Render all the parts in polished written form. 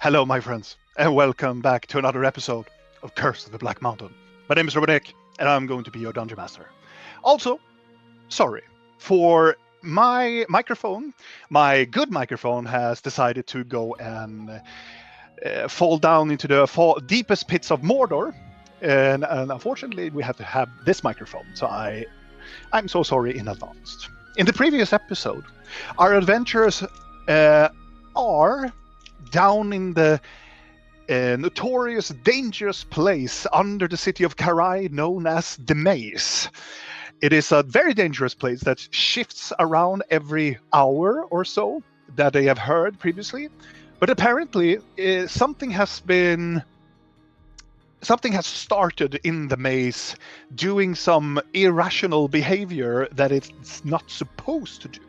Hello, my friends, and welcome back to another episode of Curse of the Black Mountain. My name is Robert, and I'm going to be your dungeon master. Also, sorry for my microphone. My good microphone has decided to go and fall down into the deepest pits of Mordor, and unfortunately, we have to have this microphone. So I'm so sorry in advance. In the previous episode, our adventurers are down in the notorious, dangerous place under the city of Karai known as the Maze. It is a very dangerous place that shifts around every hour or so that they have heard previously. But apparently, something has started in the maze doing some irrational behavior that it's not supposed to do,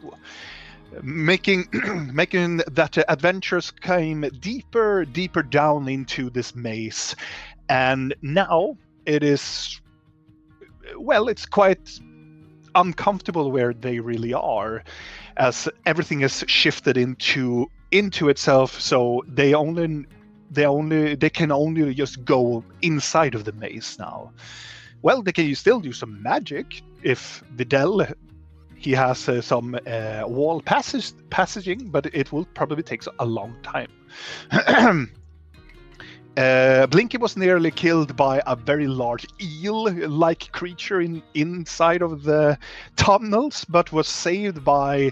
making that the adventurers came deeper down into this maze, and now it's quite uncomfortable where they really are, as everything is shifted into itself. So they can only just go inside of the maze now. Well, they can still do some magic if Videl he has some wall passaging, but it will probably take a long time. Blinky was nearly killed by a very large eel-like creature inside of the tunnels, but was saved by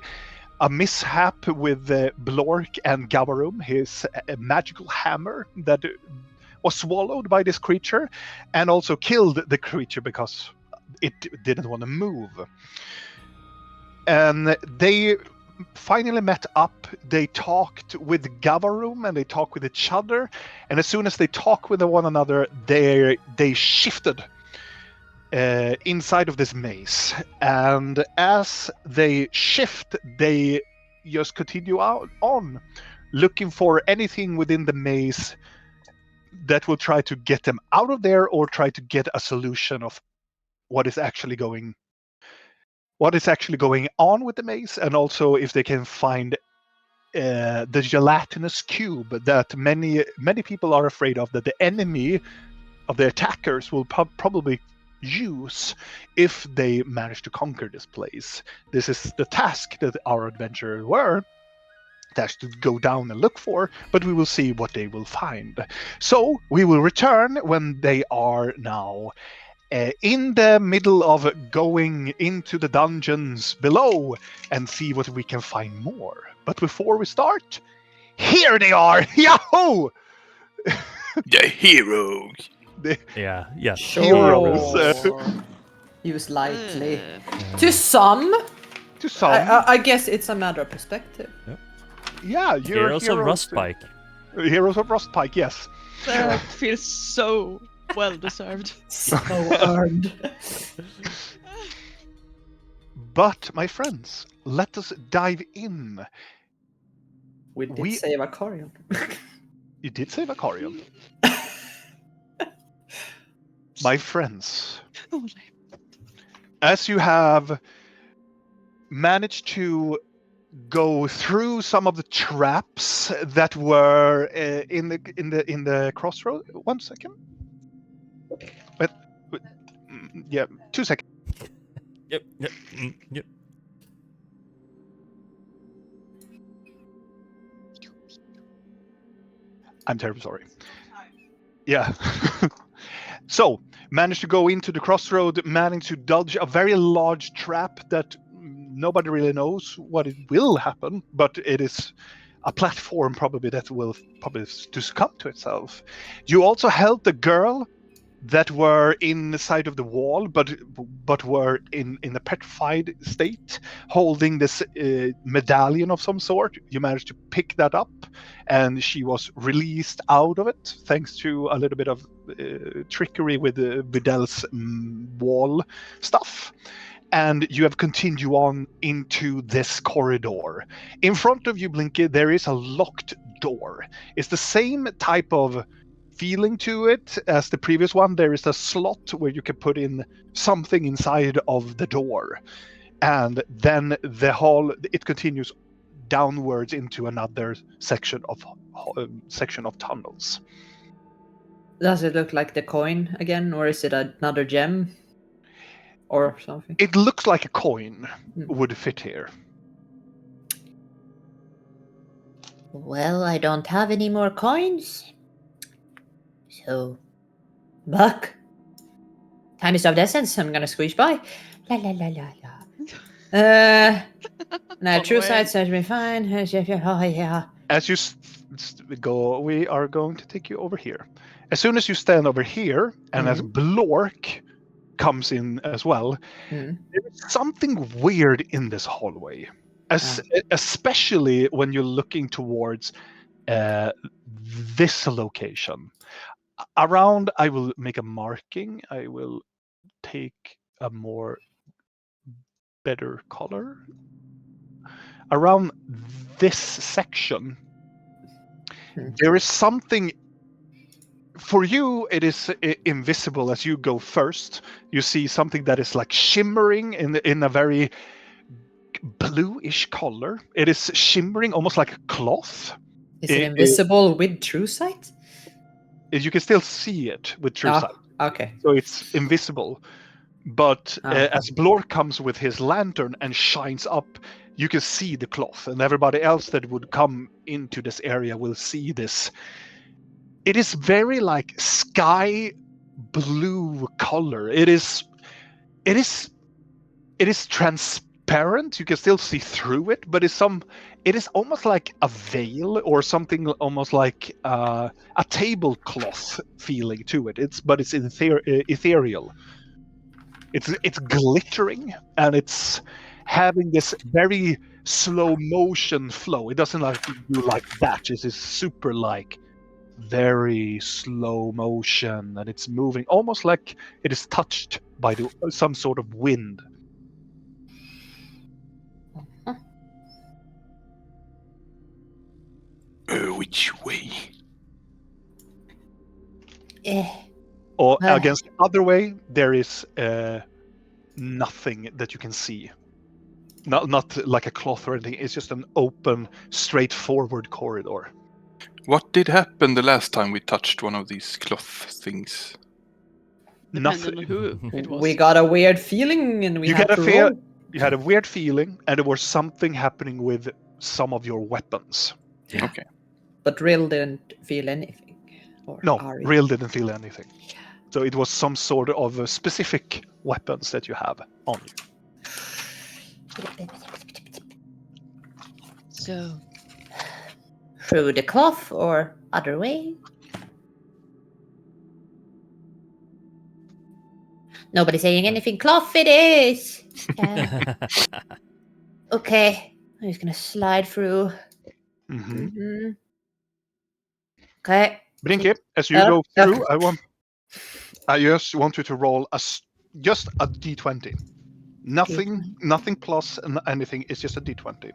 a mishap with Blork and Gavarum, his magical hammer that was swallowed by this creature, and also killed the creature because it didn't want to move. And they finally met up. They talked with Gavarum and they talked with each other. And as soon as they talked with one another, they shifted inside of this maze. And as they shift, they just continue on looking for anything within the maze that will try to get them out of there, or try to get a solution of what is actually going on with the maze, and also if they can find the gelatinous cube that many people are afraid of, that the enemy of the attackers will probably use if they manage to conquer this place. This is the task that our adventurers were tasked to go down and look for, but we will see what they will find. So we will return when they are now in the middle of going into the dungeons below and see what we can find more. But before we start, here they are! Yahoo! The heroes. Yeah. Heroes. Used lightly. To some, I guess it's a matter of perspective. Yeah, you're Heroes of Rustpike. Heroes of Rustpike, yes. That feels so well deserved. So earned. But, my friends, let us dive in. We did save a Corion. You did save a Corion. My friends, as you have managed to go through some of the traps that were in the crossroad. 1 second. But yeah, 2 seconds. Yep. I'm terribly sorry. Yeah. So, managed to go into the crossroad, managed to dodge a very large trap that nobody really knows what it will happen, but it is a platform probably that will probably to succumb to itself. You also helped the girl that were inside of the wall, but were in a petrified state, holding this medallion of some sort. You managed to pick that up, and she was released out of it thanks to a little bit of trickery with Videl's wall stuff. And you have continued on into this corridor. In front of you, Blinky, there is a locked door. It's the same type of feeling to it as the previous one. There is a slot where you can put in something inside of the door. And then the hall, it continues downwards into another section of tunnels. Does it look like the coin again, or is it another gem? Or something? It looks like a coin would fit here. Well, I don't have any more coins. So, Buck. Time is of the essence. I'm gonna squeeze by. La la la la la. No, true sight search me fine. Oh yeah. As you go, we are going to take you over here. As soon as you stand over here, and as Blork comes in as well, there is something weird in this hallway. Especially when you're looking towards this location. Around, I will make a marking. I will take a more better color. Around this section, there is something. For you, it is invisible. As you go first, you see something that is like shimmering in a very bluish color. It is shimmering almost like a cloth. Is it invisible with true sight? You can still see it with true sight. Okay. So it's invisible. But as Blor comes with his lantern and shines up, you can see the cloth, and everybody else that would come into this area will see this. It is very like sky blue color. It is transparent. You can still see through it, but it is almost like a veil or something, almost like a tablecloth feeling to it. It's ethereal. It's glittering, and it's having this very slow motion flow. It doesn't do like that. It is super like very slow motion, and it's moving almost like it is touched by some sort of wind. Which way? Or against the other way, there is nothing that you can see. Not like a cloth or anything. It's just an open, straightforward corridor. What did happen the last time we touched one of these cloth things? Nothing. On who it was. We got a weird feeling, and we had to roll. You had a weird feeling, and there was something happening with some of your weapons. Yeah. Okay. But Rill didn't feel anything. No, Rill didn't feel anything. So it was some sort of specific weapons that you have on you. So, Through the cloth or other way? Nobody saying anything. Cloth it is. Okay. I'm just gonna slide through. Okay. Brinky, as you go through, I just want you to roll just a d20. Nothing plus anything. It's just a d20.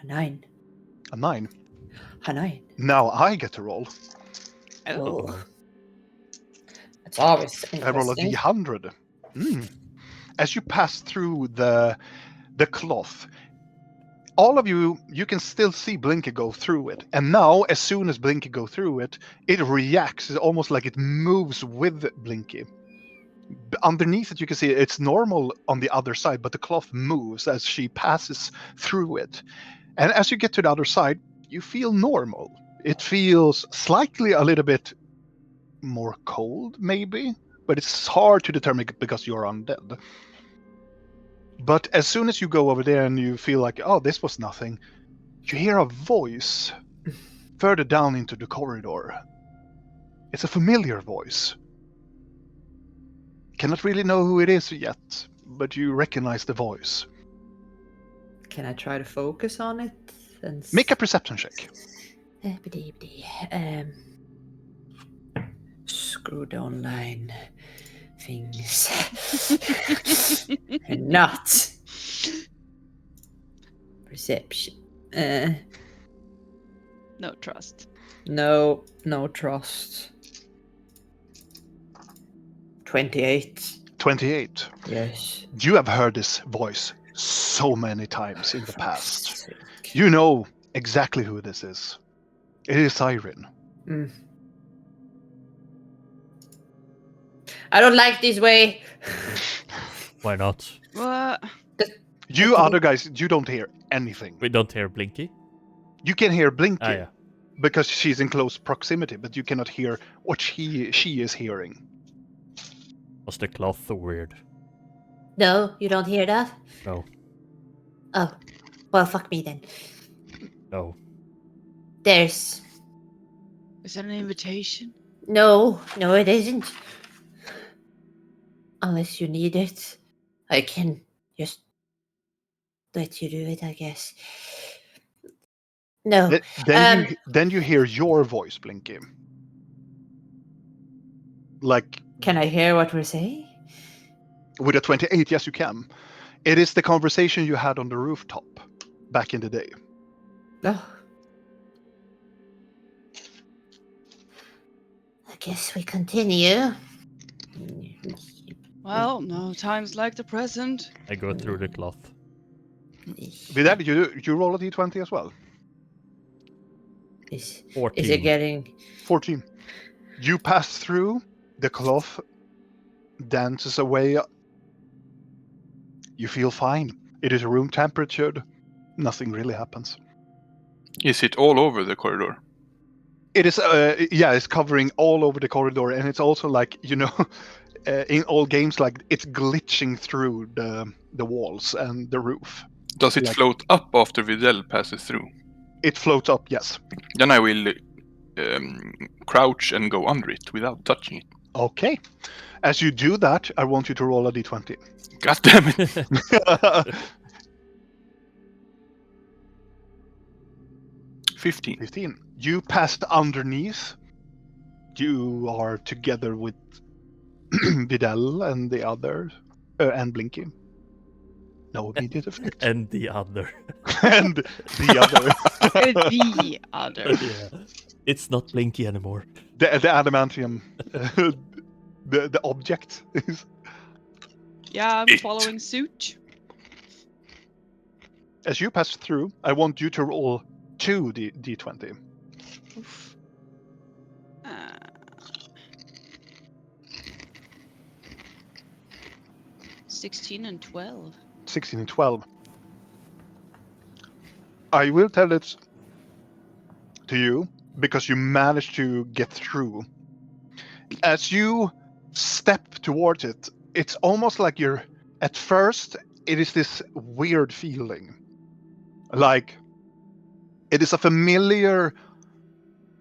A 9. A 9. A 9. Now I get to roll. Oh. It's always interesting. I roll a d100. As you pass through the cloth, all of you can still see Blinky go through it. And now, as soon as Blinky go through it, it reacts. It's almost like it moves with Blinky. Underneath it, you can see it's normal on the other side, but the cloth moves as she passes through it. And as you get to the other side, you feel normal. It feels slightly a little bit more cold, maybe, but it's hard to determine because you're undead. But as soon as you go over there and you feel like, oh, this was nothing, you hear a voice further down into the corridor. It's a familiar voice. Cannot really know who it is yet, but you recognize the voice. Can I try to focus on it? Make a perception check. Screw the online things. Not perception. no trust. No trust. 28. 28. Yes. You have heard this voice so many times in the For past. sake. You know exactly who this is. It is Siren. Mm. I don't like this way. Why not? What? You Okay. other guys, you don't hear anything. We don't hear Blinky. You can hear Blinky Ah, yeah. because she's in close proximity, but you cannot hear what she is hearing. Was the cloth so weird? No, you don't hear that? No. Oh. Well, fuck me then. No. There's... Is that an invitation? No, it isn't. Unless you need it. I can just let you do it, I guess. No. Then you hear your voice, Blinky. Like Can I hear what we're saying? with a 28, yes, you can. It is the conversation you had on the rooftop back in the day. Oh. I guess we continue. Well, no times like the present. I go through the cloth. With that, you roll a d20 as well. Is 14. it getting... 14. You pass through, the cloth dances away. You feel fine. It is room temperature. Nothing really happens. Is it all over the corridor? It is, it's covering all over the corridor, and it's also like, in all games, like it's glitching through the walls and the roof. Does it Like- float up after Videl passes through? It floats up, yes. Then I will crouch and go under it without touching it. Okay. As you do that, I want you to roll a d20. God damn it! 15. 15. You passed underneath. You are together with Vidal and the others, and Blinky. No immediate effect. And the other. And the other. The other. Yeah. It's not Blinky anymore. the adamantium. The object is. Yeah, I'm It. following suit. As you pass through, I want you to roll 2 d20. Oof. 16 and 12. 16 and 12. I will tell it to you because you managed to get through. As you step towards it, it's almost like you're, at first, it is this weird feeling. Like, it is a familiar,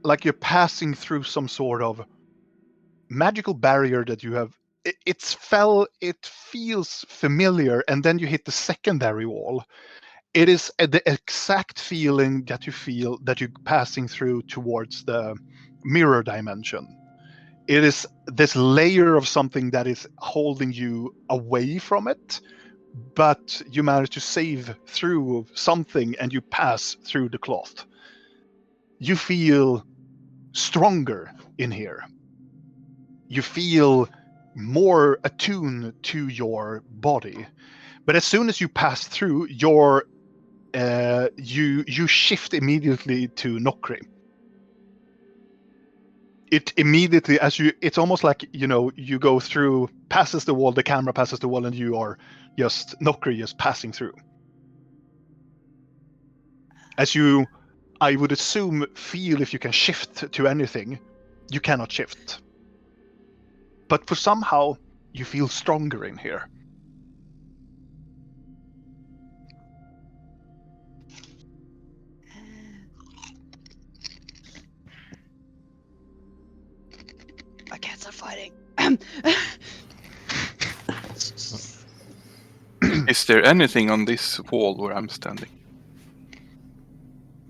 like you're passing through some sort of magical barrier that you have. It feels familiar, and then you hit the secondary wall. It is the exact feeling that you feel that you're passing through towards the mirror dimension. It is this layer of something that is holding you away from it, but you manage to save through something and you pass through the cloth. You feel stronger in here. You feel more attuned to your body. But as soon as you pass through, you shift immediately to Nokri. It immediately, it's almost like, you go through, passes the wall, the camera passes the wall, and you are just, Nokri just passing through. As you, I would assume, feel if you can shift to anything, you cannot shift. But for somehow, you feel stronger in here. My cats are fighting. Is there anything on this wall where I'm standing?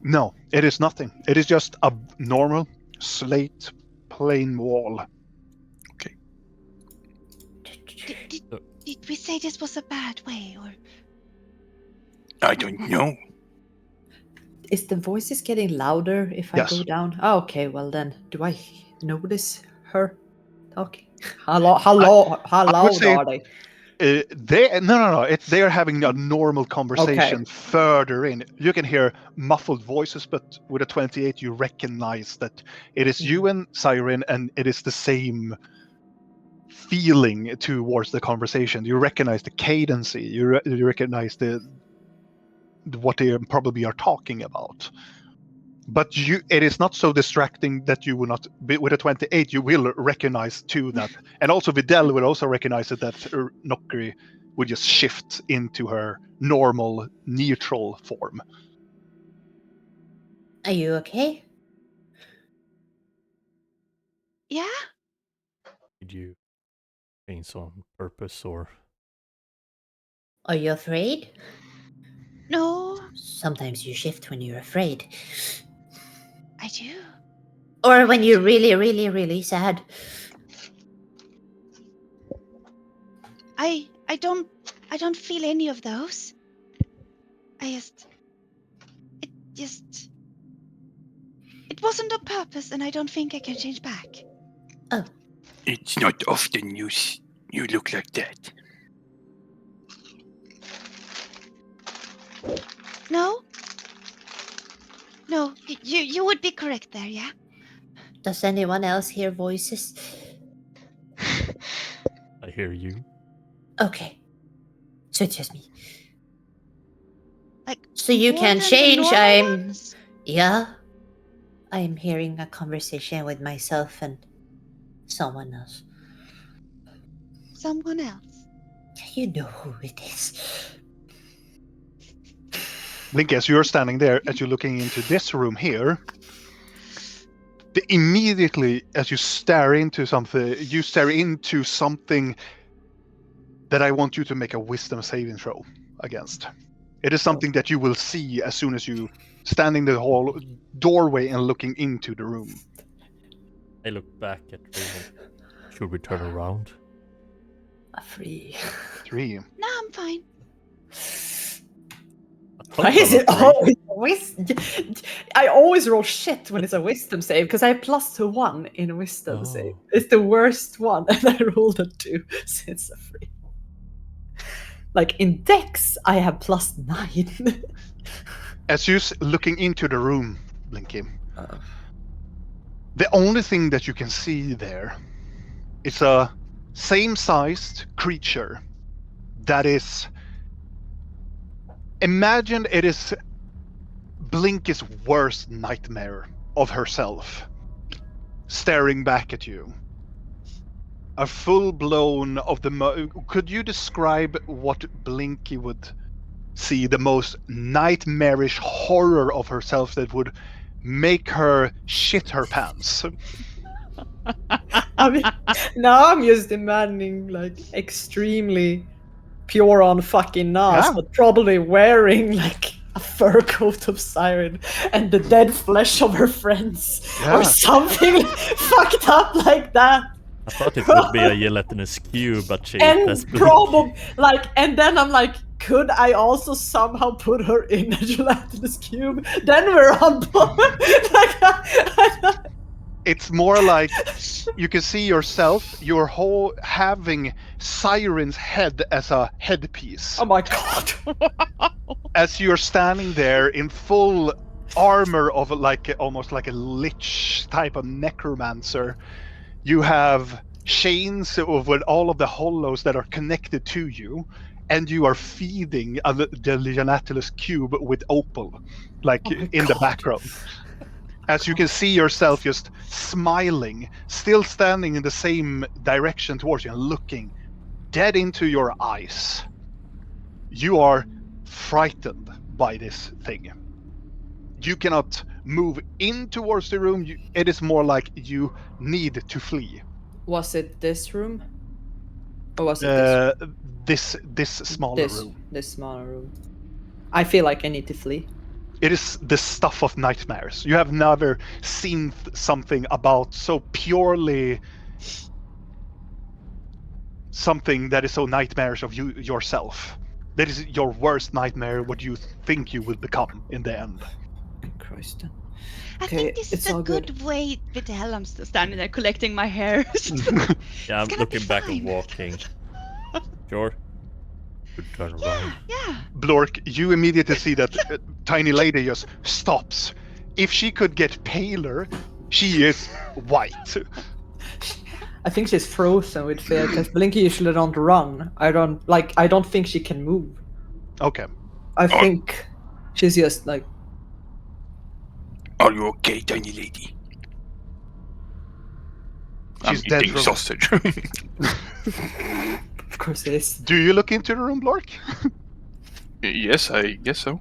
No, it is nothing. It is just a normal slate plain wall. Did we say this was a bad way, or? I don't know. Is the voices getting louder if I Yes. go down? Oh, okay, well then, do I notice her talking? How loud say- are they? No. They are having a normal conversation further in. You can hear muffled voices, but with a 28, you recognize that it is you and Siren, and it is the same feeling towards the conversation. You recognize the cadence. You recognize what they probably are talking about. But it is not so distracting that you will not. With a 28, you will recognize too that, and also Videl will also recognize that Nokri would just shift into her normal neutral form. Are you okay? Yeah? Did you change on purpose or? Are you afraid? No, Sometimes you shift when you're afraid. I do. Or when you're really, really, really sad. I don't feel any of those. It wasn't on purpose, and I don't think I can change back. Oh. It's not often you look like that. No, you would be correct there, yeah. Does anyone else hear voices? I hear you. Okay. So it's just me. Like, so you more can than the change. normal ones? Yeah. I'm hearing a conversation with myself and someone else. Someone else. You know who it is. Blink, as you're standing there, as you're looking into this room here, immediately as you stare into something that I want you to make a wisdom saving throw against. It is something that you will see as soon as you stand in the hall doorway and looking into the room. I look back at Raven. Should we turn around? A 3. 3. No, I'm fine. Why is it always wisdom? I always roll shit when it's a wisdom save because I have +1 in a wisdom save. It's the worst one, and I rolled a 2, so it's a 3. Like in Dex, I have +9. As you're looking into the room, Blinky, the only thing that you can see there is a same-sized creature that is. Imagine it is Blinky's worst nightmare of herself, staring back at you. A full-blown of the. Could you describe what Blinky would see the most nightmarish horror of herself that would make her shit her pants? I mean, now I'm just imagining like extremely pure on fucking Nas, but probably wearing like a fur coat of Siren and the dead flesh of her friends or something fucked up like that. I thought it would be a gelatinous cube, but she and probably like, and then I'm like, could I also somehow put her in a gelatinous cube? Then we're on board. It's more like you can see yourself, your whole having Siren's head as a headpiece. Oh my god. As you're standing there in full armor of like almost like a lich type of necromancer. You have chains with all of the hollows that are connected to you, and you are feeding the gelatinous cube with opal, like in the background. As you can see yourself just smiling, still standing in the same direction towards you and looking dead into your eyes. You are frightened by this thing. You cannot move in towards the room. It is more like you need to flee. Was it this room? Or was it this smaller room? This smaller room. I feel like I need to flee. It is the stuff of nightmares. You have never seen something about so purely something that is so nightmarish of you yourself. That is your worst nightmare, what you think you will become in the end. Christ. I think this is a good way with the hell I'm still standing there collecting my hair. Yeah, I'm looking back and walking. Sure. Could turn around. Yeah. Blork, you immediately see that tiny lady just stops. If she could get paler, she is white. I think she's frozen with fear because Blinky usually don't run. I don't think she can move. Okay. I think she's just like, Are you okay, tiny lady? She's I'm dead eating from- sausage. of course it is. Do you look into the room, Blork? Yes, I guess so.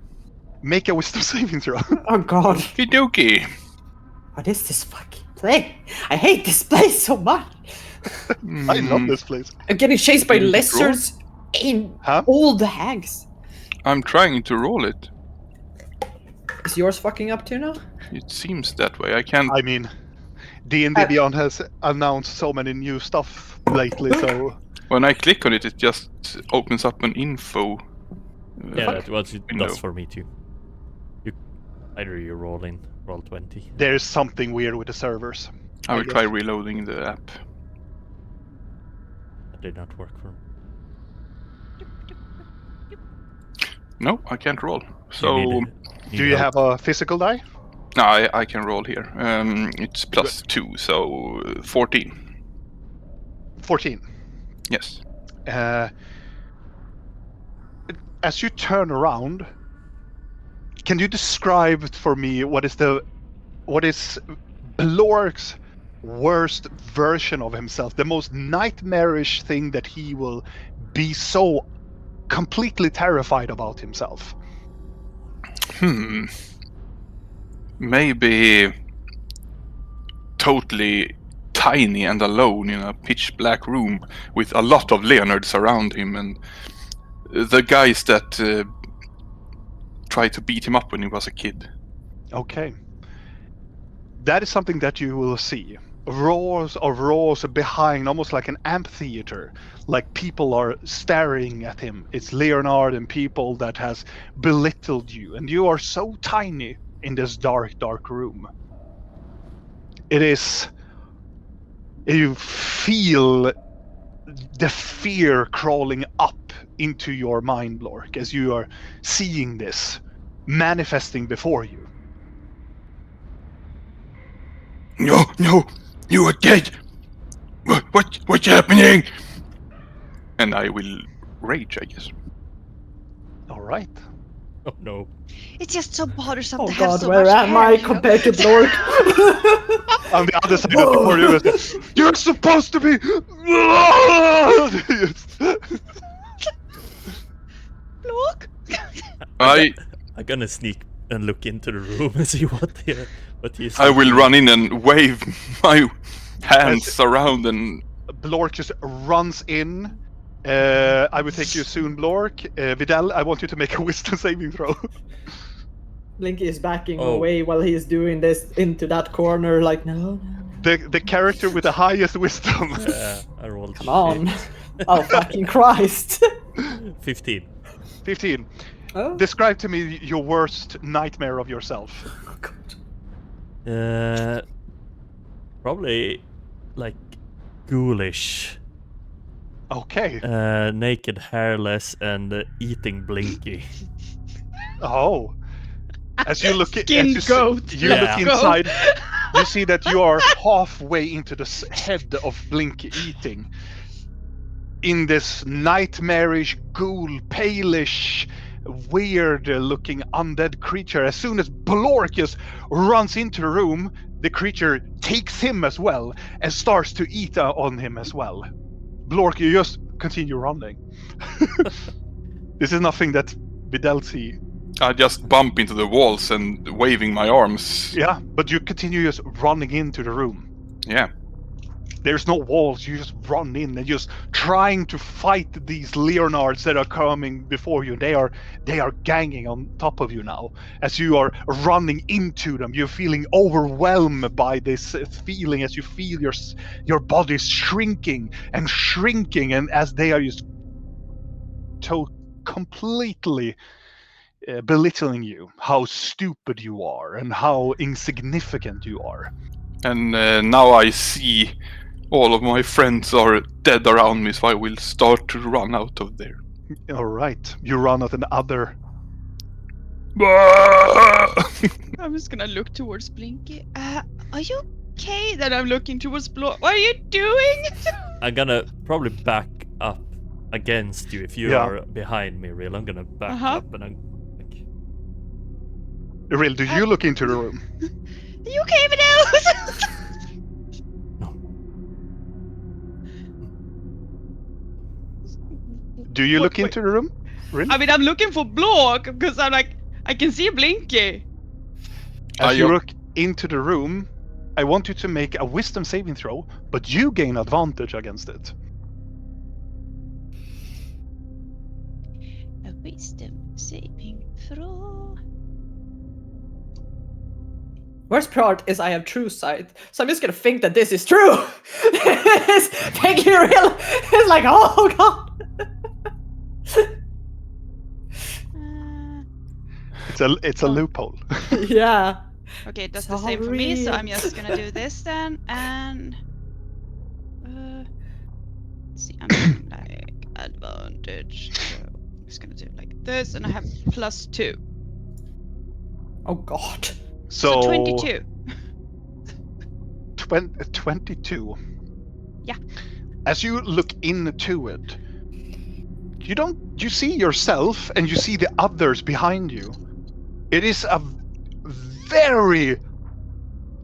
Make a wisdom saving throw. Oh god. Okie What is this fucking place? I hate this place so much. I love this place. I'm getting chased by Did you roll? lizards in Huh? all the hags. I'm trying to roll it. Is yours fucking up too now? It seems that way. I can't. I mean, D&D Beyond has announced so many new stuff lately, so... When I click on it, it just opens up an info. Yeah, that's what it window. does for me too. Either you roll 20. There's something weird with the servers. I will guess. try reloading the app. That did not work for me. No, I can't roll. So Do you have a physical die? no, I can roll here. It's +2, so 14. 14. Yes. As you turn around, can you describe for me what is Blork's worst version of himself, the most nightmarish thing that he will be so completely terrified about himself? Maybe totally tiny and alone in a pitch black room with a lot of Leonards around him and the guys that tried to beat him up when he was a kid. Okay. That is something that you will see. Rows of rows behind, almost like an amphitheater. Like people are staring at him. It's Leonard and people that has belittled you. And you are so tiny in this dark, dark room. It is... You feel the fear crawling up into your mind, Blork, as you are seeing this manifesting before you. No, you are dead. What's happening? And I will rage, I guess. All right. Oh no. It's just so bothersome Oh to have god, so where much am hair, I you know? compared to Blork? On the other side of the corridor, you're supposed to be. Look! I'm gonna sneak and look into the room and see what he's. I will run in and wave my hands around and Blork just runs in. I will take you soon, Blork. Vidal, I want you to make a wisdom saving throw. Blinky is backing Oh. away while he's doing this into that corner, like, no. The character with the highest wisdom. I rolled. Come on. Oh, fucking Christ. 15. 15. Oh, Describe to me your worst nightmare of yourself. God. Probably like ghoulish, Okay. naked, hairless, and eating Blinky. Oh. As you look at Skin goat. you Yeah. look inside, you see that you are halfway into the head of Blinky eating. In this nightmarish, ghoul, palish, weird-looking undead creature. As soon as Blork just runs into the room, the creature takes him as well and starts to eat on him as well. Blork, you just continue running. This is nothing that Vidal see. I just bump into the walls and waving my arms. Yeah, but you continue just running into the room. Yeah. There's no walls, you just run in and just trying to fight these Leonards that are coming before you. They are ganging on top of you now. As you are running into them, you're feeling overwhelmed by this feeling as you feel your body shrinking, and as they are just completely belittling you, how stupid you are and how insignificant you are. And now I see all of my friends are dead around me, so I will start to run out of there. All right. You run at another. I'm just gonna look towards Blinky. Are you okay that I'm looking towards Blork? What are you doing? I'm gonna probably back up against you if you Yeah. are behind me, Real. I'm gonna back up and I'm like, Real, do you look into the room? Are you okay, Vanilla? no. Do you look Wait. into the room? Real? I mean, I'm looking for Blork because I'm like, I can see Blinky. As you Are you- look into the room, I want you to make a wisdom saving throw, but you gain advantage against it. A wisdom saving throw. Worst part is I have true sight, so I'm just gonna think that this is true. Thank you, real. It's like, oh god. It's a loophole. Yeah. Okay, that's the same for me, so Sorry. I'm just gonna do this then, and let's see, I'm doing like advantage. So I'm just gonna do it like this, and I have +2, Oh god. so 22. 22. Yeah. As you look into it, you see yourself and you see the others behind you. It is a very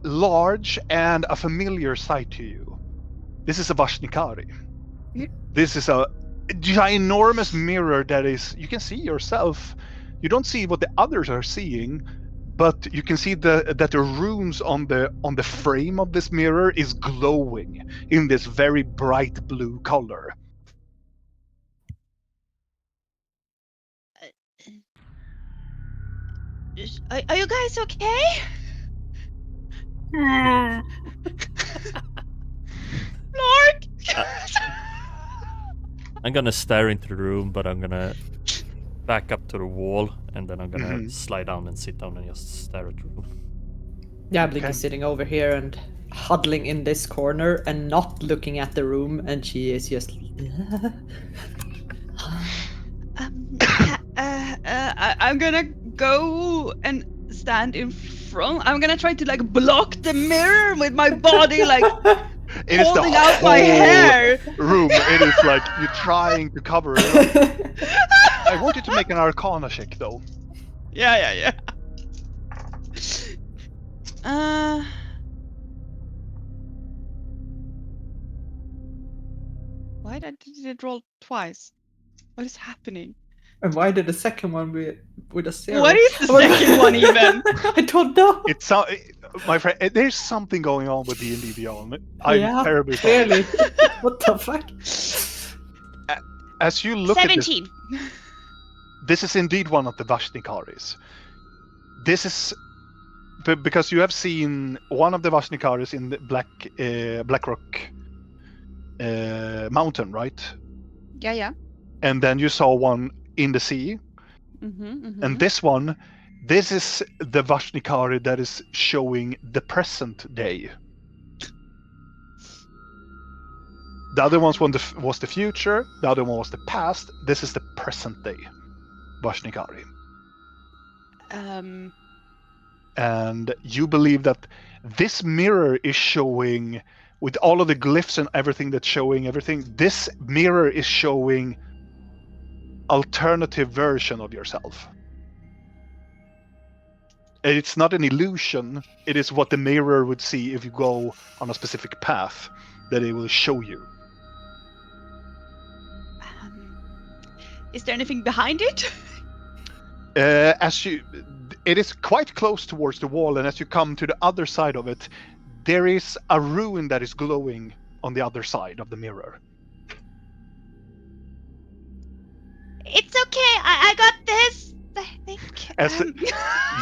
large and a familiar sight to you. This is a Vashnikari. This is a ginormous mirror that is, you can see yourself. You don't see what the others are seeing, but you can see that the runes on the frame of this mirror is glowing in this very bright blue color. Are you guys okay? Lord! I'm gonna stare into the room, but I'm gonna back up to the wall, and then I'm gonna slide down and sit down and just stare at the room. Yeah, Blink Okay. is sitting over here and huddling in this corner and not looking at the room, and she is just. I'm gonna go and stand in front. I'm gonna try to like block the mirror with my body, like It is the holding out my whole hair. room. It is like you're trying to cover it up. I want you to make an Arcana check, though. Yeah. Why did it roll twice? What is happening? And why did the second one with a 0? What is the second one even? I don't know. It's my friend. There's something going on with D&D Beyond. I'm Yeah, terribly sorry. clearly. What the fuck? As you look at 17. this is indeed one of the Vashnikaris. This is because you have seen one of the Vashnikaris in the Black Rock mountain, right? Yeah. And then you saw one in the sea. Mm-hmm. And this is the Vashnikari that is showing the present day. The other ones was the future, the other one was the past. This is the present day Vashnikari. And you believe that this mirror is showing, with all of the glyphs and everything that's showing everything, this mirror is showing alternative version of yourself. And it's not an illusion, it is what the mirror would see if you go on a specific path that it will show you. Is there anything behind it? It is quite close towards the wall, and as you come to the other side of it, there is a rune that is glowing on the other side of the mirror. It's okay. I got this. I think. As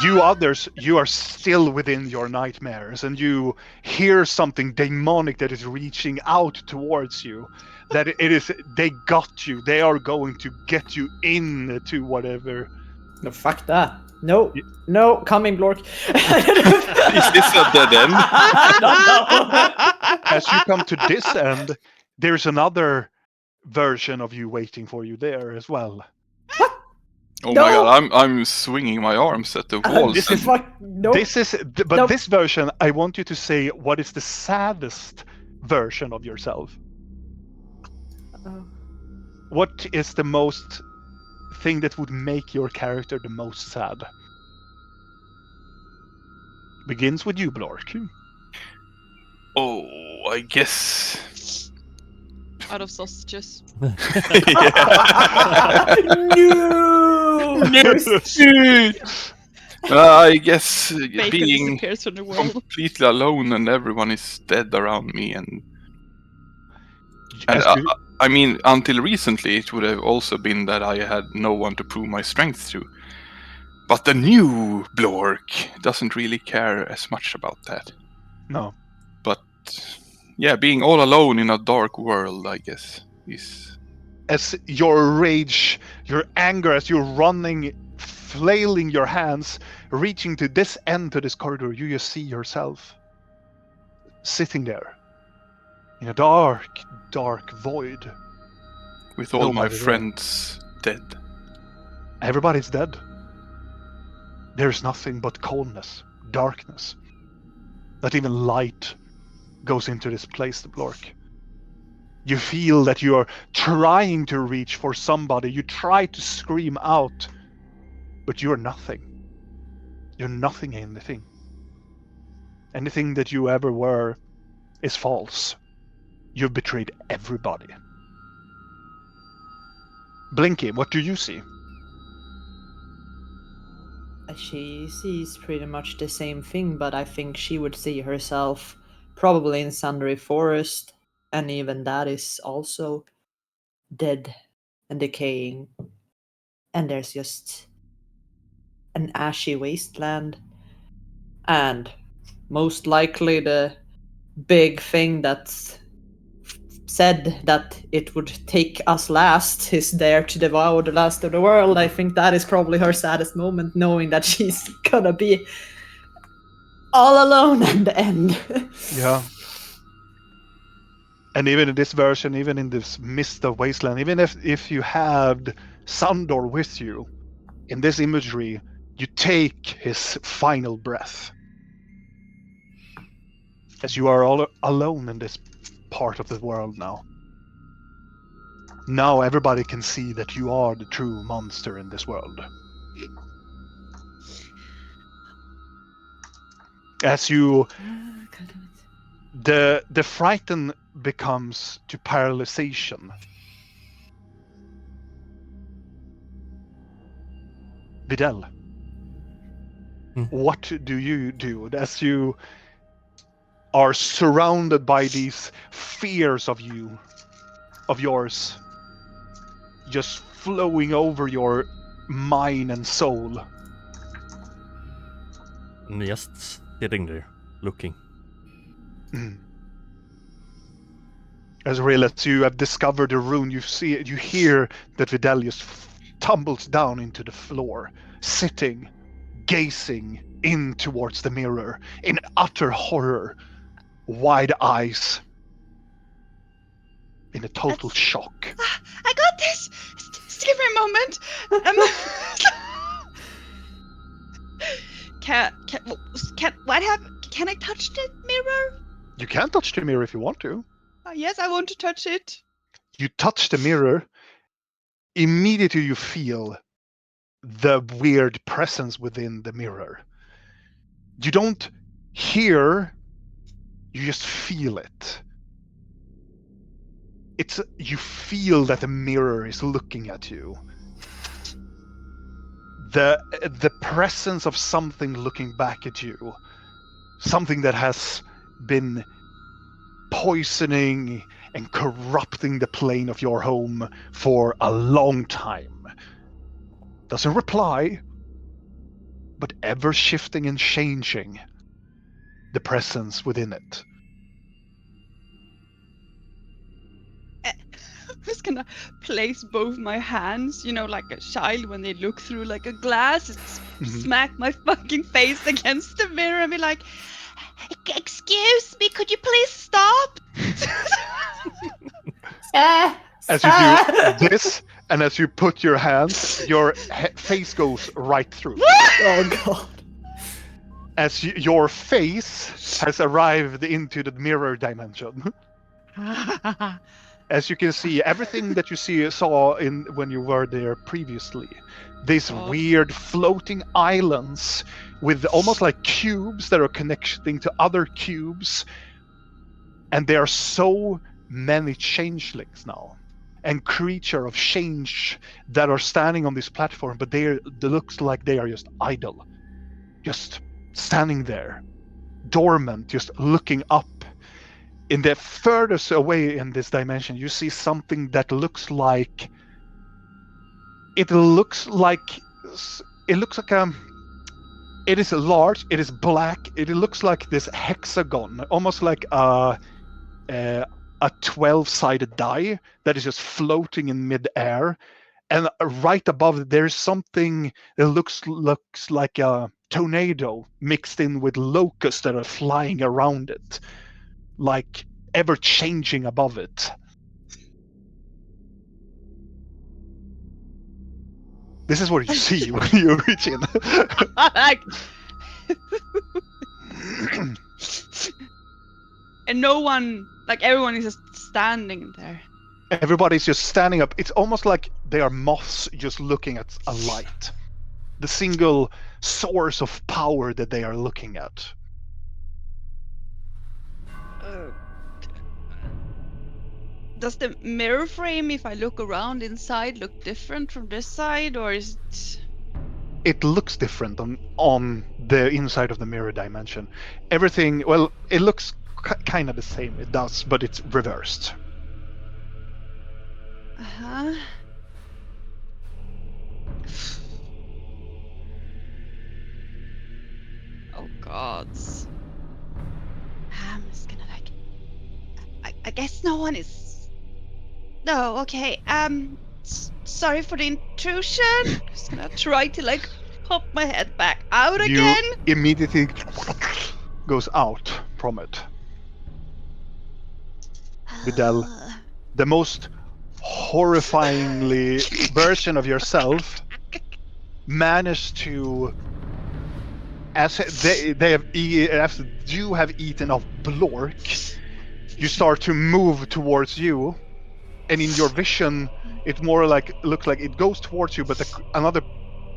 you others, you are still within your nightmares, and you hear something demonic that is reaching out towards you. That it is, they got you. They are going to get you into whatever. No, fuck that. No, coming, Blork. Is this a dead end? I don't know. As you come to this end, there's another version of you waiting for you there as well. Oh No! my god, I'm swinging my arms at the walls. This is no. This version, I want you to say what is the saddest version of yourself. What is the most thing that would make your character the most sad? Begins with you, Blork. Oh, I guess. Out of sausages. No! I guess Bacon being disappears from the world. completely alone and everyone is dead around me, and As you- I mean, until recently, it would have also been that I had no one to prove my strength to. But the new Blork doesn't really care as much about that. No. But yeah, being all alone in a dark world, I guess, is... As your rage, your anger, as you're running, flailing your hands, reaching to this end to this corridor, you just see yourself sitting there in a dark, dark void. With all my Nobody there. friends dead. Everybody's dead. There's nothing but coldness, darkness. Not even light goes into this place, the Blork. You feel that you are trying to reach for somebody. You try to scream out, but you're nothing. You're nothing anything. Anything that you ever were is false. You've betrayed everybody. Blinky, what do you see? She sees pretty much the same thing, but I think she would see herself probably in Sundry Forest, and even that is also dead and decaying. And there's just an ashy wasteland. And most likely the big thing that's said that it would take us last is there to devour the last of the world. I think that is probably her saddest moment, knowing that she's gonna be all alone at the end. Yeah. And even in this version, even in this mist of wasteland, even if you had Sandor with you, in this imagery, you take his final breath. As you are all alone in this part of the world now. Now everybody can see that you are the true monster in this world. As you... The frighten becomes to paralyzation. Videl, what do you do as you are surrounded by these fears of yours, just flowing over your mind and soul? I'm just sitting there, looking. As real as you have discovered the rune, you hear that Videl just tumbles down into the floor, sitting, gazing in towards the mirror in utter horror, wide eyes, in a total shock. I got this! Just give me a moment. Can I touch the mirror? You can touch the mirror if you want to. Yes, I want to touch it. You touch the mirror, immediately you feel the weird presence within the mirror. You don't hear, you just feel it. You feel that the mirror is looking at you. The presence of something looking back at you. Something that has been poisoning and corrupting the plane of your home for a long time. Doesn't reply, but ever shifting and changing the presence within it. I'm just gonna place both my hands, like a child when they look through like a glass, smack my fucking face against the mirror and be like, "Excuse me, could you please stop?" As you do this, and as you put your hands, your face goes right through. Oh god. As your face has arrived into the mirror dimension. As you can see, everything that you saw in when you were there previously, these weird floating islands with almost like cubes that are connecting to other cubes, and there are so many changelings now, and creature of change that are standing on this platform, but they looks like they are just idle, just standing there, dormant, just looking up. In the furthest away in this dimension, you see something that looks like it is large, it is black, it looks like this hexagon, almost like a 12-sided die that is just floating in mid-air, and right above it, there's something that looks like a tornado mixed in with locusts that are flying around it, like ever changing above it. This is what you see when you reach in. And no one, like everyone is just standing there. Everybody's just standing up. It's almost like they are moths just looking at a light. The single source of power that they are looking at. Does the mirror frame, if I look around inside, look different from this side, or is it... It looks different on the inside of the mirror dimension. Everything, well, it looks kind of the same. It does, but it's reversed. Uh-huh. Oh gods. I'm just gonna I guess no one is... No, okay, sorry for the intrusion. I'm just gonna try to like pop my head back out again. You immediately goes out from it. Vidal, the most horrifyingly version of yourself managed to, as you have eaten of Blork, you start to move towards you, and in your vision it more like looks like it goes towards you, but another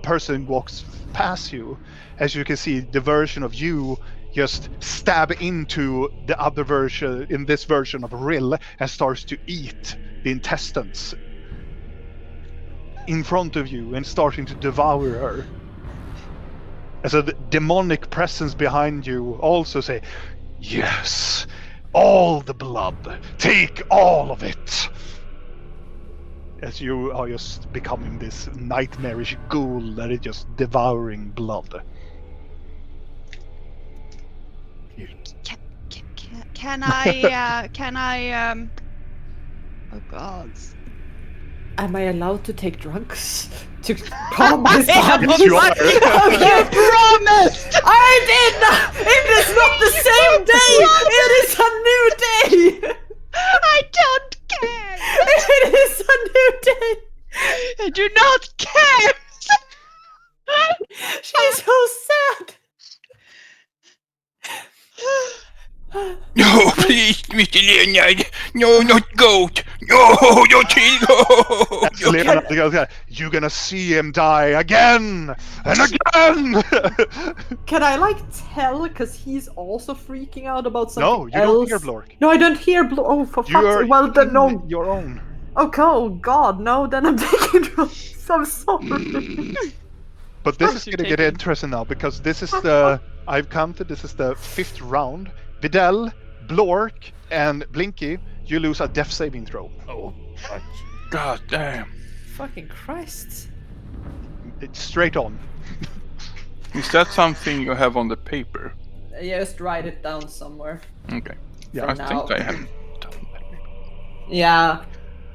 person walks past you. As you can see, the version of you just stab into the other version, in this version of Rill, and starts to eat the intestines in front of you and starting to devour her. As a demonic presence behind you also say, yes, all the blood, take all of it. As you are just becoming this nightmarish ghoul that is just devouring blood. Can I, oh gods. Am I allowed to take drugs to calm myself? Yes, you are. Okay, promise! I did not! It is not the same day! It is a new day! I don't care! It is a new day! I do not care! She's so sad! No, please, Mr. Leonard. No, not goat. No, not goat. As Leonard goes, you're gonna see him die again and again. Can I like tell, because he's also freaking out about something No, you else? don't hear Blork. No, I don't hear Oh, for You fuck's are sake. Well, then no. your own. Okay, oh god, no, then I'm taking drugs. I'm sorry. But this course is you're gonna get taking- interesting now, because this is the, I've counted, this is the 5th round. Vidal, Blork, and Blinky, you lose a death saving throw. Oh, fuck. God damn. Fucking Christ. It's straight on. Is that something you have on the paper? Just write it down somewhere. Okay. Yeah, I now. think I have done that. Yeah.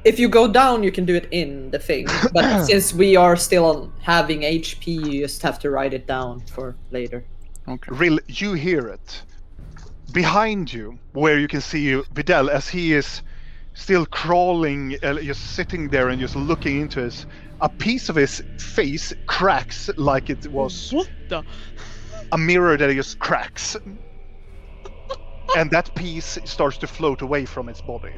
If you go down, you can do it in the thing. But since we are still having HP, you just have to write it down for later. Okay. Rill, you hear it. Behind you, where you can see Vidal, as he is still crawling, just sitting there and just looking into his. A piece of his face cracks like it was What the? a mirror that just cracks. And that piece starts to float away from its body.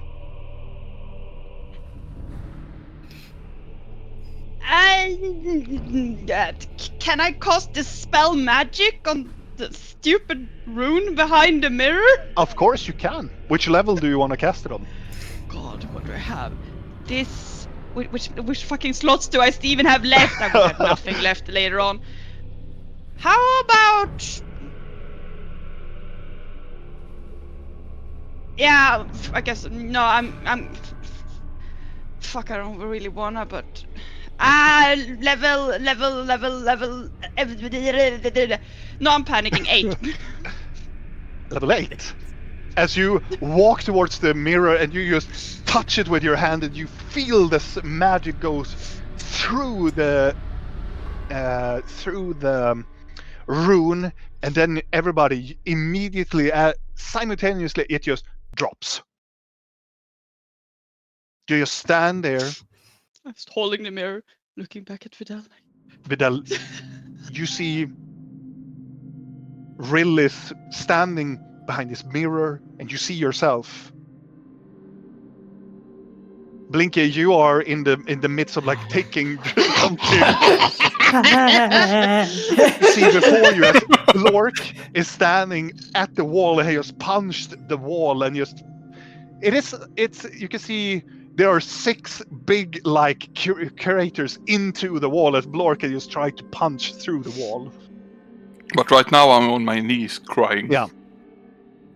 Can I cast dispel magic on the stupid rune behind the mirror? Of course you can. Which level do you want to cast it on? God, what do I have? This. Which fucking slots do I even have left? I will have nothing left later on. How about? Yeah, I guess no. I'm. Fuck, I don't really wanna, but. Level. No, I'm panicking. 8. Level 8. As you walk towards the mirror and you just touch it with your hand and you feel this magic goes through the rune, and then everybody immediately, simultaneously, it just drops. You just stand there. I'm just holding the mirror, looking back at Vidal. Vidal, you see Rillis standing behind this mirror, and you see yourself. Blinky, you are in the midst of like taking something. You see before you, as Blork is standing at the wall, and he just punched the wall, and just it's you can see there are 6 big like curators into the wall as Blork is just trying to punch through the wall. But right now I'm on my knees crying. Yeah.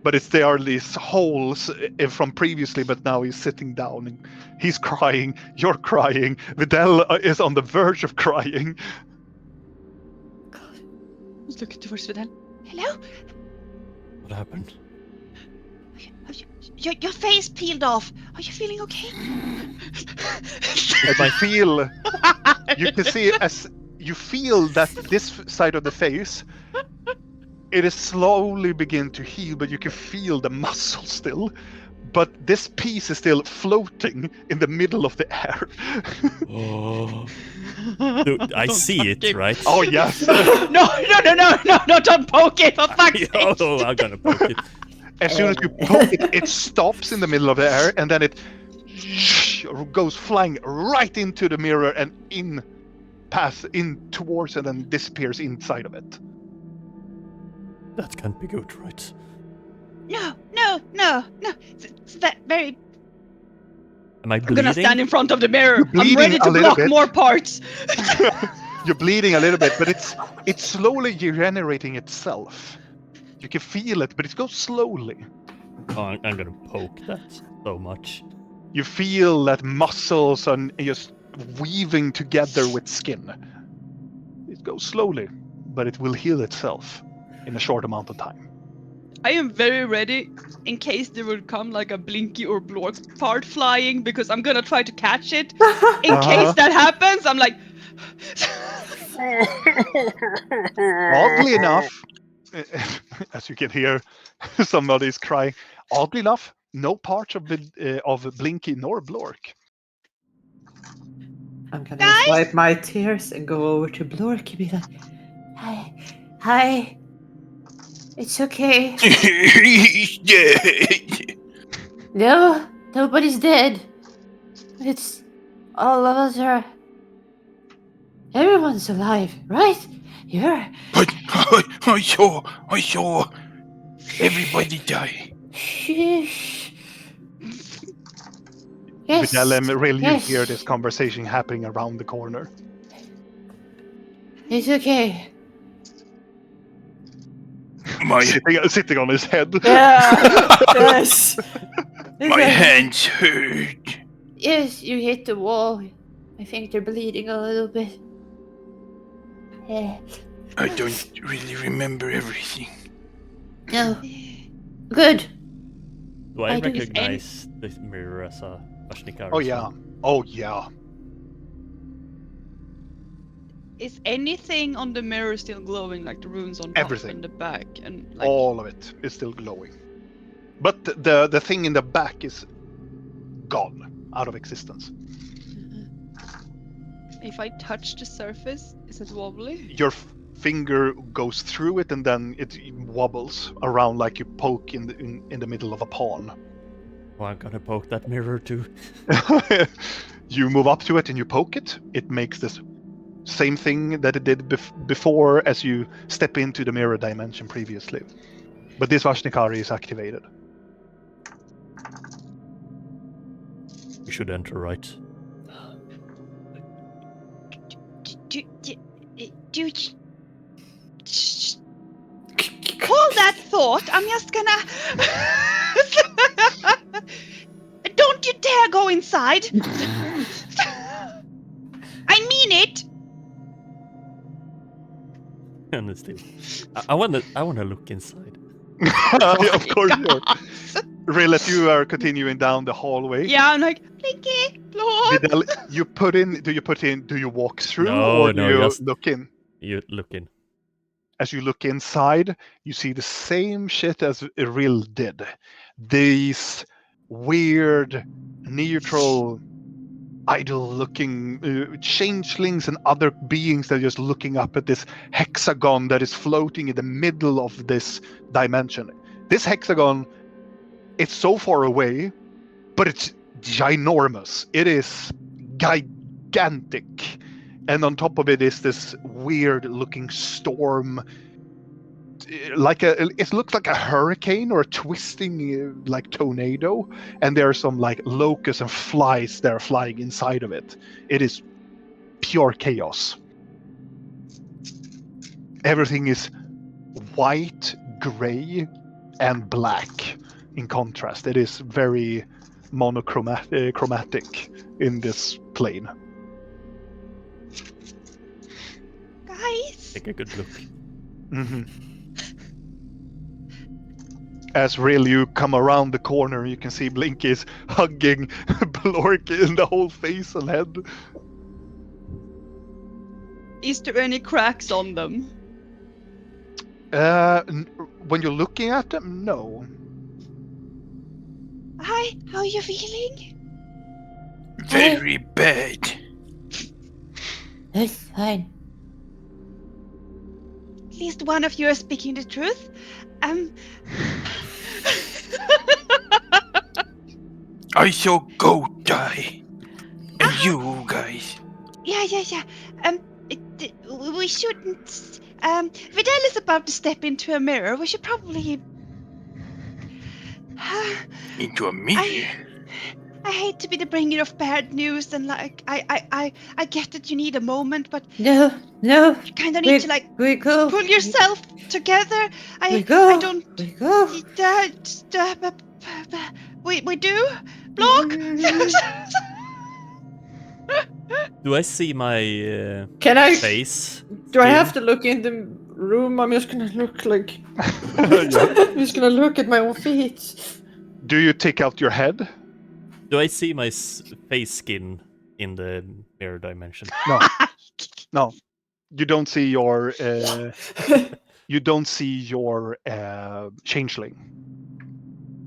But there are these holes from previously, but now he's sitting down and he's crying, you're crying, Vidal is on the verge of crying. God. I was looking towards Vidal. Hello? What happened? Your face peeled off. Are you feeling okay? And you can see as you feel that this side of the face, it is slowly begin to heal, but you can feel the muscle still. But this piece is still floating in the middle of the air. Oh. Dude, I see it, right? Oh, yes. No, don't poke it, for fuck's sake. Oh, I'm gonna poke it. As soon as you poke it, it stops in the middle of the air, and then it goes flying right into the mirror and in towards and then disappears inside of it. That can't be good, right? No. It's that very. Am I I'm bleeding? gonna stand in front of the mirror. I'm bleeding ready a to little block bit. more parts. You're bleeding a little bit, but it's slowly regenerating itself. You can feel it, but it goes slowly. Oh, I'm gonna poke that so much. You feel that muscles are just weaving together with skin. It goes slowly, but it will heal itself in a short amount of time. I am very ready in case there will come like a Blinky or Blork part flying, because I'm gonna try to catch it. In case that happens, I'm like. Oddly enough, as you can hear, somebody's crying. Oddly enough, no part of Blinky nor Blork. I'm gonna wipe my tears and go over to Blork and be like, Hi. It's okay. Yeah. No, nobody's dead. It's all of us are. Everyone's alive, right? You're. I saw everybody die. Shh. Yes. Vidal and Rill, you yes. hear this conversation happening around the corner. It's okay. Sitting on his head. Yeah. Yes. My hands hurt. Yes, you hit the wall. I think they're bleeding a little bit. I don't really remember everything. No. Good. Do I I do- recognize this mirror as a Vashnikar? Oh yeah. Oh yeah. Is anything on the mirror still glowing, like the runes on top Everything. and the back, and like? All of it is still glowing. But the thing in the back is gone, out of existence. If I touch the surface, is it wobbly? Your finger goes through it, and then it wobbles around like you poke in the middle of a pawn. Oh, I'm gonna poke that mirror too. You move up to it and you poke it. It makes this same thing that it did before as you step into the mirror dimension previously. But this Vashnikari is activated. We should enter, right? Hold that thought. I'm just gonna. Don't you dare go inside. I mean it. Honestly, I wanna look inside. Of course you are. Rillet, you are continuing down the hallway. Yeah, I'm like, Blinky, Lord. Vidal, do you walk through No, or do no, you just- look in? You look in. As you look inside, you see the same shit as Rill did. These weird, neutral, idol-looking changelings and other beings that are just looking up at this hexagon that is floating in the middle of this dimension. This hexagon, it's so far away, but it's ginormous. It is gigantic. And on top of it is this weird-looking storm, it looks like a hurricane or a twisting like tornado, and there are some like locusts and flies that are flying inside of it. It is pure chaos. Everything is white, gray, and black. In contrast, it is very monochromatic in this plane. Guys. Take a good look. Mm-hmm. As Rill, you come around the corner, you can see Blinky is hugging Blork in the whole face and head. Is there any cracks on them? When you're looking at them, no. Hi, how are you feeling? Very bad. It's fine. At least one of you are speaking the truth. I saw goat die. And you guys. Yeah. We shouldn't. Vidal is about to step into a mirror. We should probably. Into a mirror. I hate to be the bringer of bad news, and like I get that you need a moment, but No. you kind of need to like We go. pull yourself together. We go. I don't. We go. We do. Block. Do I see my Can I? face? Do I skin? have to look in the room? I'm just gonna look like. Yeah. I'm just gonna look at my own feet. Do you take out your head? Do I see my face skin in the mirror dimension? No. You don't see your. You don't see your changeling.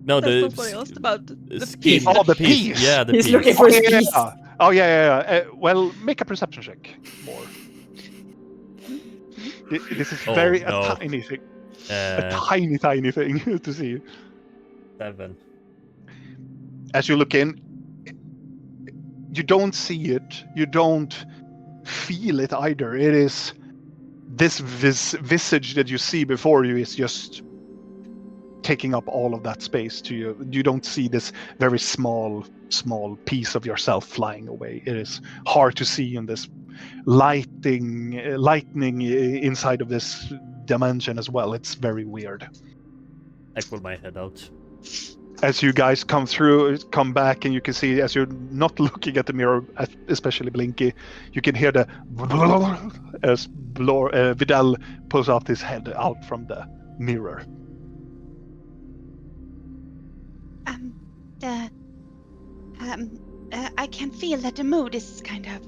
No, That's the not what I asked about. The skin. piece. Oh, the piece. Yeah, the He's piece. looking for his piece. Oh yeah. Well, make a perception check. More. This is Oh, very no. a tiny thing. A tiny thing to see. 7. As you look in, you don't see it. You don't feel it either. It is this visage that you see before you is just taking up all of that space to you. You don't see this very small piece of yourself flying away. It is hard to see in this lightning inside of this dimension as well. It's very weird. I pull my head out. As you guys come back, and you can see, as you're not looking at the mirror, especially Blinky, you can hear the as Vidal pulls out his head out from the mirror. I can feel that the mood is kind of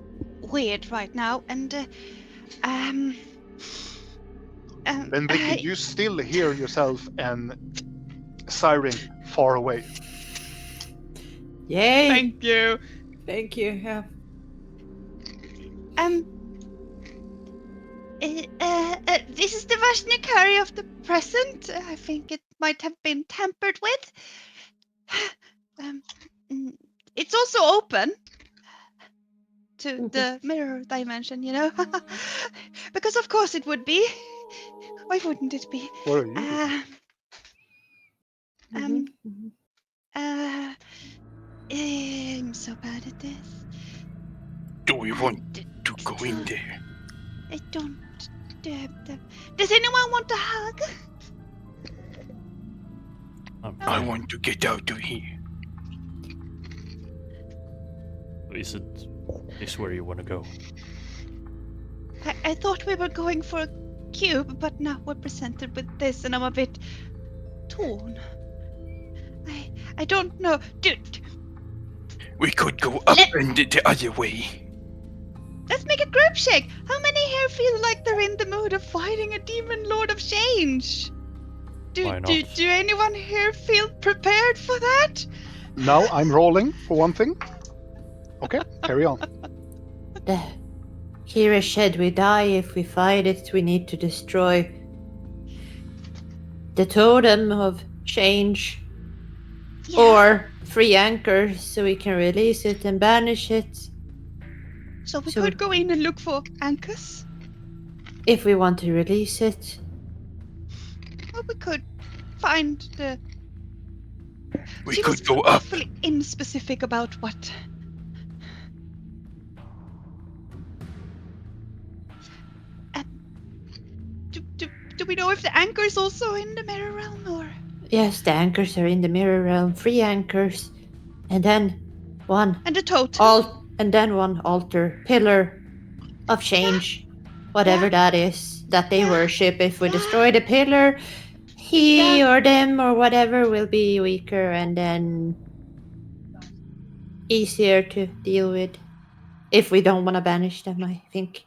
weird right now, and And Blinky, you still hear yourself and siren far away. Yay! Thank you. Thank you. Yeah. This is the version you carry of the present. I think it might have been tampered with. It's also open to the mirror dimension, you know? Because of course it would be. Why wouldn't it be? What are you doing? I'm so bad at this. Do we want to go in there? I don't. Does anyone want a hug? I want to get out of here. Is it this where you want to go? I thought we were going for a cube, but now we're presented with this, and I'm a bit torn. I don't know. Dude, We could go up and the other way. let's make a group shake. How many here feel like they're in the mood of fighting a demon lord of change? Why not? Do anyone here feel prepared for that? Now I'm rolling for one thing. Okay, carry on. Here is shed we die. If we fight it, we need to destroy the totem of change Yeah. or free anchor so we can release it and banish it. So we so- could go in and look for anchors. If we want to release it. Or we could find the. We She could was go up. awfully inspecific about what. Do we know if the anchor is also in the mirror realm or? Yes, the anchors are in the mirror realm, free anchors. And then one And the totem. and then one altar pillar of change. Whatever that is that they worship. If we destroy the pillar, he or them or whatever will be weaker and then easier to deal with. If we don't want to banish them, I think.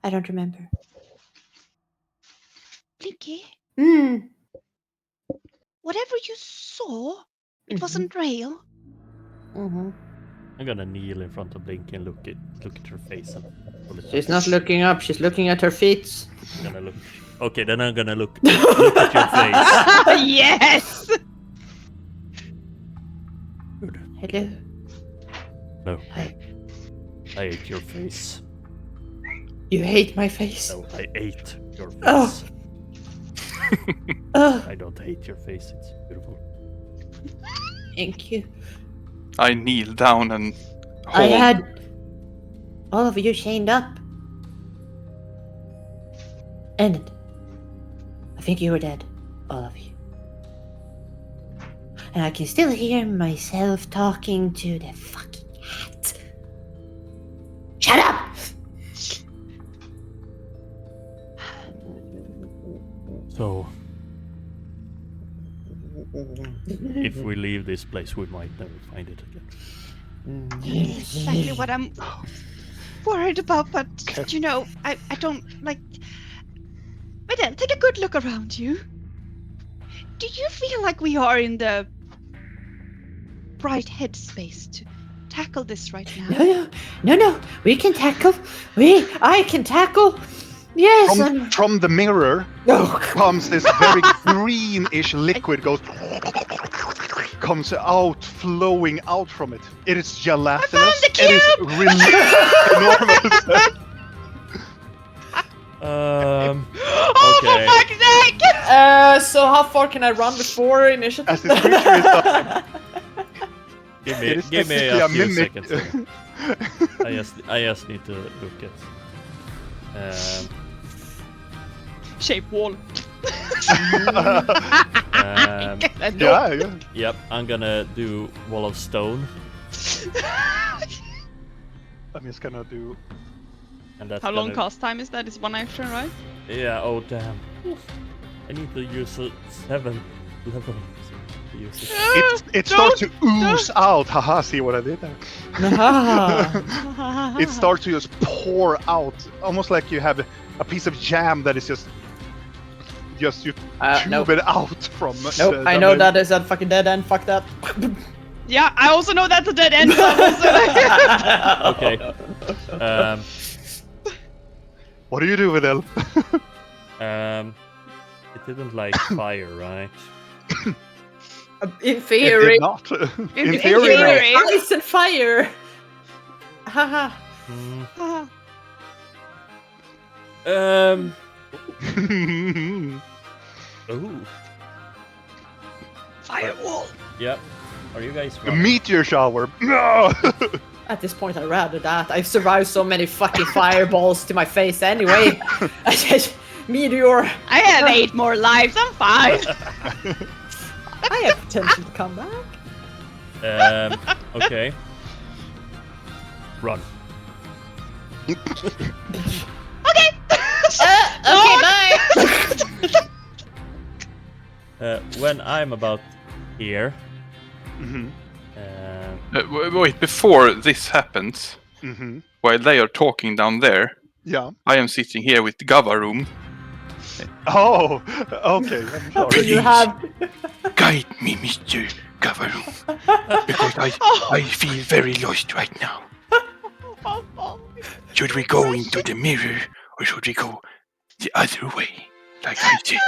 I don't remember. Blinky, Hmm. whatever you saw, it Mhm. wasn't real. Mm-hmm. I'm gonna kneel in front of Blinky and look at her face and pull it She's up. not looking up, she's looking at her feet. I'm gonna look. Okay, then I'm gonna look at your face. Yes. Good. Hello. No. Hi. I ate your face. You hate my face. No, I ate your face. Oh. Oh, I don't hate your face. It's beautiful. thank you. I kneel down and I hold. had all of you chained up. And I think you were dead. All of you. And I can still hear myself talking to the fucking hat. Shut up! So, if we leave this place, we might never find it again. Exactly what I'm worried about, but you know, I don't like. Adele, take a good look around you. Do you feel like we are in the right headspace to tackle this right now? No. We can tackle. I can tackle. Yes. From the mirror Oh, comes this very greenish liquid comes out, flowing out from it. It is gelatinous. the It is really enormous. Oh, Okay. for fuck's sake! So how far can I run before initiative? As this creature is up, Give it is me technically a few mimic. seconds. I just need to look at. Shape wall. Yeah. Yep, I'm gonna do wall of stone, I'm just gonna do. and that's How long gonna- cast time is that? It's one action, right? Yeah. Oh damn. I need to use a 7th level to use it. It starts to ooze out. Haha, see what I did there? It starts to just pour out, almost like you have a piece of jam that is just you tube nope. it out from. Nope, I know that is a fucking dead end. Fuck that. Yeah, I also know that's a dead end. Okay. What do you do with it? It didn't like fire, right? In It theory. did not. In in theory, no. theory. Ice and fire. Haha. Hmm. Ooh. Firewall. Yep. Are you guys A running? meteor shower. No. At this point, I'd rather that. I've survived so many fucking fireballs to my face anyway. Meteor. I have 8 more lives. I'm fine. I have potential to come back. Okay. Run. Okay. Okay, bye. When I'm about here, Mhm. Wait, before this happens, Mhm. while they are talking down there, Yeah. I am sitting here with Gavaroom. Oh. Okay. I'm sorry. You have. Guide me, Mr. Gavaroom, because I feel very lost right now. Should we go into the mirror, or should we go the other way, like I did?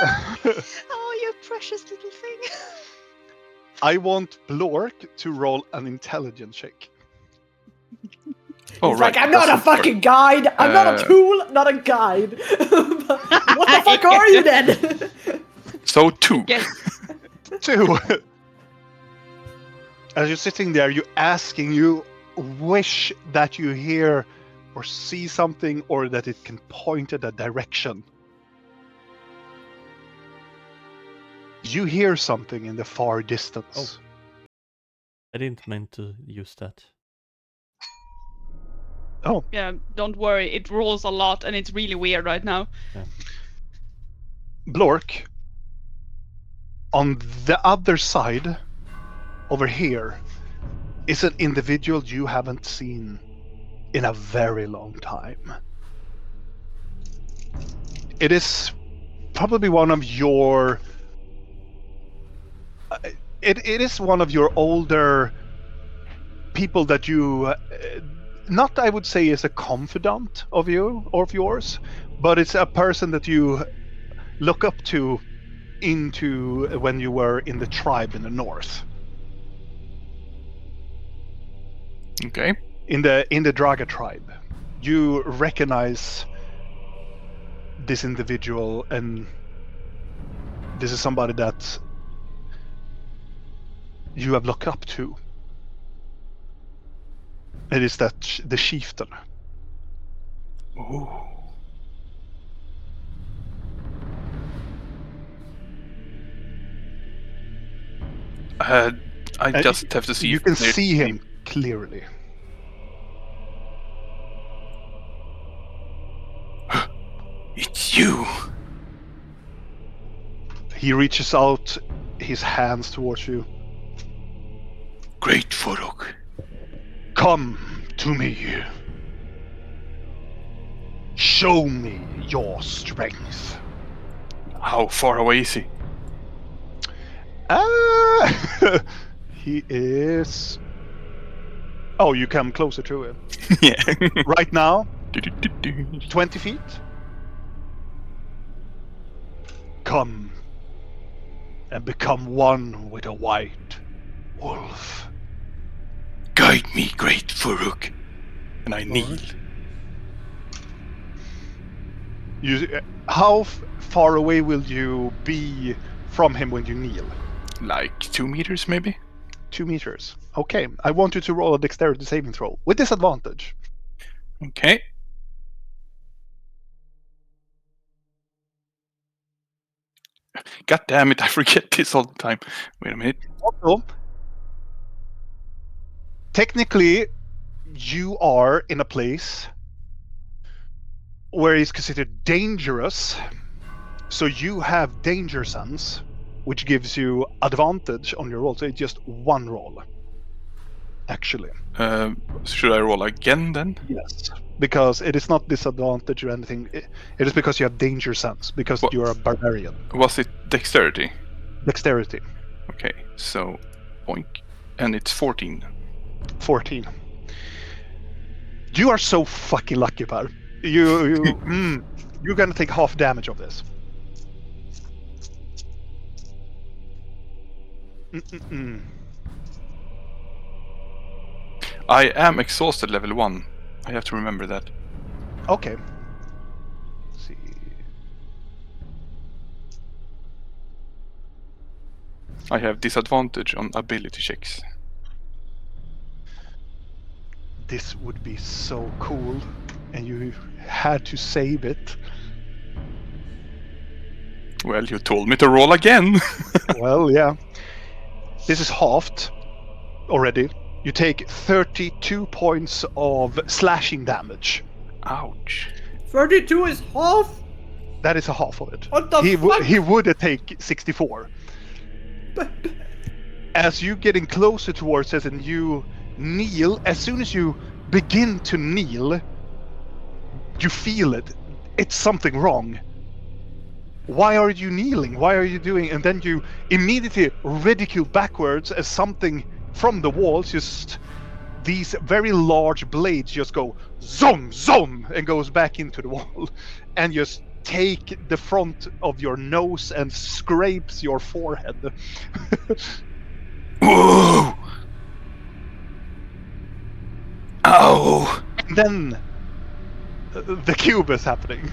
Oh, you precious little thing. I want Blork to roll an intelligence check. Oh, He's right. like, I'm not a that's important. fucking guide. I'm not a tool, not a guide. What the fuck are you then? So 2. Yes. 2. As you're sitting there, you wish that you hear or see something, or that it can point at a direction. You hear something in the far distance. I didn't mean to use that. Oh, Yeah, don't worry. It rolls a lot, and it's really weird right now. Blork, on the other side, over here, is an individual you haven't seen in a very long time. It is probably one of your... It is one of your older people that you... not, I would say, is a confidant of you or of yours, but it's a person that you look up to into when you were in the tribe in the north. Okay. In the Draga tribe, you recognize this individual, and this is somebody that you have looked up to. It is the chieftain. Ooh. I just have to see. You if can there's see any- him clearly. It's you. He reaches out his hands towards you. Great Furuk. Come to me. Show me your strength. How far away is he? He is... Oh, you come closer to him. Yeah. Right now, Do-do-do-do. 20 feet. Come and become one with a white wolf. Guide me, great Furuk. And I kneel. How far away will you be from him when you kneel? Like 2 meters, maybe? 2 meters. Okay, I want you to roll a dexterity saving throw with disadvantage. Okay. God damn it, I forget this all the time. Wait a minute. Also, technically, you are in a place where it's considered dangerous, so you have danger sense, which gives you advantage on your roll. So it's just one roll, actually. Should I roll again then? Yes, because it is not disadvantage or anything. It is because you have danger sense, because What? you are a barbarian. Was it dexterity? Dexterity. Okay, so boink. And it's 14. 14. You are so fucking lucky, Per. You're gonna take half damage of this. Mm-mm-mm. I am exhausted level 1. I have to remember that. Okay. Let's see. I have disadvantage on ability checks. This would be so cool, and you had to save it. Well, you told me to roll again. Well, yeah. This is halved already. You take 32 points of slashing damage. Ouch. 32 is half? That is a half of it. What the he fuck? he would take 64. As you getting closer towards us and you kneel, as soon as you begin to kneel, you feel it. It's something wrong. Why are you kneeling? Why are you doing? And then you immediately ridicule backwards as something from the walls, just these very large blades just go zoom, zoom, and goes back into the wall, and just take the front of your nose and scrapes your forehead. Whoa! Ow! And then the cube is happening.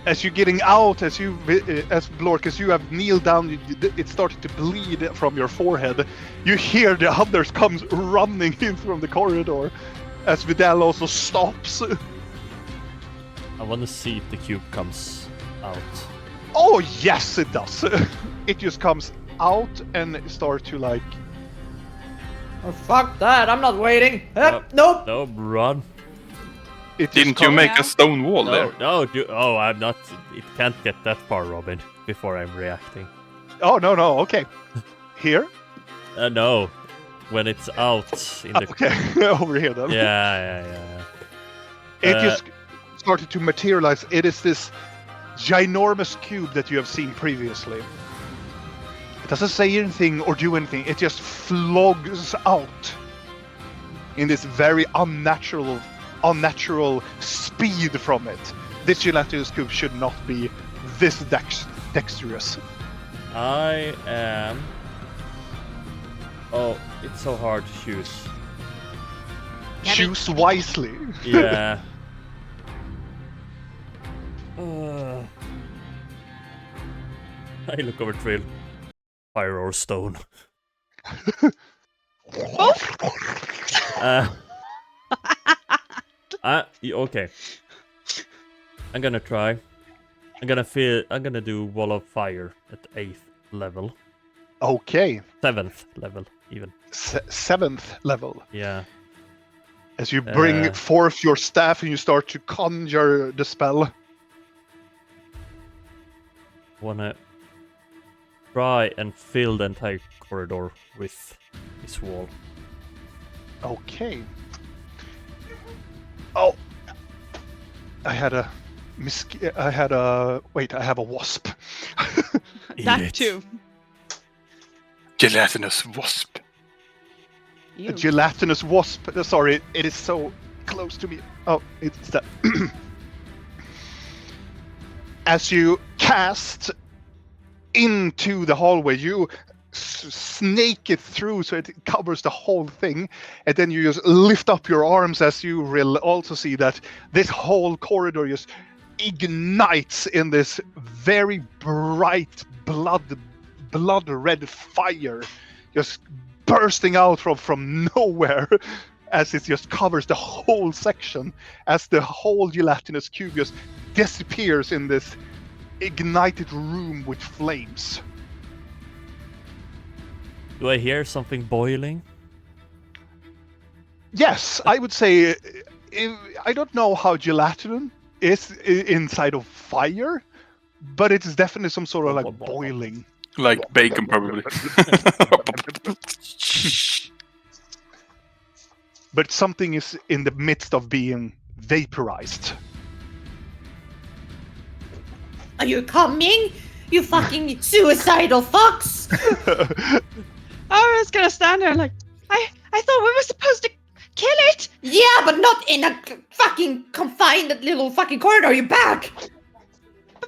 As you're getting out, as Blork, as you have kneeled down, it's starting to bleed from your forehead. You hear the others comes running in from the corridor, as Vidal also stops. I want to see if the cube comes out. Oh yes, it does. It just comes out and start to like. Oh, fuck that, I'm not waiting. Nope. No, run. It just Didn't you comes- make a stone wall there? I'm not. It can't get that far, Robin, before I'm reacting. Oh no, okay. Here? No, when it's out in the. Okay, over here then. Yeah. It just started to materialize. It is this ginormous cube that you have seen previously. It doesn't say anything or do anything. It just flogs out in this very unnatural speed from it. This gelatinous cube should not be this dexterous. I am. Oh, it's so hard to choose. Choose wisely. Yeah. I look over Trill. Fire or stone. Okay. I'm gonna try. I'm gonna do Wall of Fire at 8th level. Okay. 7th level, even. 7th level. Yeah. As you bring forth your staff and you start to conjure the spell. Wanna try and fill the entire corridor with this wall. Okay. Oh, I have a wasp. That Eat it. too. Gelatinous wasp. A Ew. gelatinous wasp. Sorry, it is so close to me. Oh, it's that. As you cast into the hallway, you snake it through so it covers the whole thing, and then you just lift up your arms as you will also see that this whole corridor just ignites in this very bright blood red fire just bursting out from nowhere as it just covers the whole section, as the whole gelatinous cube just disappears in this ignited room with flames. Do I hear something boiling? Yes, I would say I don't know how gelatin is inside of fire, but it's definitely some sort of like boiling. Like bacon, probably. But something is in the midst of being vaporized. Are you coming? You fucking suicidal fucks! I was gonna stand there like, I thought we were supposed to kill it. Yeah, but not in a fucking confined little fucking corridor, you back!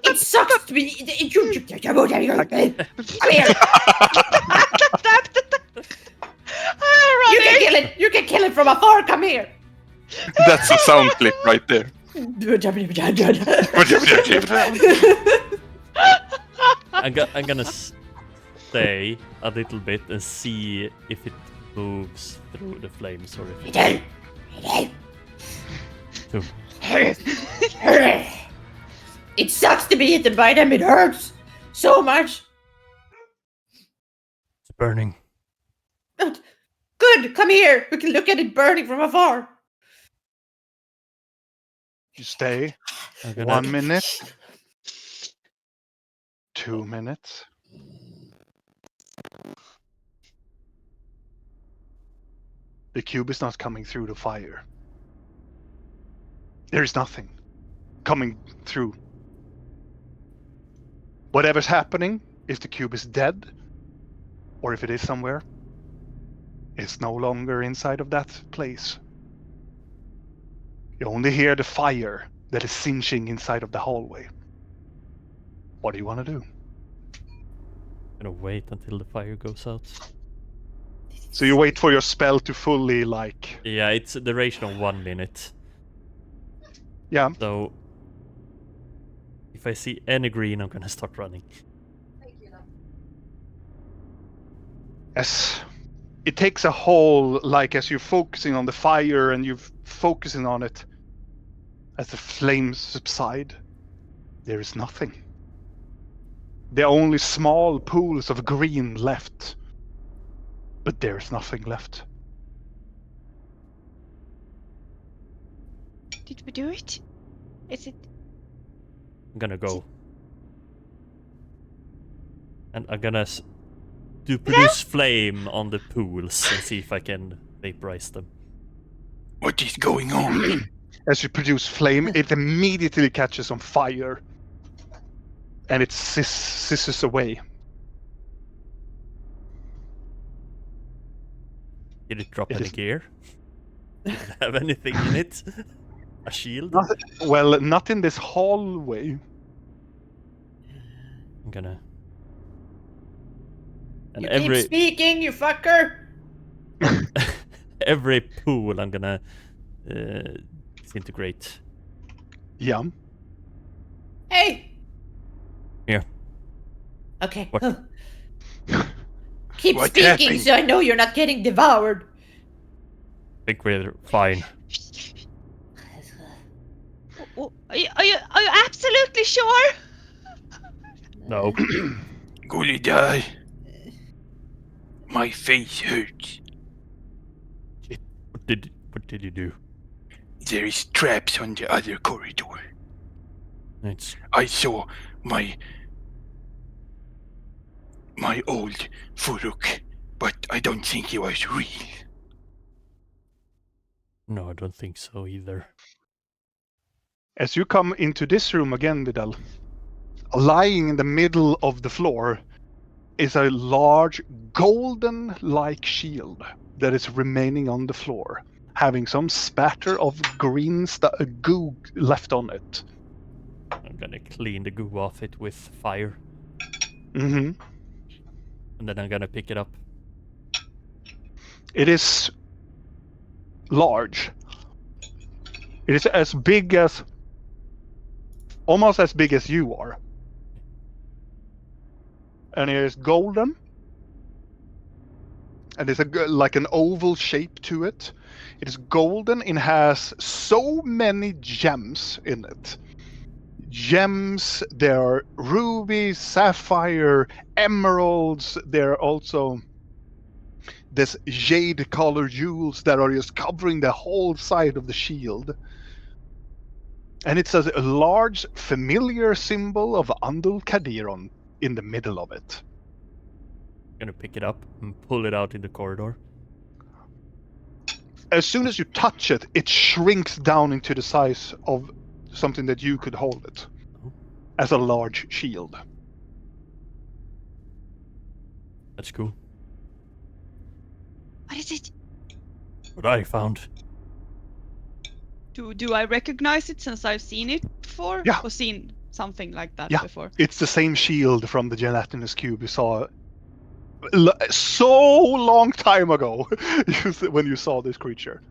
It sucks to be. Come here! You can kill it! You can kill it from afar! Come here! That's a sound clip right there. I'm gonna stay a little bit and see if it moves through the flames or if it... It sucks to be eaten by them. It hurts so much. It's burning. Good. Come here. We can look at it burning from afar. You stay. I'm gonna... 1 minute. 2 minutes. The cube is not coming through the fire. There is nothing coming through. Whatever's happening, if the cube is dead, or if it is somewhere, it's no longer inside of that place. You only hear the fire that is singeing inside of the hallway. What do you want to do? Gonna wait until the fire goes out. So you wait for your spell to fully, like... Yeah, it's a duration of 1 minute. Yeah. So if I see any green, I'm gonna start running. As it takes a whole, like, as you're focusing on the fire and you're focusing on it, as the flames subside, there is nothing. There are only small pools of green left, but there is nothing left. Did we do it? Is it? I'm gonna go. And I'm gonna produce flame on the pools and see if I can vaporize them. What is going on? As you produce flame, it immediately catches on fire. And it scissors away. Did it drop It any is- gear? Did it have anything in it? A shield? Well, not in this hallway. I'm gonna... And You keep speaking, you fucker. every pool I'm gonna disintegrate. Yeah. Hey. Here. Okay. What? Keep What speaking happened? so I know you're not getting devoured. I think we're fine. Are you absolutely sure? No. Gonna die. My face hurts. What did you do? There is traps on the other corridor. It's I saw my old Furuk, but I don't think he was real. no, I don't think so either. As you come into this room again, Vidal, lying in the middle of the floor is a large golden-like shield that is remaining on the floor, having some spatter of green goo left on it. I'm gonna clean the goo off it with fire, Mm-hmm. and then I'm gonna pick it up. It is large. It is as big as, almost as big as you are. And it is golden. And it's like an oval shape to it. It is golden. It has so many gems in it. Gems, there are rubies, sapphire, emeralds. There are also this jade colored jewels that are just covering the whole side of the shield. And it says a large familiar symbol of Andul Kadiron in the middle of it. I'm gonna pick it up and pull it out in the corridor. As soon as you touch it, it shrinks down into the size of something that you could hold it. Oh. As a large shield. That's cool. What is it? What I found. Do I recognize it since I've seen it before? Yeah. Or seen something like that Yeah. before? It's the same shield from the gelatinous cube you saw so long time ago when you saw this creature.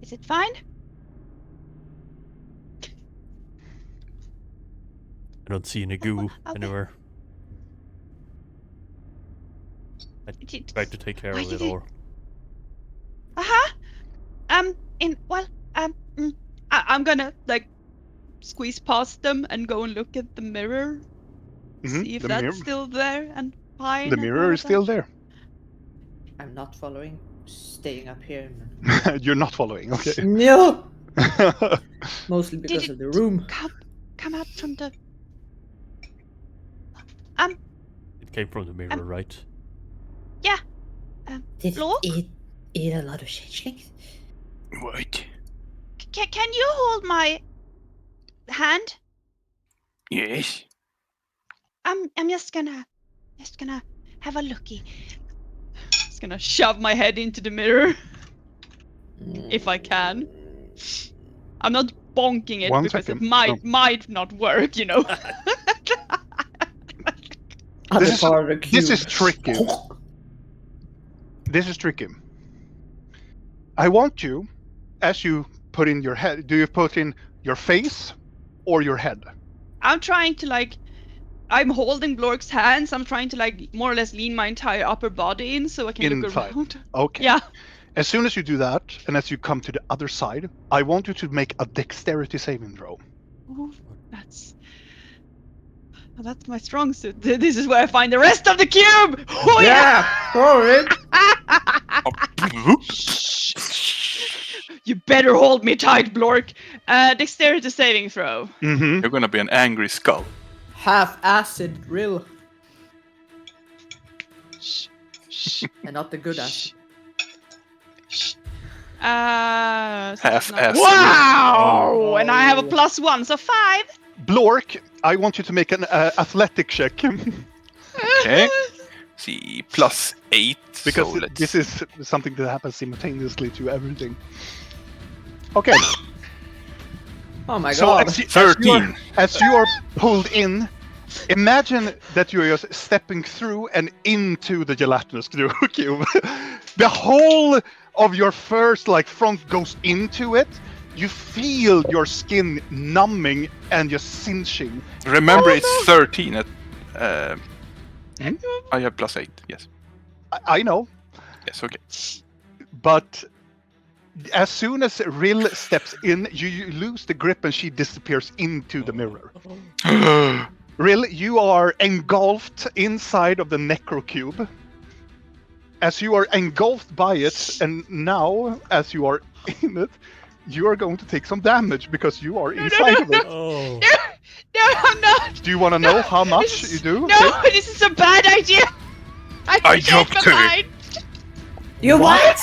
Is it fine? I don't see any goo oh, anywhere. I It- tried to take care why of did it it- all. Uh-huh. I'm gonna like squeeze past them and go and look at the mirror. Mhm, See if the that's mirror- still there and fine. The and mirror all is of still that. there. I'm not following. Staying up here. You're not following, okay. No! Mostly because it of the room. Come out from the. It came from the mirror, right? Did Look. it eat a lot of changelings? What? Can you hold my hand? Yes. I'm just gonna have a looky. Just gonna shove my head into the mirror if I can. I'm not bonking it One because second. it might not work, you know. Other This is- part of the This cube. is tricky. This is tricky. I want you, as you put in your head, do you put in your face or your head? I'm trying to I'm holding Blork's hands. I'm trying to more or less lean my entire upper body in so I can look Inside. around. Okay. Yeah. As soon as you do that, and as you come to the other side, I want you to make a dexterity saving throw. Ooh, that's my strong suit. This is where I find the rest of the cube. Oh Yeah! Throw it! You better hold me tight, Blork. Dexterity saving throw. Mm-hmm. You're gonna be an angry skull. Half acid drill. Shh. Shh. And not the good acid. Shh. So it's Half not- acid. Wow! Oh. And I have a +1, so 5. Blork, I want you to make an athletic check. Okay. See, +8. Because so let's this is something that happens simultaneously to everything. Okay, Oh my so god. as you are pulled in, imagine that you're just stepping through and into the gelatinous cube. The whole of your first front goes into it. You feel your skin numbing and just cinching. remember it's 13 at Hmm? I have +8, yes. I know, Yes, okay. but as soon as Rill steps in, you lose the grip and she disappears into the mirror. Rill, you are engulfed inside of the necrocube. As you are engulfed by it, and now as you are in it, you are going to take some damage because you are inside of it. Oh. No, I'm not. Do you want to know how much This you is- do? No, this is a bad idea. I changed jumped my to it. mind. You what?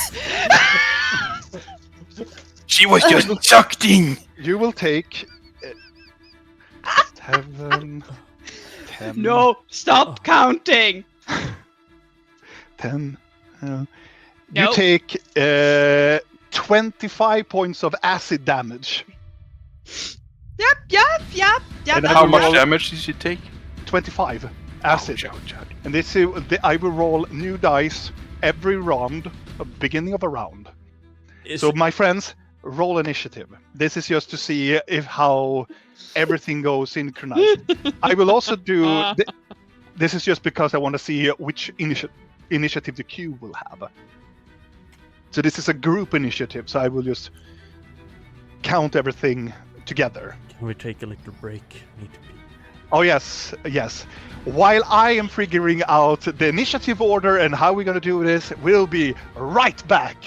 She was just sucked in! You will take 7, 10, No, stop counting. 10. You No. take 25 points of acid damage. Yep. And How will much roll- damage did she take? 25 acid. Ouch, ouch, ouch. And I will roll new dice every round, beginning of a round. Is So, it- my friends, roll initiative. This is just to see how everything goes synchronized. I will also do. This is just because I want to see which initiative the cube will have. So this is a group initiative. So I will just count everything together. Can we take a little break? Need to pee. Oh yes. While I am figuring out the initiative order and how we're gonna do this, we'll be right back.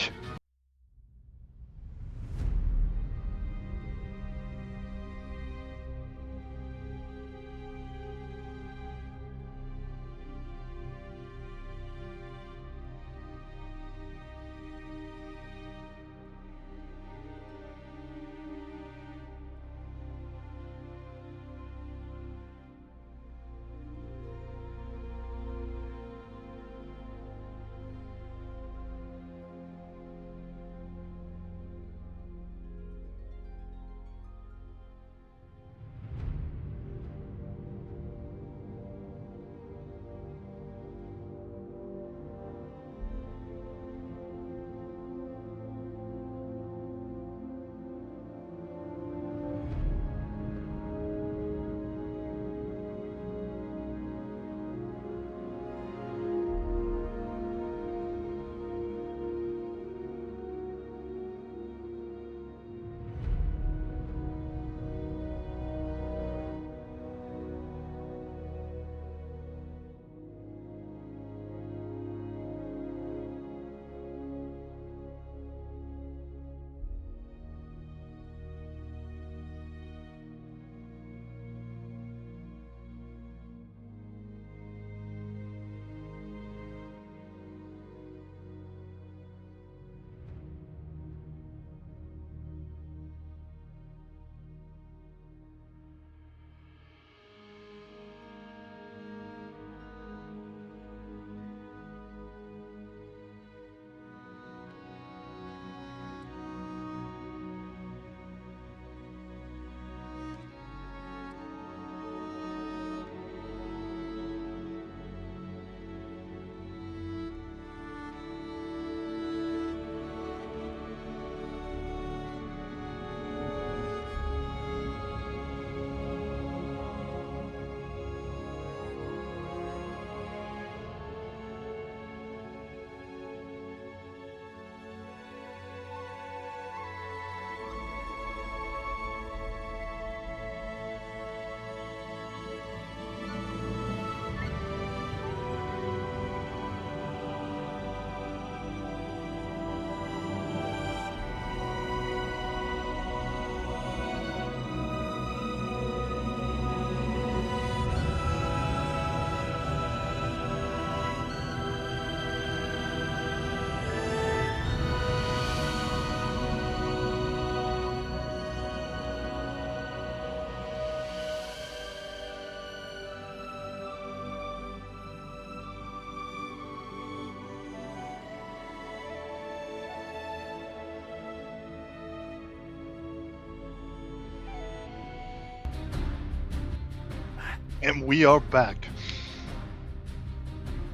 And we are back.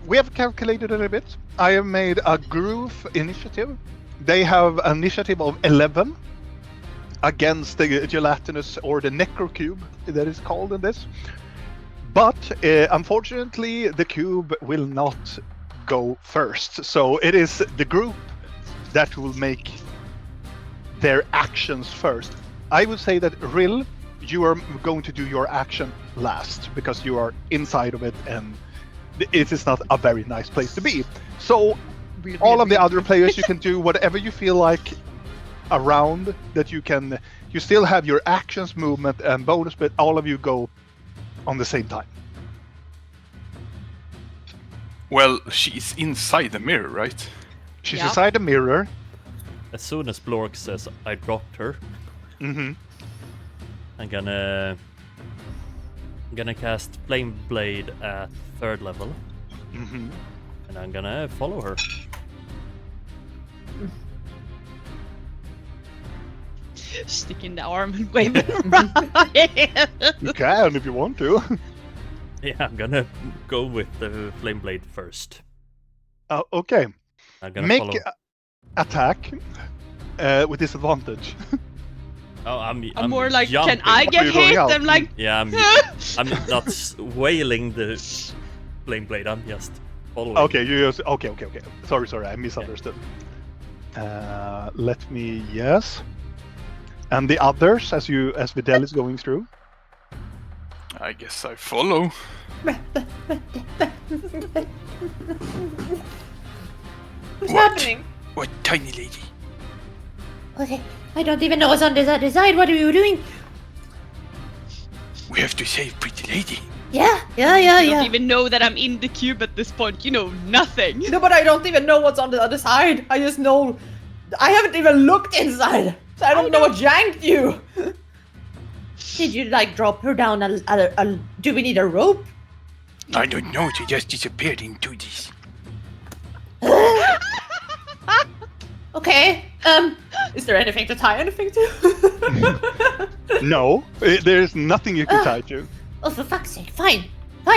We have calculated it a bit. I have made a group initiative. They have an initiative of 11 against the gelatinous or the necrocube that is called in this. But unfortunately, the cube will not go first. So it is the group that will make their actions first. I would say that Rill, you are going to do your action last because you are inside of it and it is not a very nice place to be. So all of the other players, you can do whatever you feel like around that you still have your actions, movement and bonus, but all of you go on the same time. Well, she's inside the mirror, right? She's Yeah. inside the mirror. As soon as Blork says I dropped her, Mm-hmm. I'm gonna cast Flame Blade at 3rd level, Mm-hmm. and I'm gonna follow her. Sticking the arm and waving around. You can if you want to. Yeah, I'm gonna go with the Flame Blade first. Okay. I'm gonna Make follow. attack with disadvantage. Oh, I'm more like, jumping. can I What are get you going hit? out? I'm like, Yeah, I'm not wailing the Flame Blade. I'm just following. Okay, you just okay. Sorry, I misunderstood. Let me yes. And the others, as Videl is going through. I guess I follow. What's happening? What tiny lady? Okay, I don't even know what's on this other side. What are you doing? We have to save pretty lady. Yeah. I don't even know that I'm in the cube at this point. You know nothing. No, but I don't even know what's on the other side. I just know I haven't even looked inside, so I don't know what janked you. Did you like drop her down a do we need a rope? I don't know, she just disappeared into this. Okay. Is there anything to tie anything to? No, there's nothing you can tie to. Oh, for fuck's sake. Fine,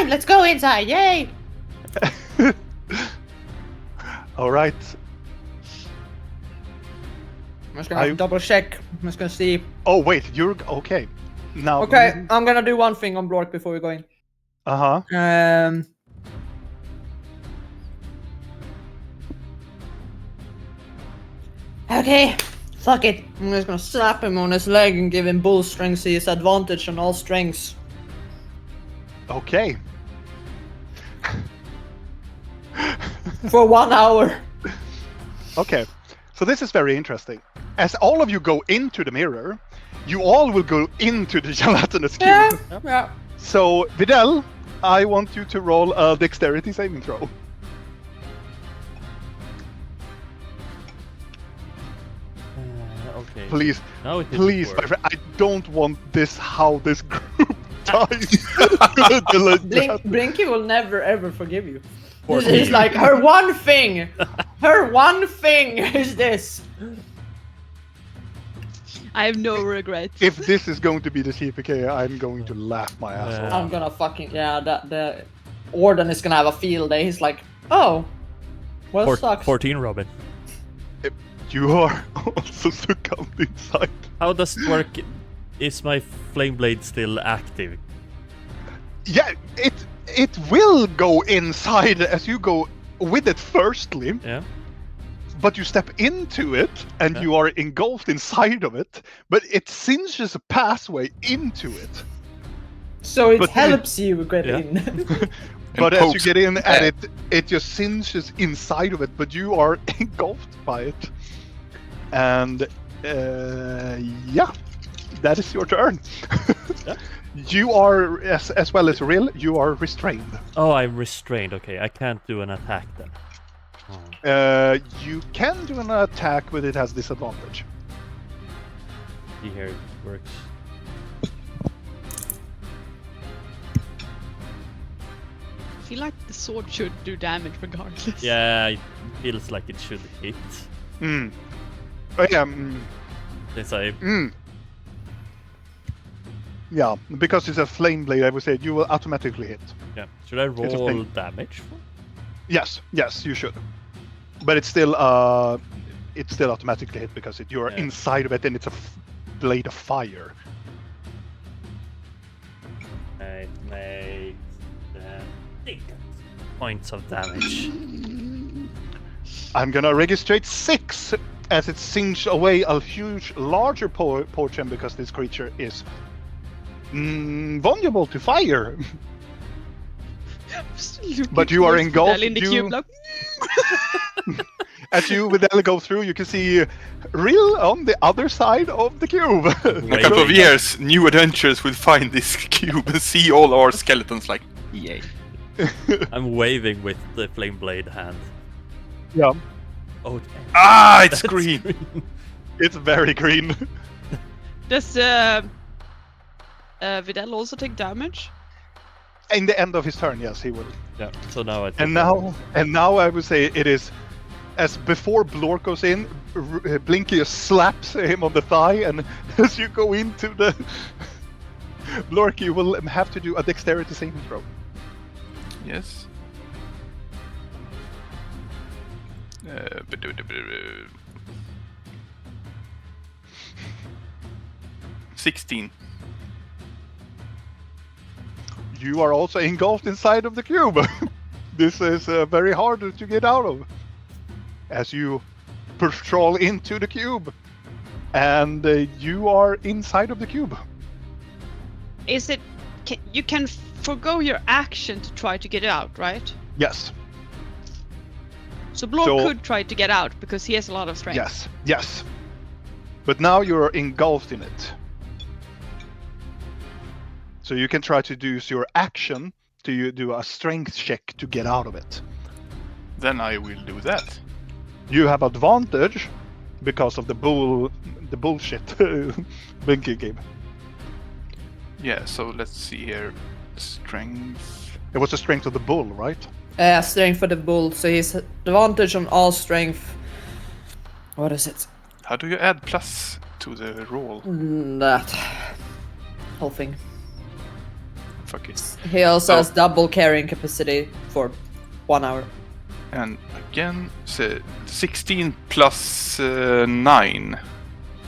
let's go inside. Yay. All right. I'm just gonna double check. I'm just gonna see. Oh wait, you're okay. Now. Okay, I'm gonna do one thing on Blork before we go in. Uh huh. Okay. Fuck it. I'm just gonna slap him on his leg and give him bull strength. He has advantage on all strengths. Okay. For 1 hour. Okay. So this is very interesting. As all of you go into the mirror, you all will go into the gelatinous cube. Yeah. So Videl, I want you to roll a dexterity saving throw. Okay. Please, Now it didn't please, work. my friend. I don't want this. How this group dies. Blinky will never ever forgive you. Poor This is thing. like her one thing. Her one thing is this. I have no regrets. If this is going to be the CPK, I'm going to laugh my ass off. I'm gonna fucking the Orden is gonna have a field day. He's like, oh, well, sucks. 14, Robin. You are also succumbed inside. How does it work? Is my Flame Blade still active? Yeah, it will go inside as you go with it firstly, Yeah. but you step into it and Yeah. you are engulfed inside of it, but it singes a pathway into it. So it But- helps you get Yeah. in. But as you pokes- get in and it just singes inside of it, but you are engulfed by it. And yeah, that is your turn. Yeah. You are, as well as Rill, you are restrained. Oh, I'm restrained. Okay, I can't do an attack then. Oh, You can do an attack, but it has disadvantage. see here it works. I feel like the sword should do damage regardless. Yeah, it feels like it should hit. Mm. Oh, yeah. Since I Yeah, because it's a flame blade, I would say you will automatically hit. Yeah. Should I a roll thing. damage for? Yes, you should. But it's still automatically hit because you're Yeah. inside of it and it's a blade of fire. It makes 6 points of damage. I'm gonna register 6 as it singes away a huge, larger portion because this creature is vulnerable to fire. But you are engulfed. In the cube, like, As you with Videl go through, you can see Real on the other side of the cube. In a couple of years, new adventurers will find this cube and see all our skeletons like, yay. I'm waving with the flame blade hand. Yeah, Oh, Ah, it's that's green. it's very green. Does Videl also take damage? In the end of his turn, yes, he will. Yeah. So now I. And now I would say it is as before Blork goes in, Blinky slaps him on the thigh, and as you go into the Blork, you will have to do a dexterity saving throw. Yes. 16. You are also engulfed inside of the cube. This is very hard to get out of. As you patrol into the cube, and you are inside of the cube. Is it? You can forgo your action to try to get out, right? Yes, So Blork So- could try to get out because he has a lot of strength. yes. But now you're engulfed in it. So you can try to use your action to do a strength check to get out of it. Then I will do that. You have advantage because of the bullshit Blinky game. Yeah, so let's see here. Strength. It was the strength of the bull, right? Strength for the bull, so he's advantage on all strength. What is it? How do you add plus to the roll? That whole thing. Fuck it. He also Oh. has double carrying capacity for 1 hour. And again, so 16 plus 9.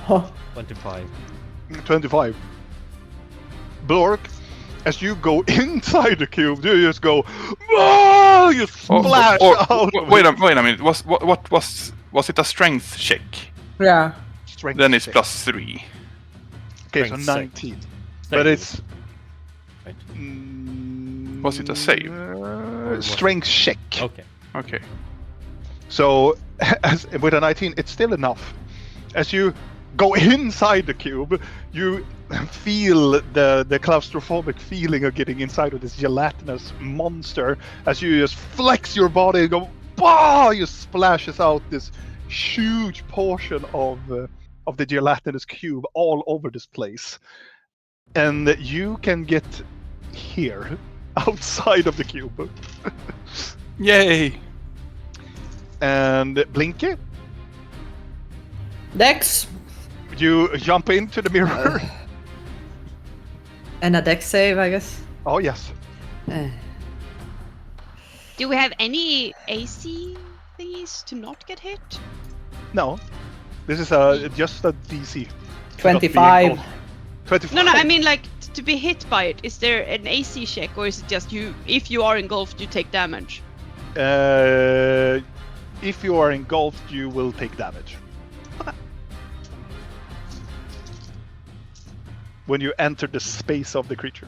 Huh. 25. 25. Blork, as you go inside the cube, you just go, "Ah!" You splash out. Wait a minute. Was it a strength check? Yeah. Strength Then it's check. plus 3. Okay, so strength check. 19. But it's. Right. Was it a save? Strength check. Okay. Okay. So, with a 19, it's still enough. As you go inside the cube, you feel the claustrophobic feeling of getting inside of this gelatinous monster. As you just flex your body and go, bah! You splashes out this huge portion of the gelatinous cube all over this place. And you can get here, outside of the cube. Yay! And Blinky, Dex. you jump into the mirror. And a dex save, I guess. Oh, yes. Do we have any AC thingies to not get hit? No. This is just a DC. 25. 25. No, I mean like to be hit by it. Is there an AC check, or is it just you? If you are engulfed, you take damage. If you are engulfed, you will take damage. Okay. When you enter the space of the creature.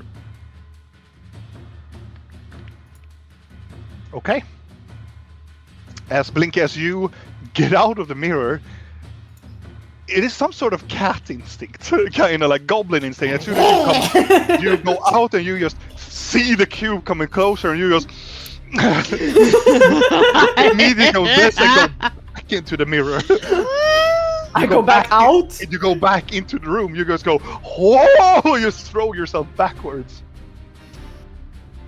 Okay. As Blinky, as you get out of the mirror, it is some sort of cat instinct, kind of like goblin instinct. As soon as you come, you go out and you just see the cube coming closer, and you just immediately go this and go back into the mirror. I go back out? You go back into the room. You just go, whoa! You throw yourself backwards.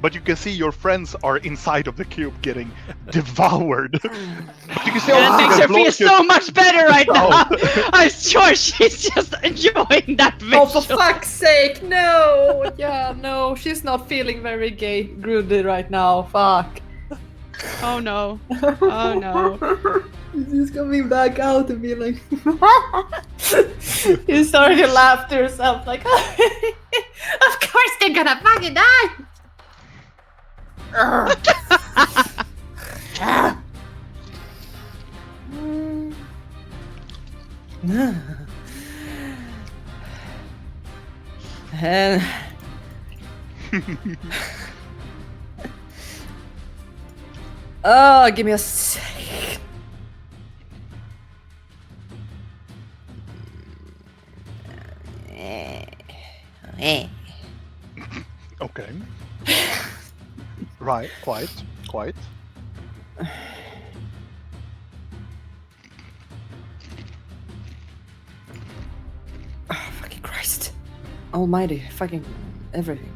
but you can see your friends are inside of the cube getting devoured. You can see That makes her feel Blork so much better right now. Oh. I'm sure she's just enjoying that Oh, for visual. fuck's sake, no! Yeah, no, she's not feeling very good right now. Fuck. Oh no. Oh no. She's coming back out and be like, you started to laugh to yourself, like, Of course they're gonna fucking die! Ugh. Ah. and oh, give me a sec. Eh. Okay. Right, quite. Oh, fucking Christ. Almighty, fucking everything.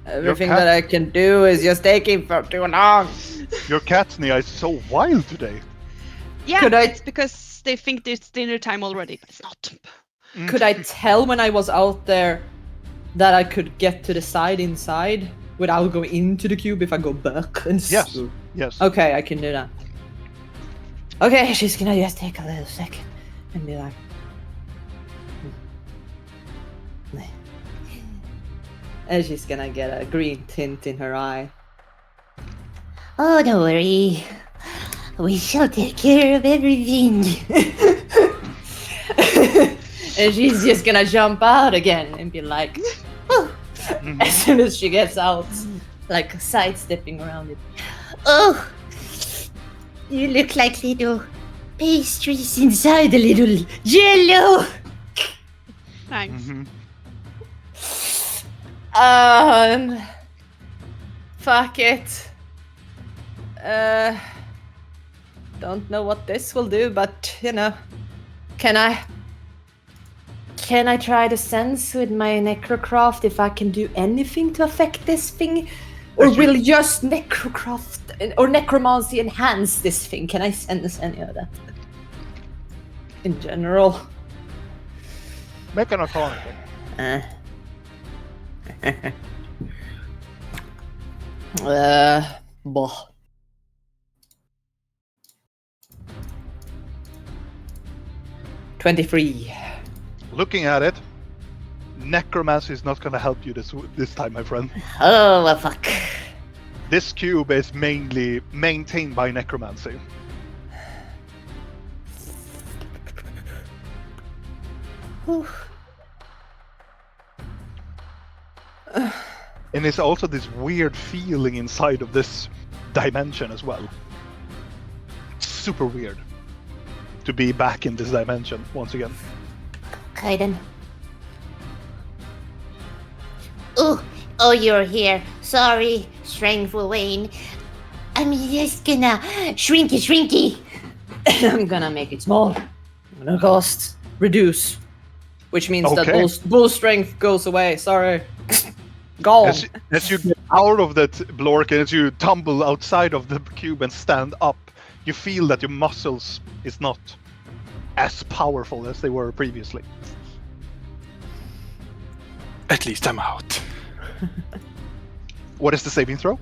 Everything cat- that I can do is just taking for too long. Your cat's Nia is so wild today. Yeah, Could I- it's because they think it's dinner time already, but it's not. Could I tell when I was out there that I could get to the side inside without going into the cube if I go back and Yes. Okay, I can do that. Okay, she's gonna just take a little second and be like, and she's gonna get a green tint in her eye. Oh, don't worry. We shall take care of everything. And she's just gonna jump out again and be like, "Oh," as soon as she gets out, like sidestepping around it. Oh, you look like little pastries inside a little jello. Thanks. Mhm. Fuck it. Don't know what this will do, but you know, can I try to sense with my necrocraft if I can do anything to affect this thing? Or will just necrocraft or necromancy enhance this thing? Can I sense any of that? In general. Make an arcana check. Bah. $23. Looking at it, necromancy is not gonna help you this time, my friend. Oh, well, fuck. This cube is mainly maintained by necromancy. And it's also this weird feeling inside of this dimension as well. Super weird to be back in this dimension once again. Okay, then. Oh, you're here. Sorry, strength will wane. I'm just gonna shrinky. I'm gonna make it small. I'm gonna cost reduce, which means that Okay. bull strength goes away. Sorry, gone. As you get out of that Blork and as you tumble outside of the cube and stand up, you feel that your muscles is not as powerful as they were previously. At least I'm out. What is the saving throw?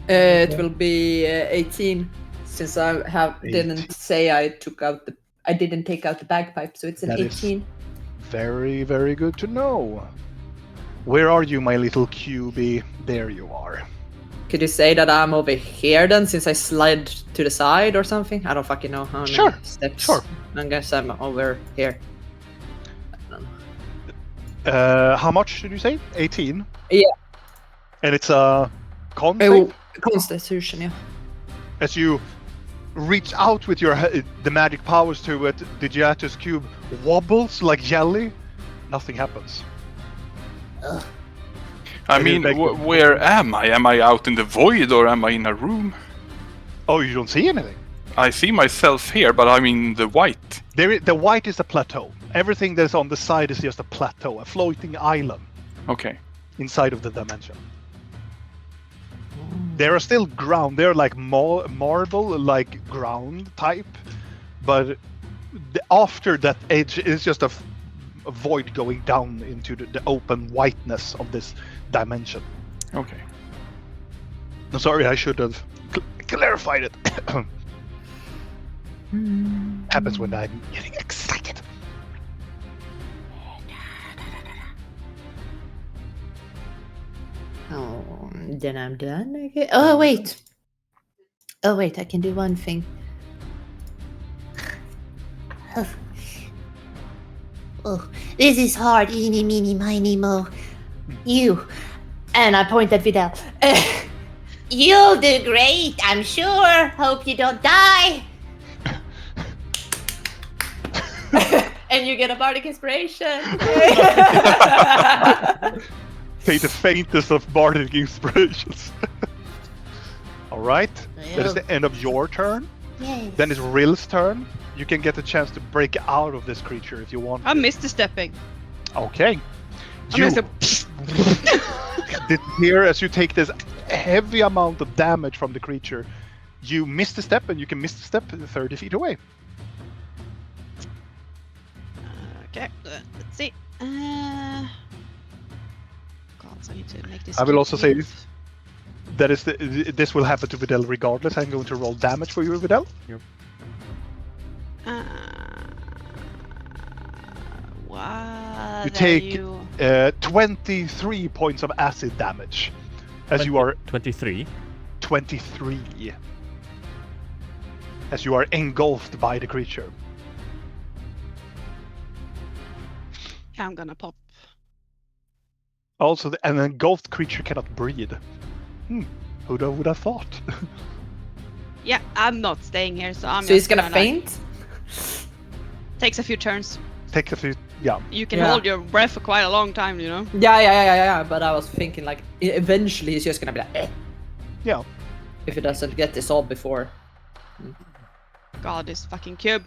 It will be 18, since I didn't say I didn't take out the bagpipe, so it's an That is 18. Very, very good to know. Where are you, my little QB? There you are. Could you say that I'm over here then, since I slid to the side or something? I don't fucking know how many Sure, steps. sure. I guess I'm over here. I don't know. How much did you say? 18? Yeah. And it's a con Oh, save? Constitution, yeah. As you reach out with your the magic powers to it, the Giatus cube wobbles like jelly. Nothing happens. I It mean, is back- where am I? Am I out in the void or am I in a room? Oh, you don't see anything. I see myself here, but I'm in the white. The white is a plateau. Everything that's on the side is just a plateau, a floating island Okay. inside of the dimension. There are still ground. They're like marble, like ground type, but after that edge is just a void going down into the open whiteness of this dimension. Okay. No, sorry, I should have clarified it. Happens when I'm getting excited. Oh, then I'm done. Okay. Oh wait. Oh wait, I can do one thing. Oh, this is hard. Eeny, meeny, miny, mo. You. And I point at Vidal. You'll do great, I'm sure. Hope you don't die. And you get a bardic inspiration. Say the faintest of bardic inspirations. Alright, that is the end of your turn. Yes. Then it's Rill's turn. You can get a chance to break out of this creature if you want. I'm Mr. Stepping. Okay. I'm You Mr. disappear as you take this heavy amount of damage from the creature. You miss the step, and you can miss the step 30 feet away. Okay, let's see. God, so I need to make this. I will also say cute. that is this will happen to Vidal regardless. I'm going to roll damage for you, Vidal. What? You take 23 points of acid damage as you are 23. 23 as you are engulfed by the creature. I'm gonna pop. Also, an engulfed creature cannot breathe. Who would have thought? Yeah, I'm not staying here, so I'm. So he's just gonna like, faint? Takes a few turns. Take a few. Yeah. You can Yeah. hold your breath for quite a long time, you know. Yeah. But I was thinking like eventually he's just gonna be like, Yeah. if he doesn't get this all before. God, this fucking cube.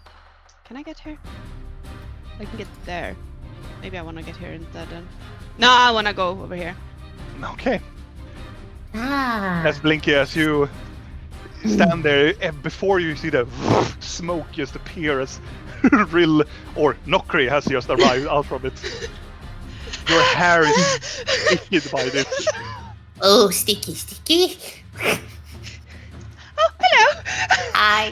Can I get here? I can get there. Maybe I want to get here instead then. No, I want to go over here. Okay. Ah. As Blinky, as you stand there, and before you see the smoke just appear as Rill or Nokri has just arrived out from it. Your hair is sticky by this. Oh, sticky. Oh, hello. Hi.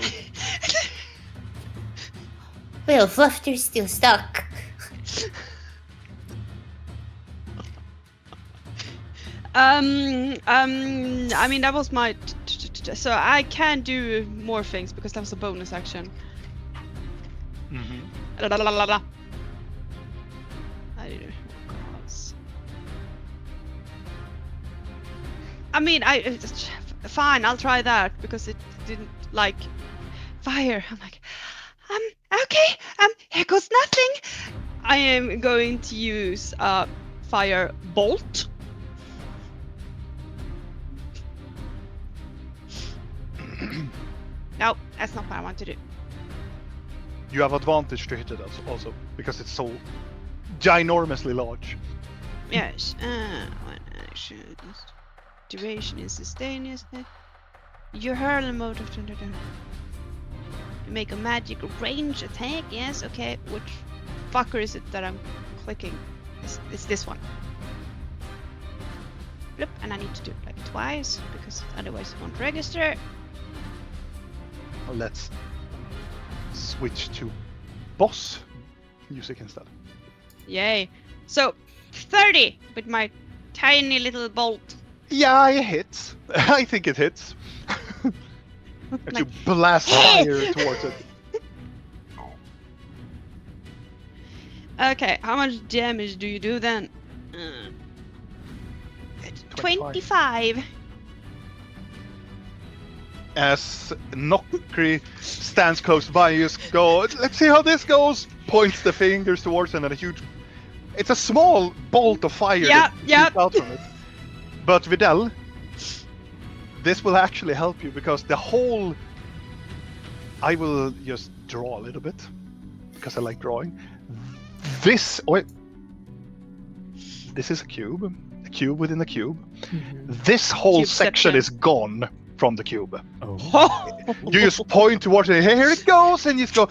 Well, Fluffter's still stuck. I mean that was my. So I can do more things because that was a bonus action. La, la, la, la, la. I do. I mean, fine. I'll try that because it didn't like fire. I'm like, okay. Here goes nothing. I am going to use fire bolt. No, that's not what I want to do. You have advantage to hit it also because it's so ginormously large. Yes. One action. Duration is sustained. You hurl a mode of. You make a magic range attack. Yes. Okay. Which fucker is it that I'm clicking? It's this one. Bloop, and I need to do it like twice because otherwise it won't register. Let's switch to boss music instead. Yay. So 30 with my tiny little bolt. Yeah, it hits. I think it hits. As you blast fire towards it. Okay, how much damage do you do then? 25. As Nokri stands close by, you just go, let's see how this goes. Points the fingers towards it, and a huge. It's a small bolt of fire that shoots out from it. But Vidal, this will actually help you because the whole... I will just draw a little bit because I like drawing. This is a cube within a cube. This whole Cubeception. section is gone from the cube. Oh. You just point towards it. Here it goes, and you just go.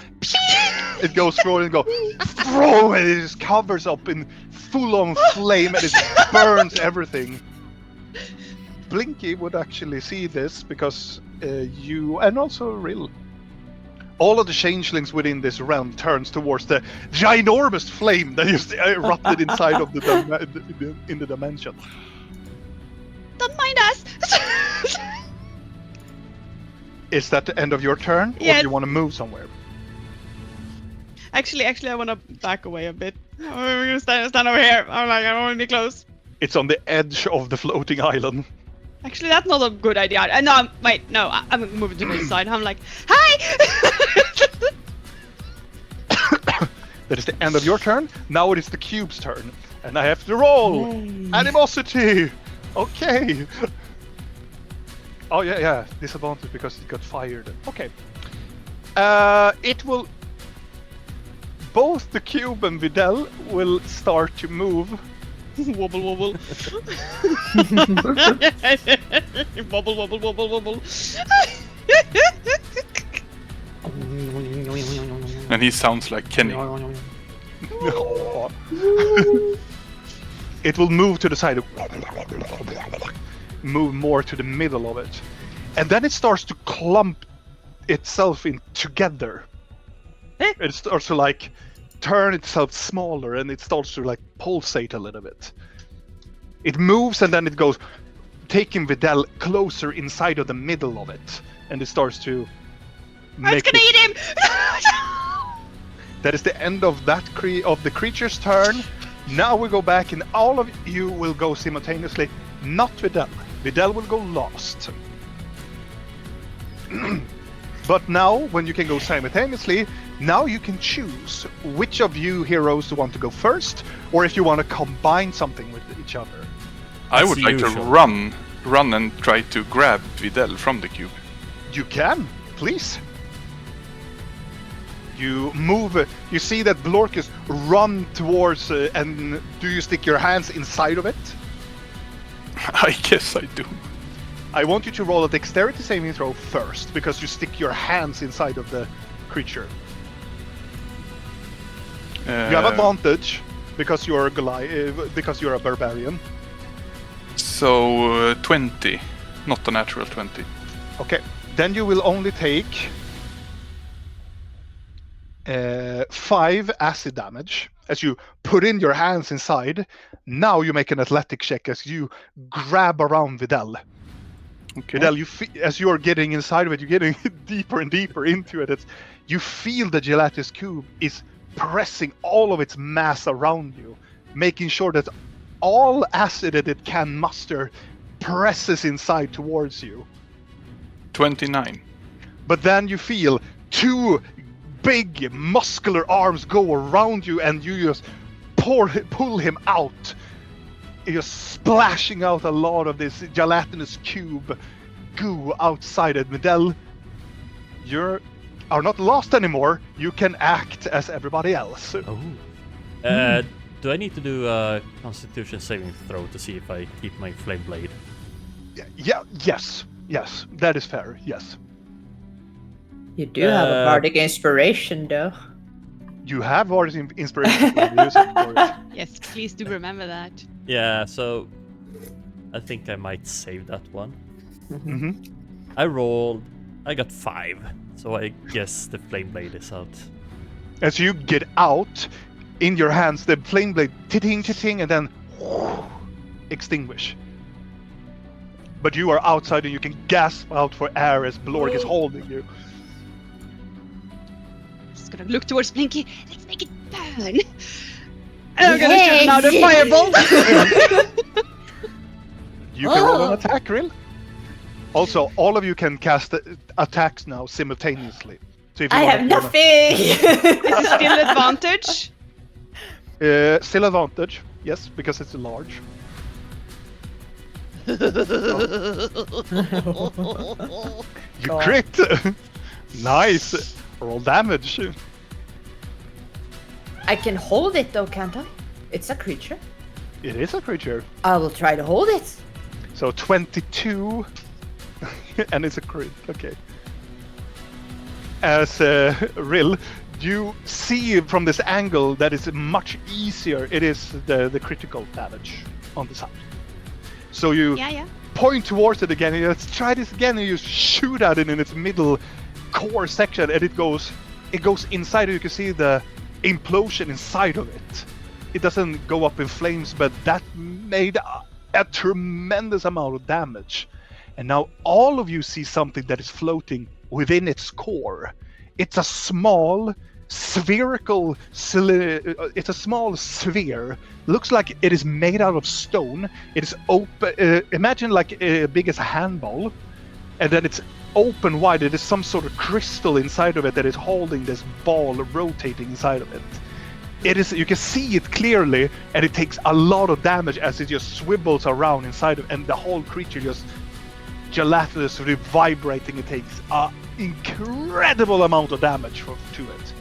It goes through and go, throw, and it just covers up in full-on flame, and it burns everything. Blinky would actually see this because you, and also Rill, all of the changelings within this realm turns towards the ginormous flame that just erupted inside of in the dimension. Don't mind us. Is that the end of your turn, or Yes. do you want to move somewhere? Actually, I want to back away a bit. We're gonna stand over here. I'm like, I don't want to be close. It's on the edge of the floating island. Actually, that's not a good idea. No, I'm moving to this side. I'm like, hi! That is the end of your turn. Now it is the cube's turn, and I have to roll animosity. Okay. Oh yeah, disadvantage because it got fired. Okay. It will. Both the cube and Vidal will start to move. Wobble, wobble. Wobble, wobble, wobble, wobble. And he sounds like Kenny. It will move to the side, move more to the middle of it, and then it starts to clump itself in together. It starts to like turn itself smaller, and it starts to like pulsate a little bit. It moves, and then it goes, taking Vidal closer inside of the middle of it, and it starts to. I was gonna eat him! That is the end of that of the creature's turn. Now we go back, and all of you will go simultaneously. Not Vidal. Vidal will go last. But now, when you can go simultaneously, now you can choose which of you heroes want to go first, or if you want to combine something with each other. I That's would the like to usual. run and try to grab Vidal from the cube. You can, please. You move. You see that Blorkus run towards, and do you stick your hands inside of it? I guess I do. I want you to roll a dexterity saving throw first, because you stick your hands inside of the creature. You have advantage because you're because you're a barbarian. So 20, not a natural 20. Okay, then you will only take 5 acid damage as you put in your hands inside. Now you make an athletic check as you grab around Vidal. Okay. Vidal, as you are getting inside of it, you're getting deeper and deeper into it. You feel the gelatinous cube is pressing all of its mass around you, making sure that all acid that it can muster presses inside towards you. 29. But then you feel 2 big muscular arms go around you, and you just pull him out. You're splashing out a lot of this gelatinous cube goo outside it. Vidal, you are not lost anymore. You can act as everybody else. Oh. Do I need to do a Constitution saving throw to see if I keep my flame blade? Yes, that is fair. Yes, You do have a bardic inspiration, though. you have already inspiration for music for it. Yes, please do remember that. Yeah, so I think I might save that one. Mm-hmm. I got 5, so I guess the flame blade is out. As you get out, in your hands, the flame blade ting, and then extinguish. But you are outside, and you can gasp out for air as Blork is holding you. Just gonna look towards Blinky. Let's make it burn. And I'm gonna shoot another fireball. You can roll an attack, Rill. Also, all of you can cast attacks now simultaneously. So if you I wanna have do nothing! Is it still advantage? Still advantage, yes, because it's a large. You God. crit! Nice! Roll damage. I can hold it though, can't I? It's a creature. It is a creature. I will try to hold it. So 22. And it's a crit. Okay. As Rill, you see from this angle that it's much easier. It is the critical damage on the side. So you Yeah. point towards it again, and let's try this again, and you shoot at it in its middle core section, and it goes inside. You can see the implosion inside of it. It doesn't go up in flames, but that made a tremendous amount of damage. And now all of you see something that is floating within its core. It's a small spherical, it's a small sphere. Looks like it is made out of stone. It is open. Imagine like big as a handball, and then it's open wide. It is some sort of crystal inside of it that is holding this ball rotating inside of it. It is. You can see it clearly, and it takes a lot of damage as it just swivels around inside of, and the whole creature just gelatinously vibrating. It takes an incredible amount of damage to it.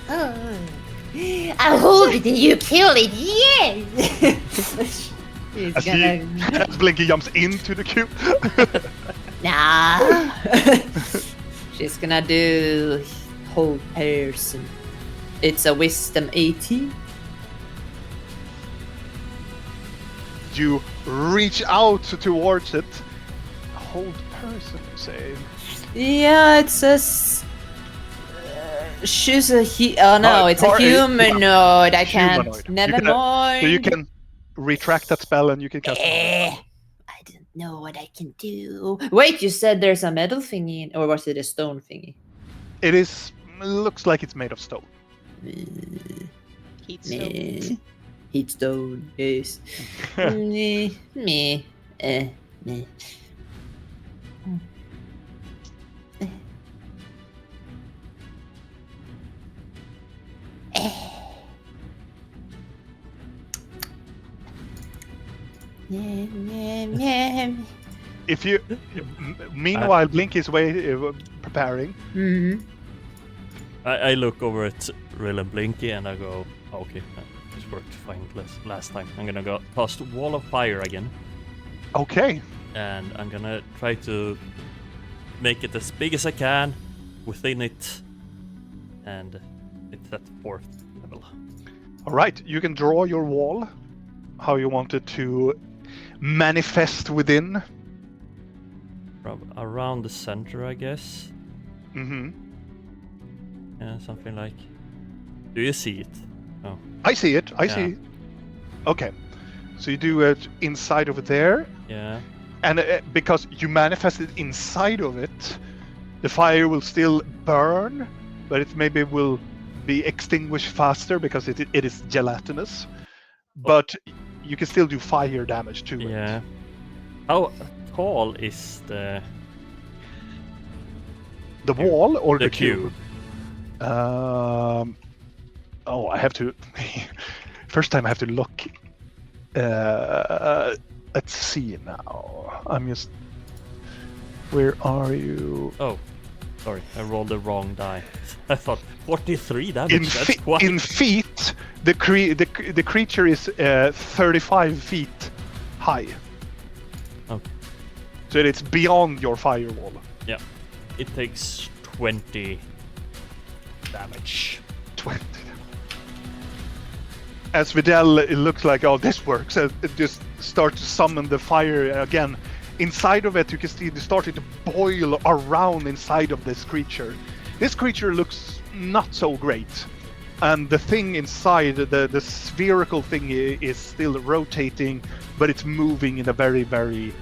Oh. I'll hold it and you kill it. Yes. He's As, gonna. as Blinky jumps into the cube. Nah. She's gonna do hold person. It's a wisdom 18. You reach out towards it. Hold person, you say. Yeah, it says. She's a oh no, it's a humanoid. I can't. Humanoid. Never mind. So you can retract that spell and you can cast I don't know what I can do. Wait, you said there's a metal thingy, or was it a stone thingy? It is. Looks like it's made of stone. Heat stone. Meh. Heat stone, yes. Meh. Meh. Meh. If you, meanwhile, Blink is preparing. Mm-hmm. I look over at Rill and Blinky and I go, oh, okay, this worked fine last time. I'm gonna go cast Wall of Fire again, Okay. and I'm gonna try to make it as big as I can within it, and it's at 4th level. All right. You can draw your wall. How you want it to manifest within. From around the center, I guess. Mm-hmm. Yeah, something like. Do you see it? Oh, I see it. I Yeah. see. Okay. So you do it inside of there, yeah. and because you manifest it inside of it, the fire will still burn, but it maybe will be extinguished faster because it is gelatinous. But you can still do fire damage to it. Yeah. How tall is the wall or the the cube? Oh, I have to. First time I have to look. Let's see now. I'm just. Where are you? Oh, sorry, I rolled the wrong die. I thought 43 damage. In, That's quite. in feet, the creature is 35 feet high. Okay. So it's beyond your firewall. Yeah, it takes 20 damage. 20. As Vidal, it looks like, oh, this works. And it just starts to summon the fire again. Inside of it, you can see it starting to boil around inside of this creature. This creature looks not so great. And the thing inside, the spherical thing is still rotating, but it's moving in a very, very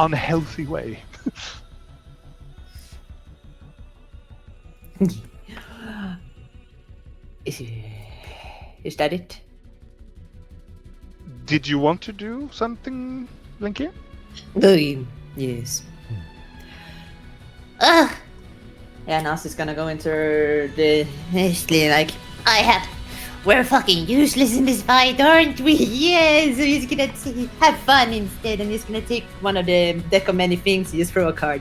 unhealthy way. Is that it? Did you want to do something, Blinky? Yes. Yeah, Nas is gonna go into the like I have we're fucking useless in this fight, aren't we? Yeah, so he's gonna have fun instead, and he's gonna take one of the deck of many things. He just throw a card.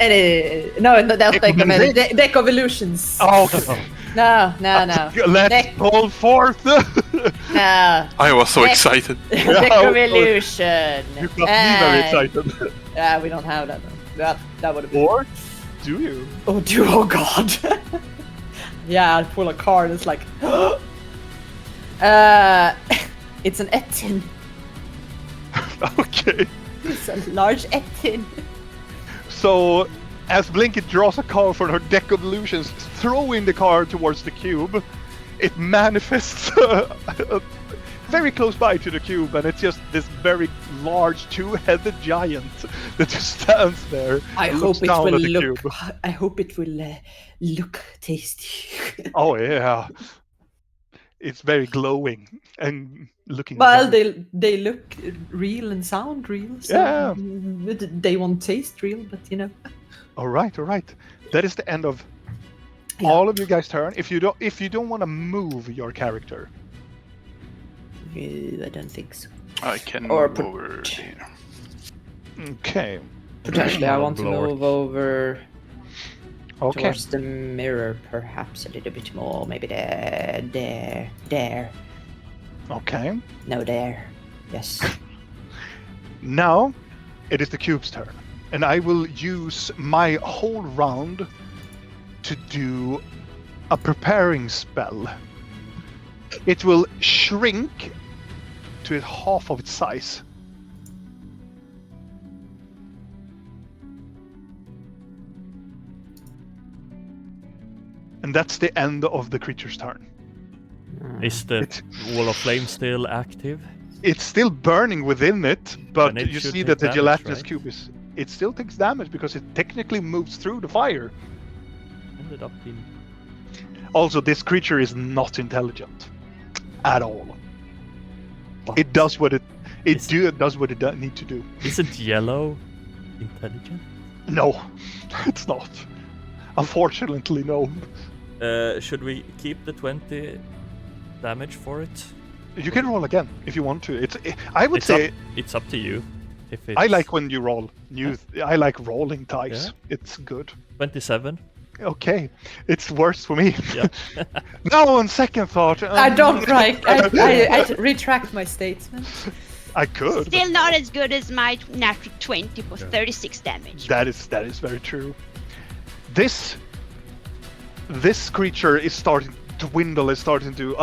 And no, not deck of many, deck of illusions. Oh, okay. No. Let's pull forth. No. I was so Deck- excited. Deck of illusion. You got me very excited. Yeah, we don't have that. That would have been. Or do you? Oh god. Yeah, I'd pull a card. It's like, it's an Etin. Okay. It's a large Etin. So, as Blinket draws a card from her deck of illusions, throwing the card towards the cube, it manifests very close by to the cube, and it's just this very large two-headed giant that just stands there. I and hope looks it down will at the look. cube. I hope it will look tasty. Oh yeah, it's very glowing and looking. Well, very... they look real and sound real. So Yeah. They won't taste real, but you know. All right. That is the end of Yeah. all of you guys' turn. If you don't want to move your character, I don't think so. I can Or move over there. okay. Potentially, I want to Lord. move over Okay. towards the mirror, perhaps a little bit more. Maybe there. Okay. No, there. Yes. Now, it is the cube's turn, and I will use my whole round to do a preparing spell. It will shrink to half of its size. And that's the end of the creature's turn. Is the wall of flame still active? It's still burning within it, but And it you should see take that the damage, gelatinous right? cube is... It still takes damage because it technically moves through the fire. Ended up in. Also, this creature is not intelligent at all. What? It does what it Is- does what it need to do. Isn't yellow intelligent? No, it's not. Unfortunately, no. Should we keep the 20 damage for it? You can roll again if you want to. I would It's say up, it's up to you. If it's I like when you roll. I like rolling dice. Yeah. It's good. 27. Okay, it's worse for me. Yeah. Now, on second thought, I don't like. I retract my statement. I could. but Still not as good as my natural 20 for 36 damage. That is very true. This creature is starting to dwindle. It's starting to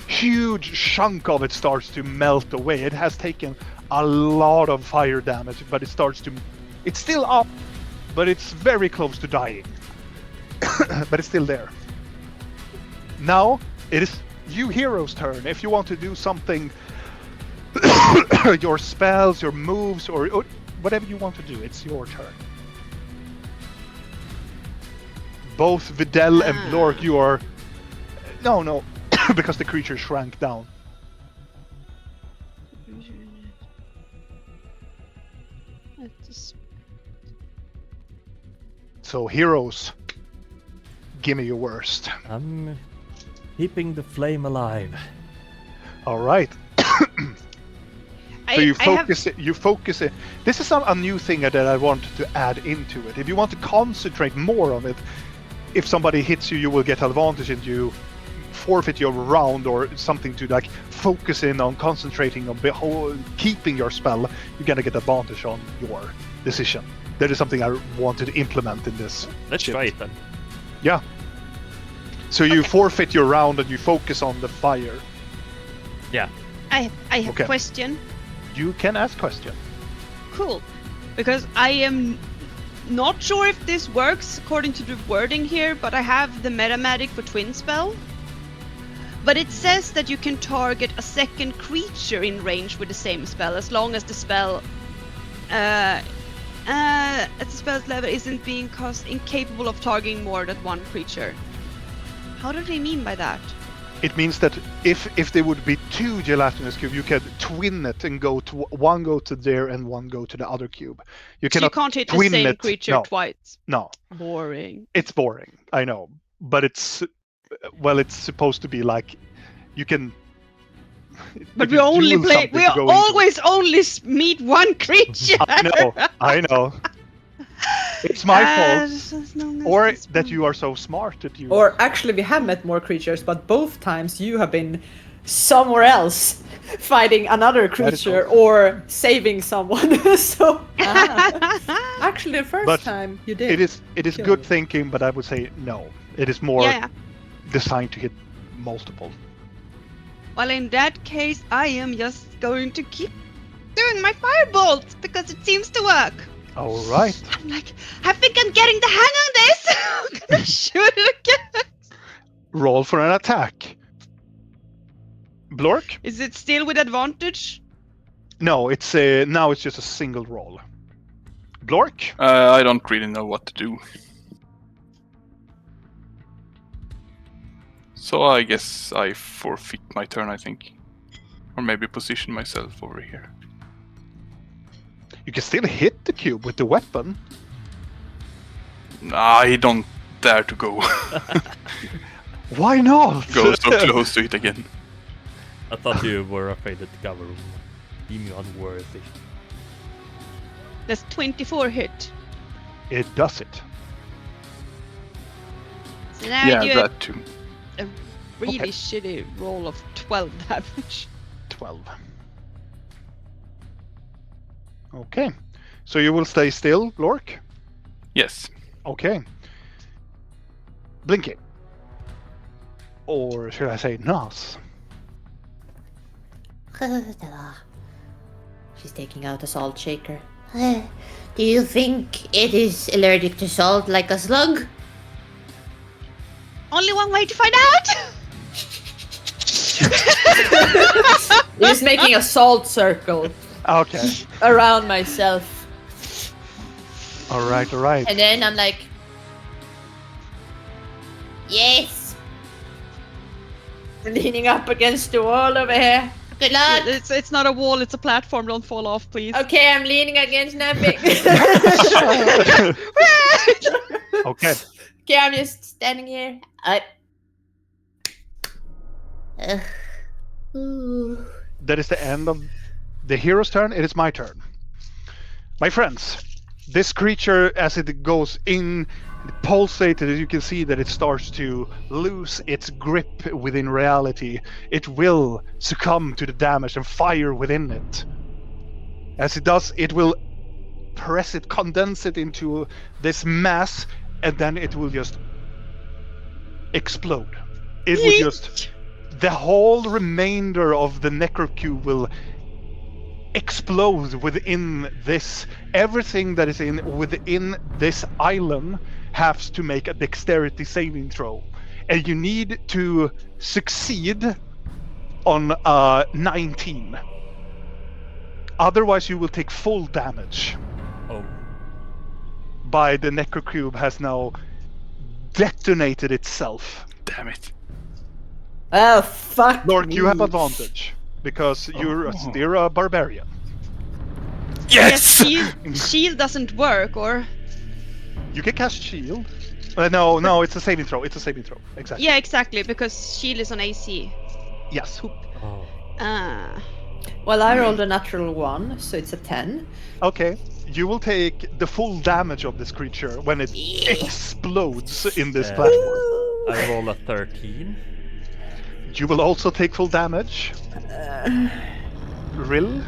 huge chunk of it starts to melt away. It has taken a lot of fire damage, but it's still up, but it's very close to dying. But it's still there. Now it is you hero's turn. If you want to do something, your spells, your moves, or whatever you want to do, it's your turn. Both Videl and Blork, you are... No, because the creature shrank down. So, heroes, give me your worst. I'm keeping the flame alive. All right. So you focus it. This is a new thing that I wanted to add into it. If you want to concentrate more on it, if somebody hits you, you will get advantage and you forfeit your round or something to like focus in on concentrating on keeping your spell. You're gonna get advantage on your decision. That is something I wanted to implement in this. Let's shit. try it then. Yeah. So you forfeit your round and you focus on the fire. Yeah. I have Okay. a question. You can ask question. Cool. Because I am not sure if this works according to the wording here, but I have the Metamatic for Twin Spell. But it says that you can target a second creature in range with the same spell as long as the spell at the spell's level isn't being incapable of targeting more than one creature. How do they mean by that? It means that if there would be two gelatinous cubes, you can twin it and one go to there and one go to the other cube. You So you cannot can't hit the twin same it. creature No. twice. No, Boring. it's boring. I know, but it's Well, it's supposed to be like you can. But if we you only duel play. something We to go into it. always only meet one creature. I know. It's my fault. As long as Or this that one- you are so smart that you. Or actually, we have met more creatures, but both times you have been somewhere else fighting another That is creature awesome. or saving someone. So actually, the first But time you did. It is kill good me. thinking, but I would say no. It is more Yeah. designed to hit multiple. Well, in that case, I am just going to keep doing my firebolts because it seems to work. All right. I'm like, I think I'm getting the hang of this. I'm gonna shoot it again. Roll for an attack. Blork? Is it still with advantage? No, it's now it's just a single roll. Blork? I don't really know what to do. So I guess I forfeit my turn, I think. Or maybe position myself over here. You can still hit the cube with the weapon. I don't dare to go Why not? go so close to it again. I thought you were afraid that the government would deem you unworthy. Does 24 hit? It does it. So now Yeah, you that too. a really Okay. shitty roll of 12 damage. 12. Okay. So you will stay still, Blork? Yes. Okay. Blinky. Or should I say Nas? She's taking out a salt shaker. Do you think it is allergic to salt like a slug? Only one way to find out! Just making a salt circle Okay. around myself. All right, all right. And then I'm like, yes. Leaning up against the wall over here. Good luck. It's not a wall, it's a platform. Don't fall off, please. Okay, I'm leaning against nothing. Okay. Okay, I'm just standing here. Ooh. That is the end of the hero's turn. It is my turn. My friends, this creature, as it goes in, pulsated, you can see that it starts to lose its grip within reality. It will succumb to the damage and fire within it. As it does, it will press it, condense it into this mass, and then it will just explode. It will just... The whole remainder of the necrocube will explode within this. Everything that is within this island has to make a dexterity saving throw, and you need to succeed on 19. Otherwise, you will take full damage. Oh, By the necrocube has now detonated itself. Damn it. Oh, fuck. Lord, you have me. advantage because you're still a barbarian. Yes! Shield doesn't work, or... You can cast shield. No, it's a saving throw. It's a saving throw. Exactly. Yeah, exactly, because shield is on AC. Yes. oh. Well, I rolled a natural 1, so it's a 10. Okay. You will take the full damage of this creature when it explodes in this Yeah. platform. I roll a 13. You will also take full damage. Rill.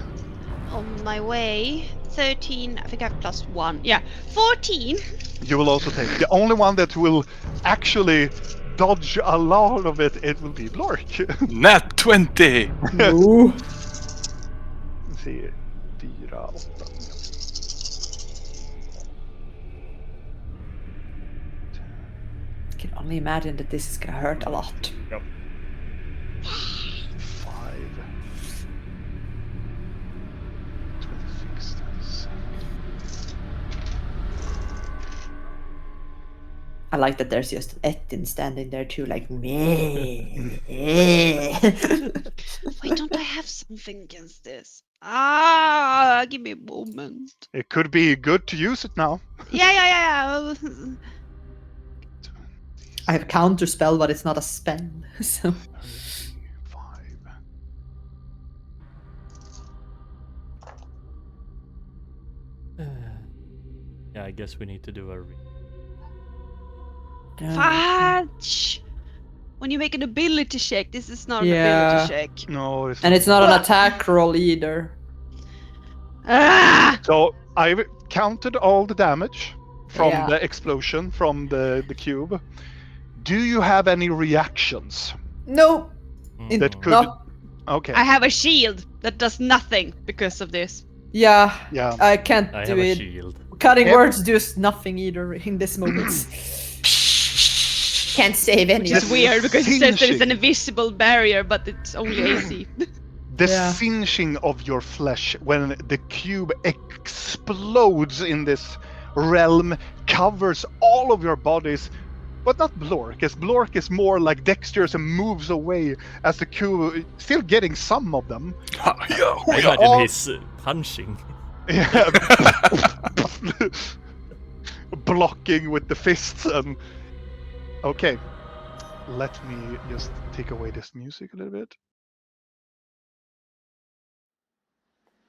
On my way. 13, I think I have +1. Yeah, 14. You will also take. The only one that will actually dodge a lot of it, it will be Blork. Nat 20! Ooh. Let's see. 4, 8. I can only imagine that this is gonna hurt a lot. 5. 26. I like that there's just Ettin standing there too, like meh. Wait, don't I have something against this? Ah, give me a moment. It could be good to use it now. Yeah. I have counter spell, but it's not a spell. So 5. Yeah, I guess we need to do a. Fudge! When you make an ability check, this is not an Yeah. ability check. No, it's and it's not an attack roll either. Ah! So I've counted all the damage from Yeah. the explosion from the cube. Do you have any reactions No, it, that could? no. Okay. I have a shield that does nothing because of this. Yeah, Yeah. I can't I do have a it. shield. Cutting Yep. words does nothing either in this moment. Can't save any. Which is weird because it says that it's an Finishing. invisible barrier, but it's only AC. The Yeah. singeing of your flesh when the cube explodes in this realm covers all of your bodies, but not Blork, as Blork is more like dexterous and moves away as the cube, still getting some of them. I all- imagine he's punching. Yeah. Blocking with the fists and... Okay. Let me just take away this music a little bit.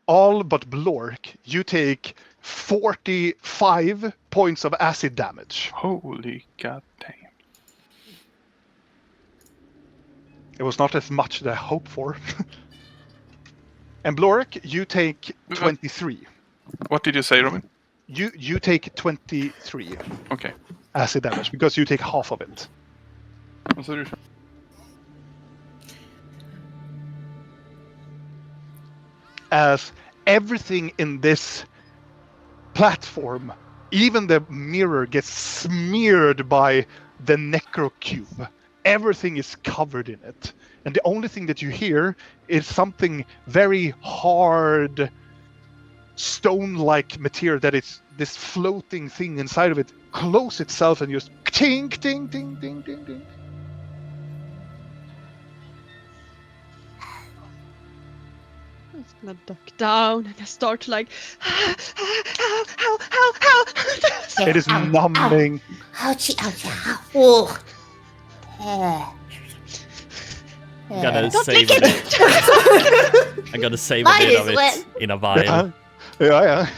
All but Blork, you take 45 points of acid damage. Holy goddamn. It was not as much as I hoped for. And Blork, you take 23. What did you say, Robin? You take 23 Okay. acid damage because you take half of it. Vad sa du? As everything in this platform, even the mirror, gets smeared by the necrocube. Everything is covered in it. And the only thing that you hear is something very hard, stone-like material that is this floating thing inside of it close itself and just ting, ting, ting, ting, ting, ting. I'm just gonna duck down and I start like, how. It is numbing. Ouchie, ouchie, ow. Oh. I'm gonna Don't save lick a it. bit. I'm gonna save a Might bit as of well. it in a vial. Yeah.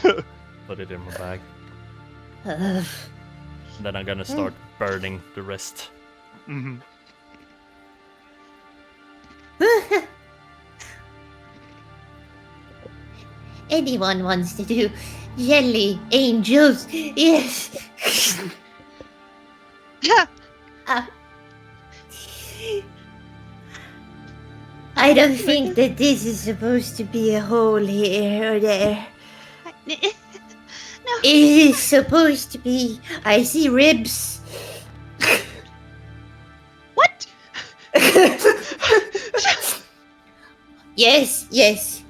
Put it in my bag. Uh, And then I'm gonna start burning the rest. Mhm. Anyone wants to do jelly angels? Yes. I don't think that this is supposed to be a hole here or there. It is supposed to be. I see ribs. What? Yes, yes.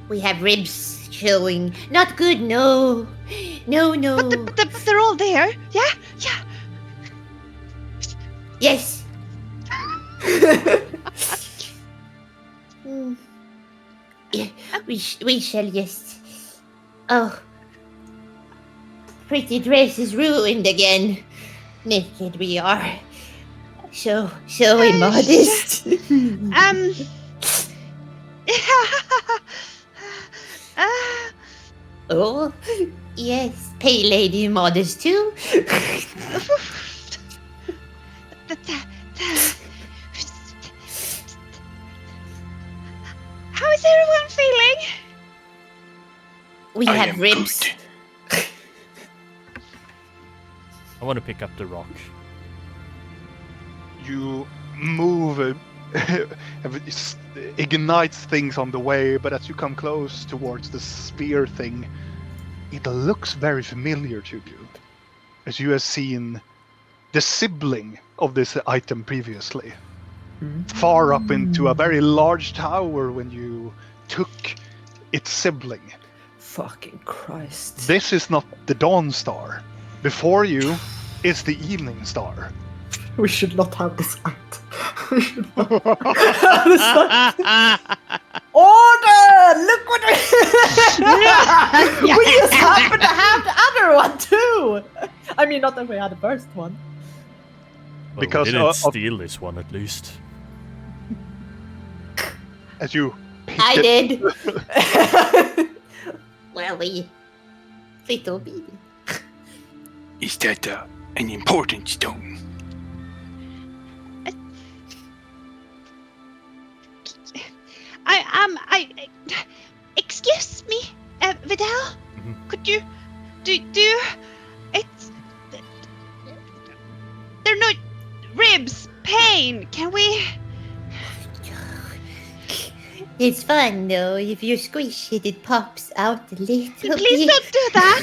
We have ribs showing. Not good, no. No, no. But they're all there. Yeah, yeah. Yes. Hmm. Yeah, we shall just. Oh. Pretty dress is ruined again. Naked we are. So immodest. Oh, yes. Pay lady modest too. How is everyone feeling? We I have am ribs. good. I want to pick up the rock. You move, ignites things on the way, but as you come close towards the spear thing, it looks very familiar to you, as you have seen the sibling of this item previously, far up into a very large tower when you took its sibling. Fucking Christ. This is not the Dawn Star. Before you is the Evening Star. We should not have this act. We should not have this act. Order! Look what we just happen to have the other one too! I mean, not that we had the first one. Well, because we didn't of, steal this one at least. as you pick I it, did. Well, we little bit. Is that an important stone? Excuse me, Vidal. Mhm. Could you do it's they're not ribs, pain. Can we? It's fun though. If you squish it, it pops out a little Please bit. don't do that.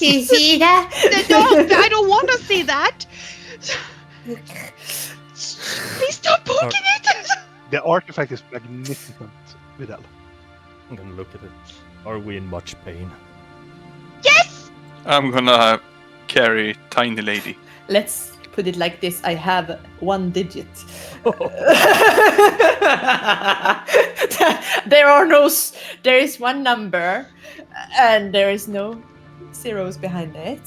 You see that? No, I don't want to see that. Please stop poking it. the artifact is magnificent, Vidal. I'm gonna look at it. Are we in much pain? Yes. I'm gonna carry Tiny Lady. Let's put it like this. I have 1 digit. There is 1 number, and there is no zeros behind it.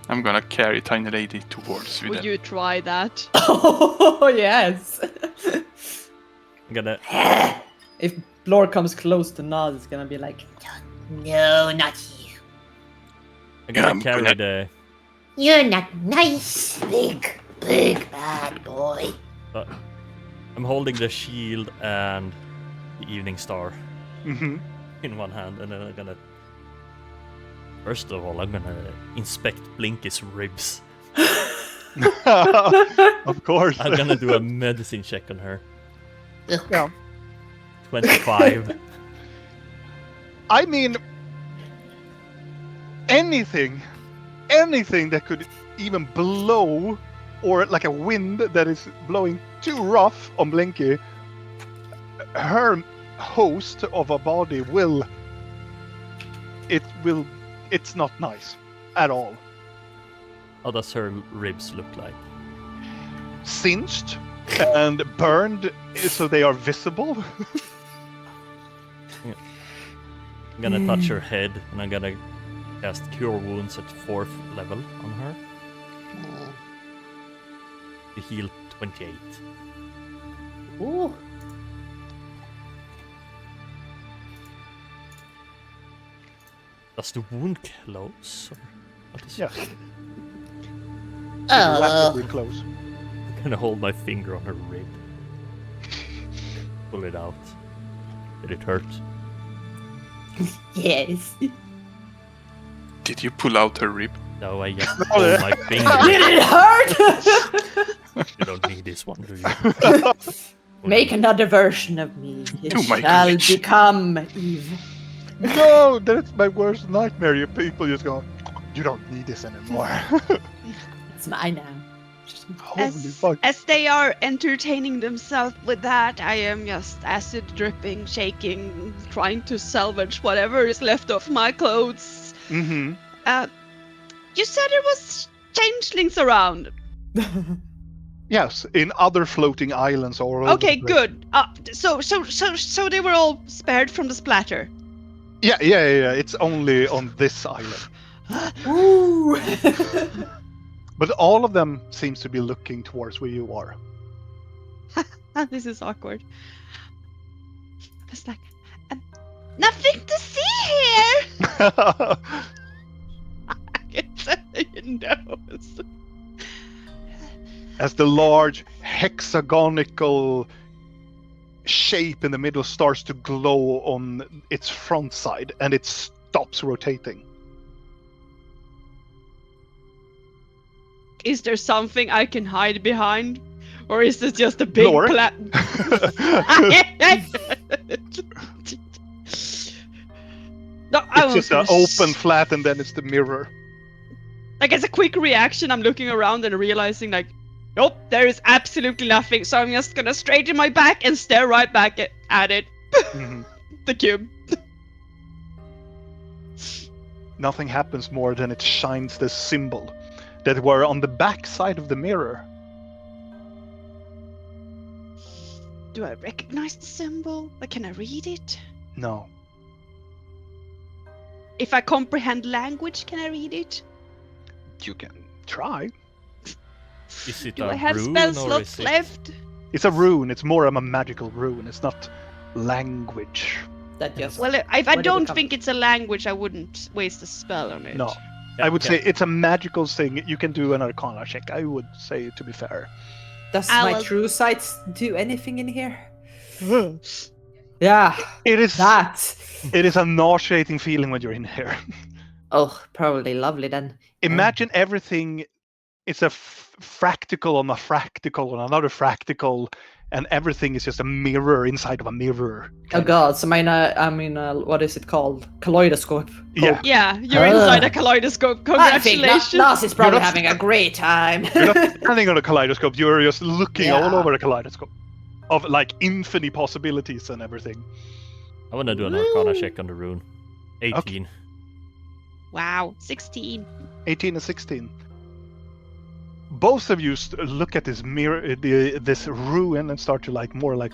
I'm gonna carry Tiny Lady towards you. Would you try that? Oh yes. I'm gonna. If Blor comes close to Nod, it's gonna be like, No, not you. I'm gonna I'm carry gonna- the. You're not nice, big bad boy. I'm holding the shield and the evening star Hmm in one hand, and then I'm gonna. First of all, I'm gonna inspect Blinky's ribs. Of course. I'm gonna do a medicine check on her. Yeah. 25. I mean, anything that could even blow, or like a wind that is blowing too rough on Blinky, her host of a body it's not nice at all. How does her ribs look like? Singed and burned, so they are visible. I'm gonna touch her head, and I'm gonna cast Cure Wounds at 4th level on her. To heal 28. ooh. Does the wound close? Or what is Yes. Oh, Rapidly close. I'm gonna hold my finger on her rib. Pull it out. Did it hurt? yes. Did you pull out her rib? No, I just hold my finger. Did it hurt? You don't need this one, do you? Make another version of me. It To my shall glitch. become Eve. No, that's my worst nightmare. You people just go, you don't need this anymore. It's mine now. Holy fuck. As they are entertaining themselves with that, I am just acid dripping, shaking, trying to salvage whatever is left of my clothes. Mm-hmm. You said there was changelings around. Yes, in other floating islands all over. Okay, the place. good. So they were all spared from the splatter. Yeah. It's only on this island. Ooh. But all of them seems to be looking towards where you are. This is awkward. It's like, nothing to see here. You know. As the large hexagonical shape in the middle starts to glow on its front side, and it stops rotating. Is there something I can hide behind? Or is this just a big Lore. No, I It's was just an gonna open flat, and then it's the mirror. Like, as a quick reaction, I'm looking around and realizing, like, nope, there is absolutely nothing. So I'm just gonna straighten my back and stare right back at it. Mhm. The cube. Nothing happens more than it shines the symbol that were on the back side of the mirror. Do I recognize the symbol? Like, can I read it? No. If I comprehend language, can I read it? You can try. Is it Do a I have rune spell or slots is it... left? It's a rune. It's more of a magical rune. It's not language. That just Well, if I Where did it don't come- think it's a language, I wouldn't waste a spell on it. No. Yeah, I would can- say it's a magical thing. You can do an Arcana check. I would say, to be fair. Does I my will- true sights do anything in here? Yeah, It is. that. It is a nauseating feeling when you're in here. Oh, probably lovely then. Imagine everything. It's a fractal on a fractal on another fractal, and everything is just a mirror inside of a mirror. Oh god, so what is it called? Kaleidoscope. Yeah. Yeah, you're Ah. inside a kaleidoscope. I think Congratulations. Nas is probably You're not- having a great time. You're not standing on a kaleidoscope. You're just looking all Yeah. over a kaleidoscope of like infinite possibilities and everything. I want to do an Arcana check on the rune. 18. Okay. Wow, 16. 18 and 16. Both of you look at this mirror, this ruin, and start to like more like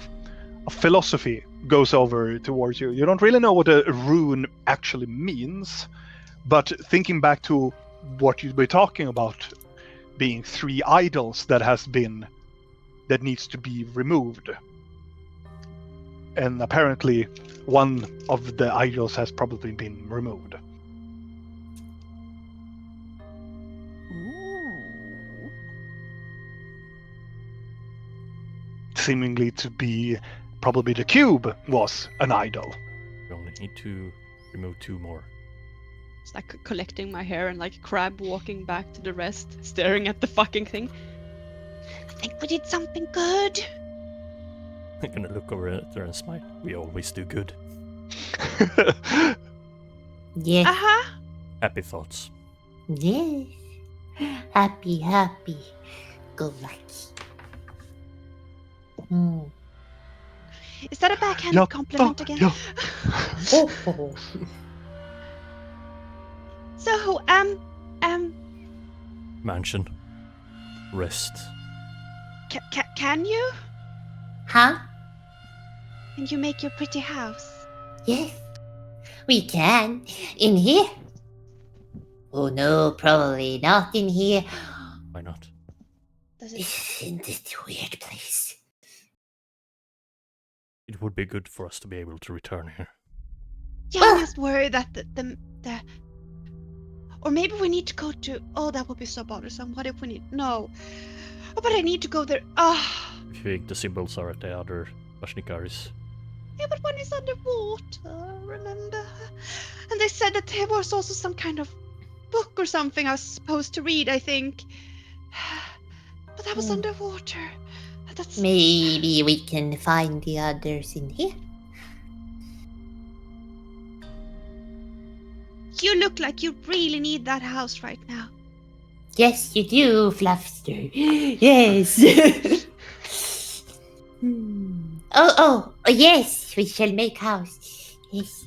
a philosophy goes over towards you. You don't really know what a rune actually means, but thinking back to what you've been talking about, being 3 idols that needs to be removed, and apparently one of the idols has probably been removed. Seemingly to be probably the cube was an idol. We only need to remove 2 more. It's like collecting my hair and like crab walking back to the rest, staring at the fucking thing. I think we did something good. I'm gonna look over at her and smile. We always do good. Yes, Uh-huh. Happy thoughts. yes. Happy, happy. Go lucky. Hmm. Is that a backhanded compliment again? Yeah. Oh, oh. So, Mansion. Rest. can you? Huh? Can you make your pretty house? Yes, we can. In here? Oh no, probably not in here. Why not? Does it? Isn't it a weird place? It would be good for us to be able to return here. Yeah, I'm just worried that the or maybe we need to go to. Oh, that would be so bothersome. What if we need? No. Oh, but I need to go there. Ah. If you think the symbols are at the other Vashnikaris. Yeah, but one is underwater, remember? And they said that there was also some kind of book or something I was supposed to read, I think. But that was underwater. That's... Maybe we can find the others in here. You look like you really need that house right now. Yes, you do, Fluffster. Yes. Oh, yes, we shall make house. Yes.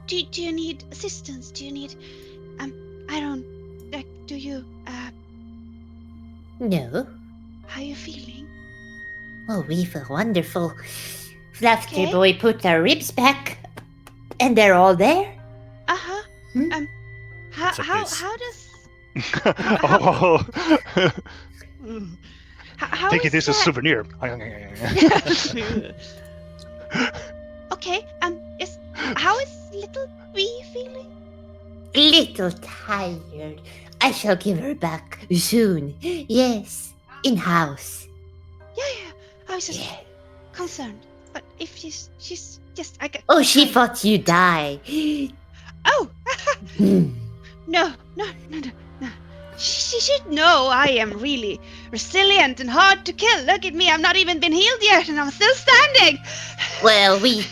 Do you need assistance? Do you need... I don't... Like, do you... No. How are you feeling? Oh, we feel wonderful. Fluffster Okay. boy put our ribs back, and they're all there. Uh-huh. Hmm? It's a How kiss. does... Oh. How Take it as a that- souvenir. Okay, how is little Bee feeling? Little tired. I shall give her back soon. Yes, in house. Yeah, I was just Yeah. concerned. But if she's just, I can... Oh, she thought you die. Oh! Hmm. No. She should know I am really resilient and hard to kill. Look at me, I've not even been healed yet and I'm still standing. Well, we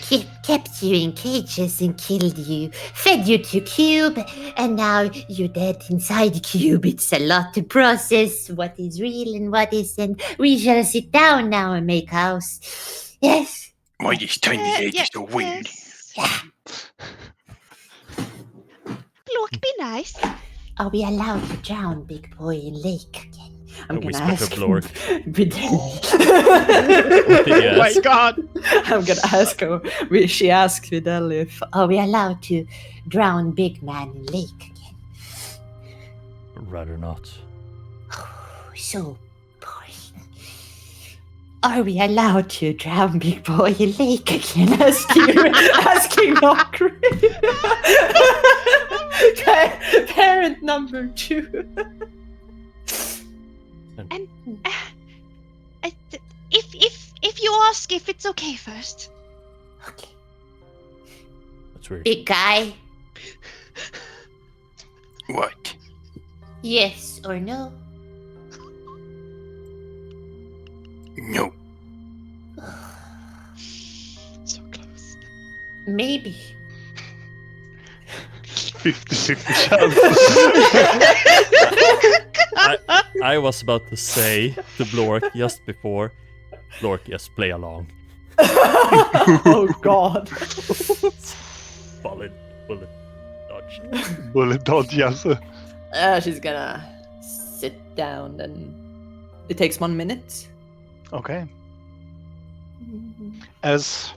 kept you in cages and killed you, fed you to Cube, and now you're dead inside the Cube. It's a lot to process, what is real and what isn't. We shall sit down now and make house. Yes. Why this tiny head Yeah, is so weird? yes. Look, be nice. Are we allowed to drown Big Boy in lake again? I'm A gonna whisper ask to Blork. Videl. Yes. God. I'm gonna ask her. She asked Videl if Are we allowed to drown Big Man in lake again? Rather not. Oh, so boring. Are we allowed to drown Big Boy in lake again? asking Lockery. Parent number 2. And if you ask if it's okay first. Okay. That's weird. Big guy, What? yes or no? No. So close. Maybe. 50-50 chance. I was about to say to Blork just before. Blork, just play along. Oh God. Bullet dodge. Bullet dodge, yes. She's gonna sit down and it takes 1 minute. Okay. As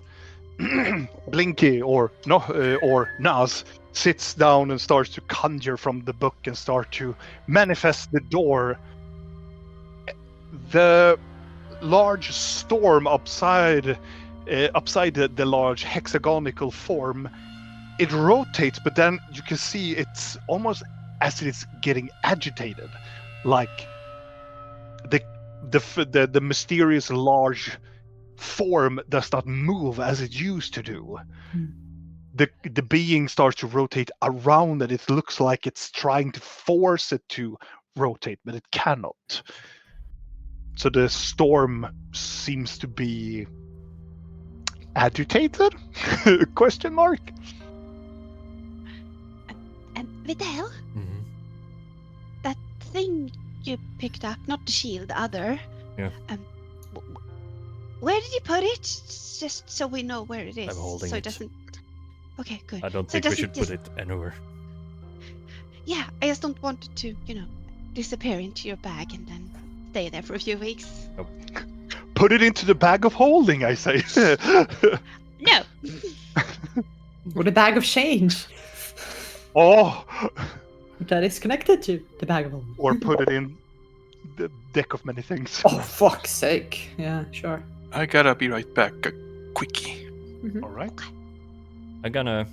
Blinky or Naz sits down and starts to conjure from the book and start to manifest the door, the large storm upside the large hexagonical form, it rotates, but then you can see it's almost as it's getting agitated, like the mysterious large form does not move as it used to do. The being starts to rotate around it. It looks like it's trying to force it to rotate, but it cannot. So the storm seems to be agitated? Question mark? And Vidal, Mhm. that thing you picked up, not the shield, the other. Yeah. Where did you put it? Just so we know where it is. I'm holding so it. doesn't. Okay, good. I don't So think we does it should put it anywhere. Yeah, I just don't want it to, disappear into your bag and then stay there for a few weeks. Put it into the bag of holding, I say. No. Or the bag of change Oh, that is connected to the bag of holding. or put it in the deck of many things. Oh, fuck's sake. Yeah, sure. I gotta be right back. A quickie. All right. I'm gonna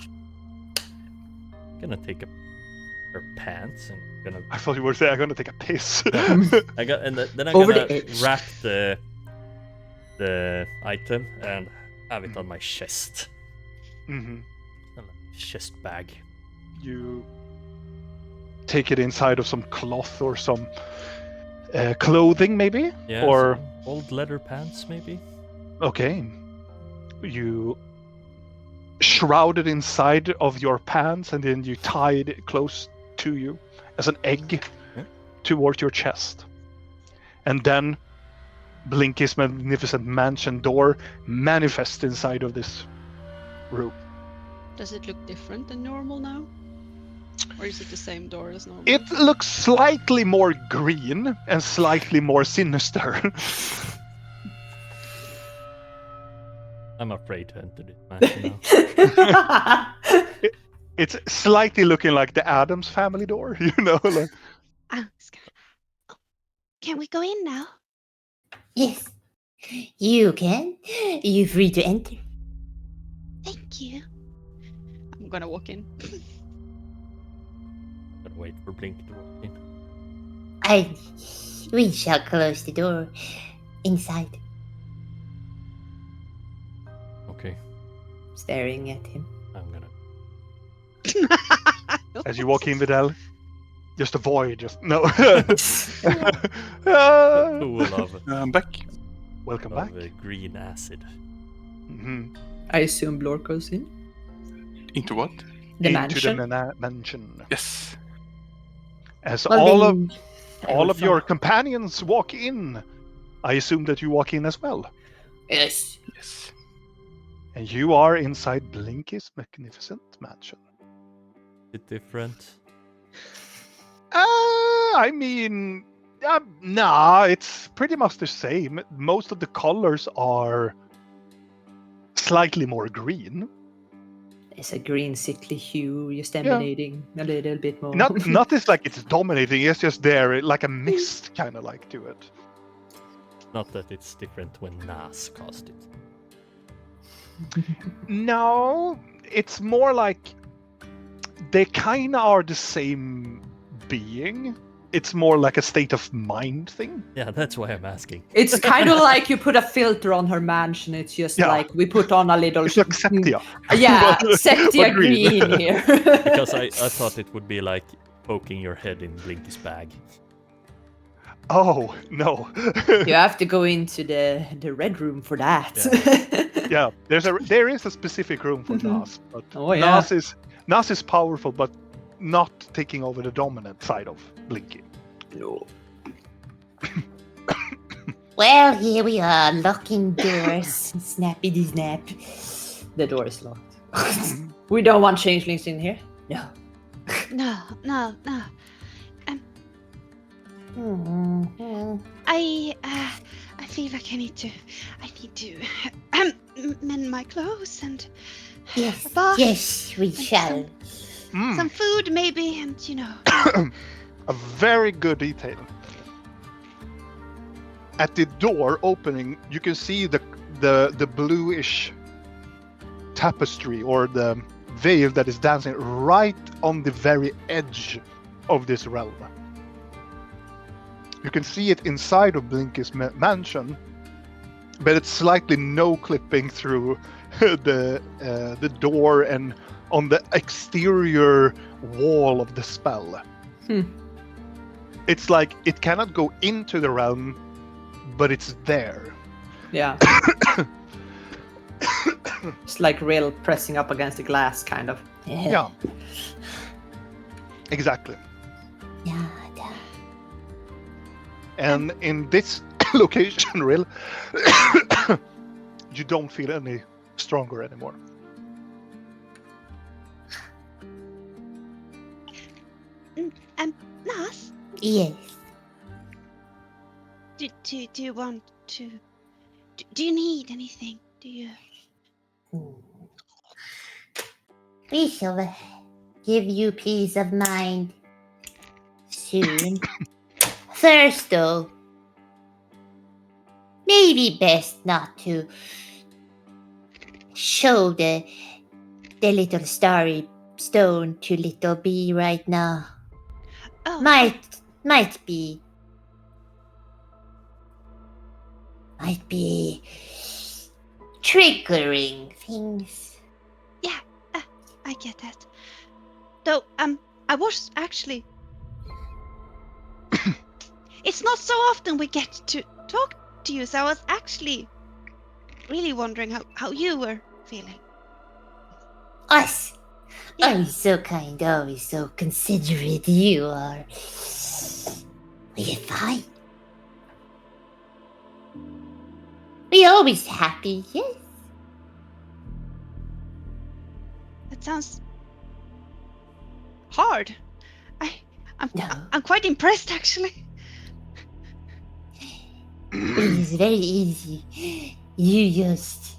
take her pants and gonna I thought you were saying I'm gonna take a piss. then I'm Over gonna the edge. wrap the item and have it on my chest. hmm Chest bag. You take it inside of some cloth or some clothing, maybe? Yeah. Or some old leather pants, maybe. okay. You shroud it inside of your pants and then you tie it close to you as an egg towards your chest. And then Blinky's magnificent mansion door manifests inside of this room. Does it look different than normal now? Or is it the same door as normal? It looks slightly more green and slightly more sinister. I'm afraid to enter this mansion now. It's slightly looking like the Addams family door, like. Can we go in now? Yes. You can. You're free to enter. Thank you. I'm gonna walk in. Gotta wait for Blink to walk in. We shall close the door inside. Okay, Staring at him. I'm gonna. As you walk in, Vidal, just avoid. No. Pool of I'm back. Welcome back. green acid. Mhm. I assume Blork goes in. Into what? The Into mansion. the mansion. Yes. As Well, all then, of your companions walk in, I assume that you walk in as well. Yes. Yes. And you are inside Blinky's magnificent mansion. Bit different. I mean, nah, it's pretty much the same. Most of the colors are slightly more green. It's a green sickly hue just emanating a little bit more. Not it's like it's dominating. It's just there, like a mist, kind of like to it. Not that it's different when Nas cast it. No, it's more like they kind of are the same being. It's more like a state of mind thing. Yeah, that's why I'm asking. It's kind of like you put a filter on her mansion. It's just Yeah. like we put on a little. It's like sepia. Yeah, sepia But green. green here. Because I thought it would be like poking your head in Blinky's bag. Oh no. You have to go into the red room for that. Yeah, there is a specific room for Nas, but Oh, yeah. Nas is powerful, but not taking over the dominant side of Blinky. No. Well, here we are, locking doors. Snappity snap. The door is locked. We don't want changelings in here. No. No. Mm-hmm. I feel like I need to mend my clothes and Yes, a bath, yes, we shall. some food maybe, and A very good detail. At the door opening, you can see the bluish tapestry or the veil that is dancing right on the very edge of this realm. You can see it inside of Blinky's mansion, but it's slightly no-clipping through the door and on the exterior wall of the spell. It's like it cannot go into the realm, but it's there. Yeah. It's like real pressing up against the glass, kind of. Yeah. Exactly. Yeah. And in this location, real, you don't feel any stronger anymore. Nas, Yes. do you want to? Do you need anything? Do you? We shall give you peace of mind soon. First, though, maybe best not to show the little starry stone to little B right now. Oh, Might be triggering things. I get that. Though, I was actually. It's not so often we get to talk to you, so I was actually really wondering how you were feeling. Us. Yeah. Always so kind, always so considerate you are. We're fine. We're always happy, yes? That sounds hard. No. I'm quite impressed, actually. It is very easy. You just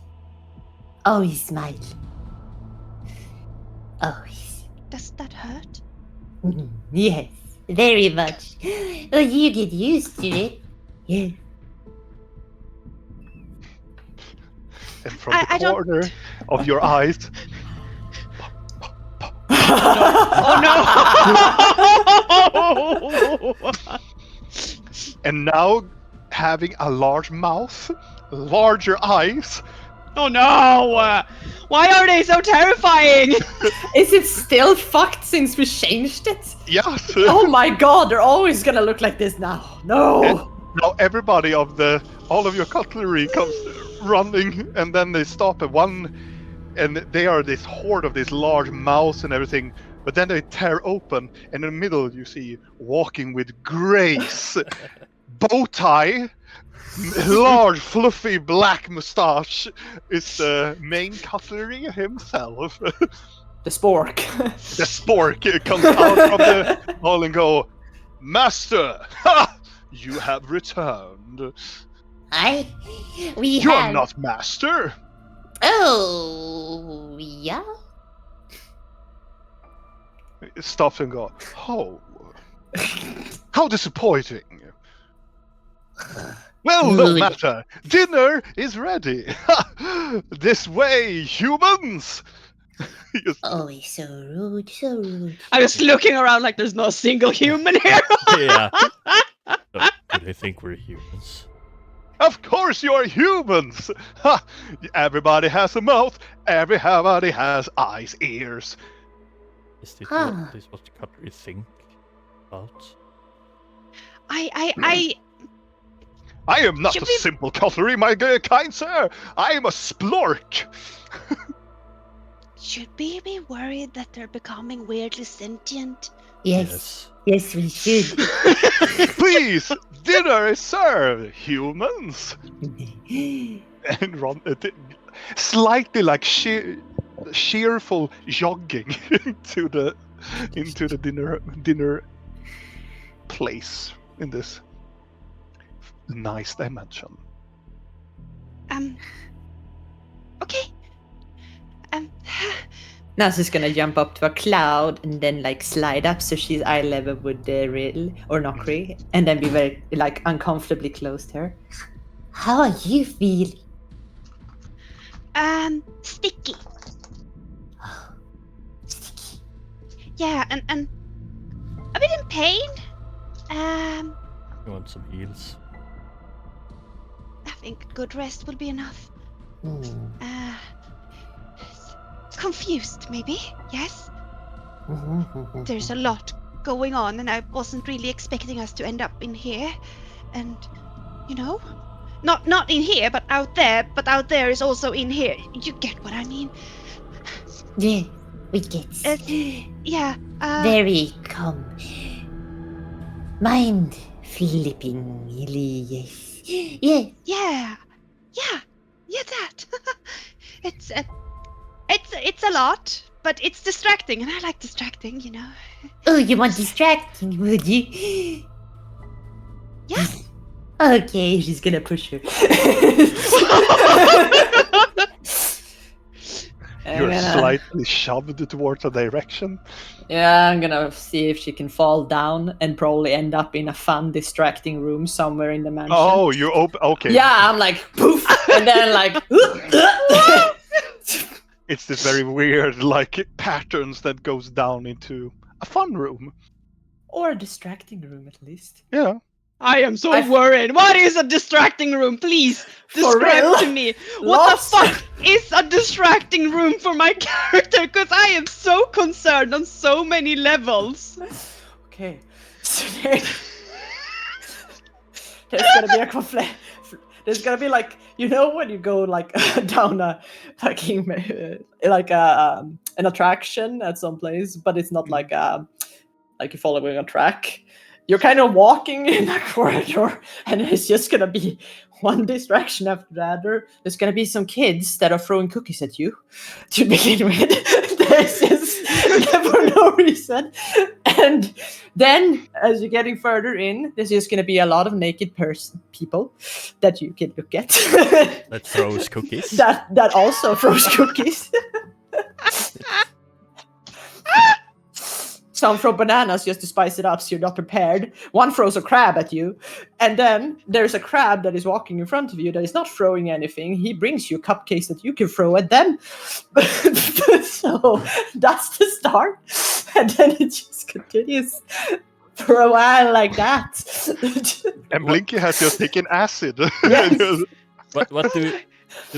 always smile. Always. Does that hurt? Yes, very much. Well, you get used to it. Yes. And from I the don't- corner of your eyes, and now having a large mouth, larger eyes. Oh no! Why are they so terrifying? Is it still fucked since we changed it? Yes. Oh my god, they're always gonna look like this now. No! Now everybody all of your cutlery comes running, and then they stop at one, and they are this horde of this large mouse and everything. But then they tear open, and in the middle you see walking with grace, bow tie, large fluffy black mustache is the main cutlery himself. The spork. The spork comes out from the hall and go, "Master, ha! You have returned. We You're have. not master." Oh, yeah. stops and goes, "Oh, how disappointing." Well, no Good. matter. Dinner is ready. This way, humans. Just- Oh, he's so rude, so rude. I'm just looking around like there's no single human here. Yeah. Do they think we're humans? Of course you are humans! Ha! Everybody has a mouth, everybody has eyes, ears. Is this Huh. what the Cutlery think about? I I am not Should a we- simple cutlery, my kind sir. I am a splork. should we be worried that they're becoming weirdly sentient? Yes. Yes, we should. Please, dinner is served, humans. And Ron, slightly like cheerful jogging into the dinner place in this nice dimension. Okay. Now she's gonna jump up to a cloud and then like slide up so she's eye level with the Rill or Nokri, and then be very like uncomfortably close to her. How are you feeling? Sticky. Sticky. Yeah, and a bit in pain. You want some heals? I think a good rest will be enough. Mm. Confused, maybe? Yes? Mhm. There's a lot going on, and I wasn't really expecting us to end up in here. And, you know, not in here, but out there. But out there is also in here. You get what I mean? Yeah, we get Yeah. very calm. Mind flippingly, yes. Yeah. Yeah. That. It's a lot, but it's distracting, and I like distracting. You know. Oh, you want distracting, would you? Yeah. Okay, she's gonna push her. You're slightly shoved towards a direction. Yeah, I'm gonna see if she can fall down and probably end up in a fun, distracting room somewhere in the mansion. Oh, you open. Okay. Yeah, I'm like poof, and then like. It's this very weird, like patterns that goes down into a fun room. Or a distracting room at least. Yeah. I am so I've- worried. What is a distracting room? Please For describe real? to me. What Lots. the fuck is a distracting room for my character? Because I am so concerned on so many levels. Okay. So there's gonna be a conflict. There's gonna be like, you know, when you go like down a fucking like an attraction at some place, but it's not like you're following a track. You're kind of walking in a corridor, and it's just gonna be one distraction after the other. There's gonna be some kids that are throwing cookies at you to begin with. There's just for no reason. And then, as you're getting further in, there's just gonna be a lot of naked people that you can look at. That throws cookies. that also throws cookies. Some throw bananas just to spice it up so you're not prepared. One throws a crab at you. And then there's a crab that is walking in front of you that is not throwing anything. He brings you cupcakes that you can throw at them. So that's the start. And then it just continues for a while like that. And Blinky has just taken acid. Yes. What do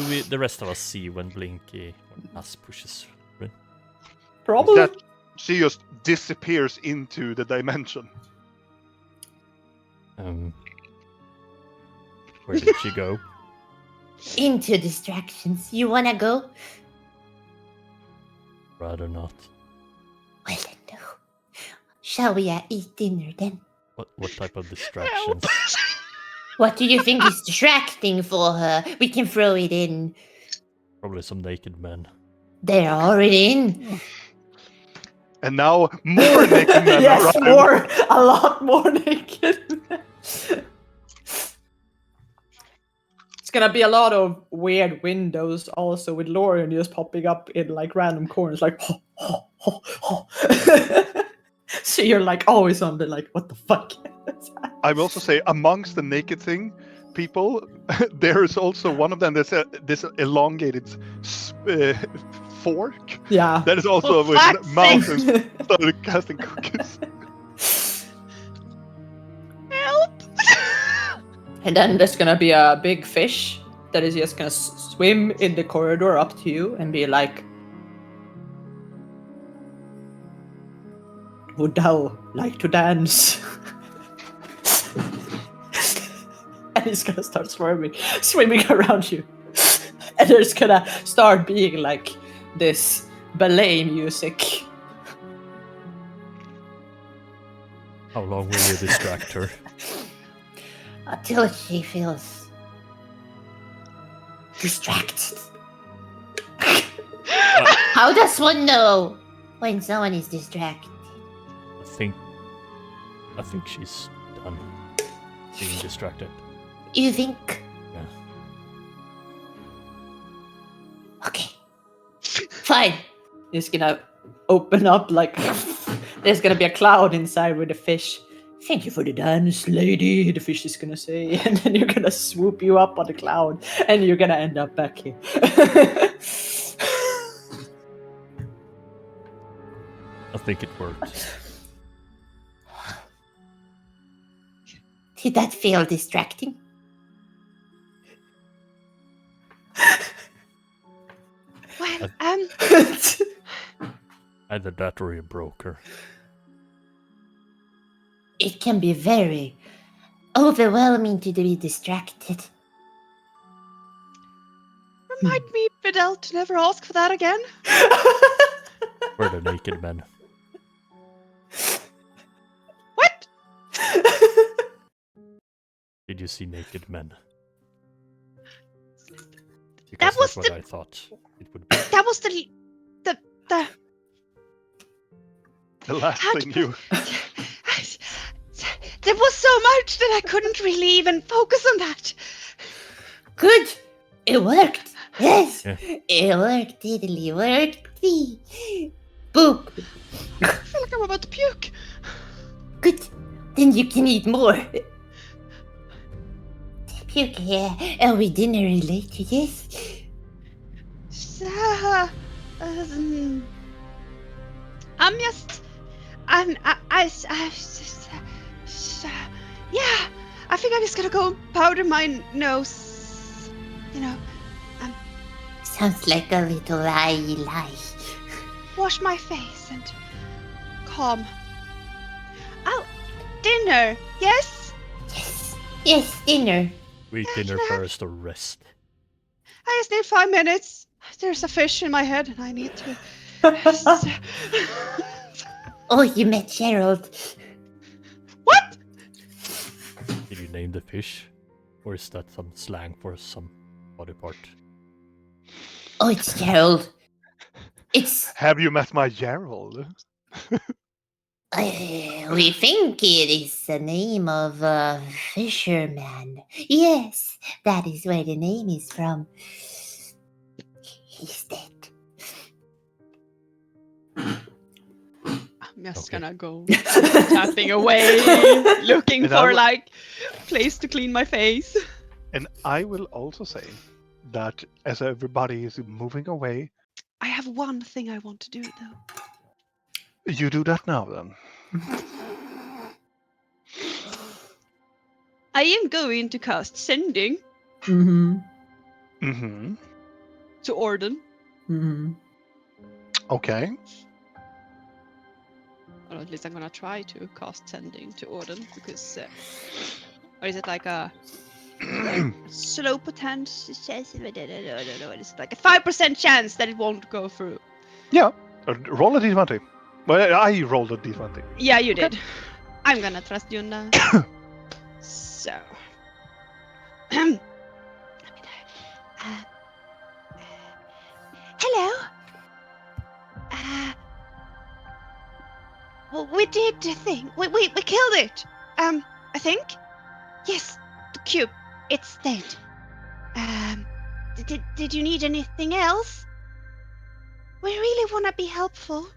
we the rest of us see when Blinky or us pushes her? Probably. That she just disappears into the dimension. Where did she go? Into distractions. You wanna go? Rather not. Well, no. Shall we eat dinner then? What type of distractions? What do you think is distracting for her? We can throw it in. Probably some naked men. They're already in. And now more naked men Yes, arrive. a lot more naked. It's gonna be a lot of weird windows also with Lorian just popping up in like random corners like So you're like always on the like, what the fuck? I will also say, amongst the naked thing people, there is also one of them that's this elongated fork Yeah. that is also For with fuck's mouth and started casting cookies. Help! And then there's gonna be a big fish that is just gonna swim in the corridor up to you and be like, would thou like to dance? And he's gonna start swimming around you. And there's gonna start being like this ballet music. How long will you distract her? Until she feels distracted. How does one know when someone is distracted? I think she's done being distracted. You think? Yeah. Okay. Fine. It's gonna open up like there's gonna be a cloud inside with a fish. Thank you for the dance, lady, the fish is gonna say. And then you're gonna swoop you up on the cloud and you're gonna end up back here. I think it worked. Did that feel distracting? Well, Either that or you broke her. It can be very overwhelming to be distracted. remind me, Fidel, to never ask for that again. We're the naked men. What? Did you see naked men? That Because was that's what I thought it would be. That was the The last How thing to you. There was so much that I couldn't really even focus on that. Good! It worked! Yes! Yeah. It worked, diddly worked. Boop! I feel like I'm about to puke. Good! Then you can eat more. Puke, yeah. Are we dinner related? Yes? Yeah, I think I'm just gonna go and powder my nose. You know, Sounds like a little lie. wash my face and calm. Oh, dinner, yes? Yes. Yes, dinner. We eat dinner first or rest. I just need 5 minutes. There's a fish in my head and I need to. Oh, you met Gerald. What? Did you name the fish? Or is that some slang for some body part? Oh, it's Gerald. It's. Have you met my Gerald? We think it is the name of a fisherman. Yes, that is where the name is from. He's dead. I'm just Okay. gonna go tapping away, looking And I for will- like place to clean my face. And I will also say that as everybody is moving away, I have one thing I want to do though. you do that now then. I am going to cast sending Mm-hmm. Mm-hmm. to Orden. Mm-hmm. Okay. Or at least I'm gonna try to cast sending to Orden because, or is it like a slow potential? Is it like a 5% chance that it won't go through? Yeah. Roll a d20. Well, I rolled a d20. Yeah, you did. I'm gonna trust you now. So. Hello. Well, we did the thing. We killed it. I think. Yes, the cube. It's dead. Did you need anything else? We really want to be helpful.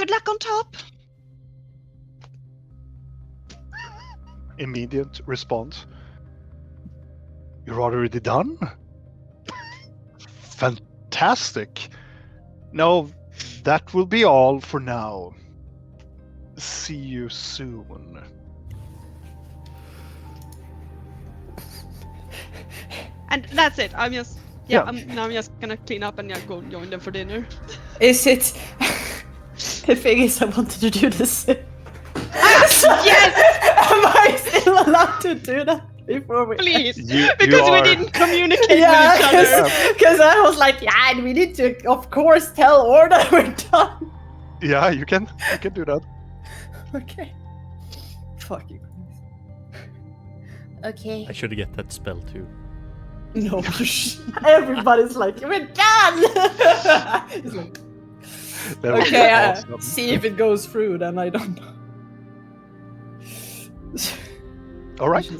good luck on top. Immediate response. You're already done? Fantastic. No, that will be all for now. See you soon. And that's it. I'm just Yeah. I'm just gonna clean up and go join them for dinner. Is it? The thing is, I wanted to do this. Yes, Am I still allowed to do that before we? please, You because we are- didn't communicate Yeah, with each other. because I was like, yeah, and we need to, of course, tell Orda we're done. Yeah, you can do that. Okay. Fuck you. Okay. I should get that spell too. No, everybody's like, we're done. It's like, That would be okay, awesome. see if it goes through. Then I don't know. All right.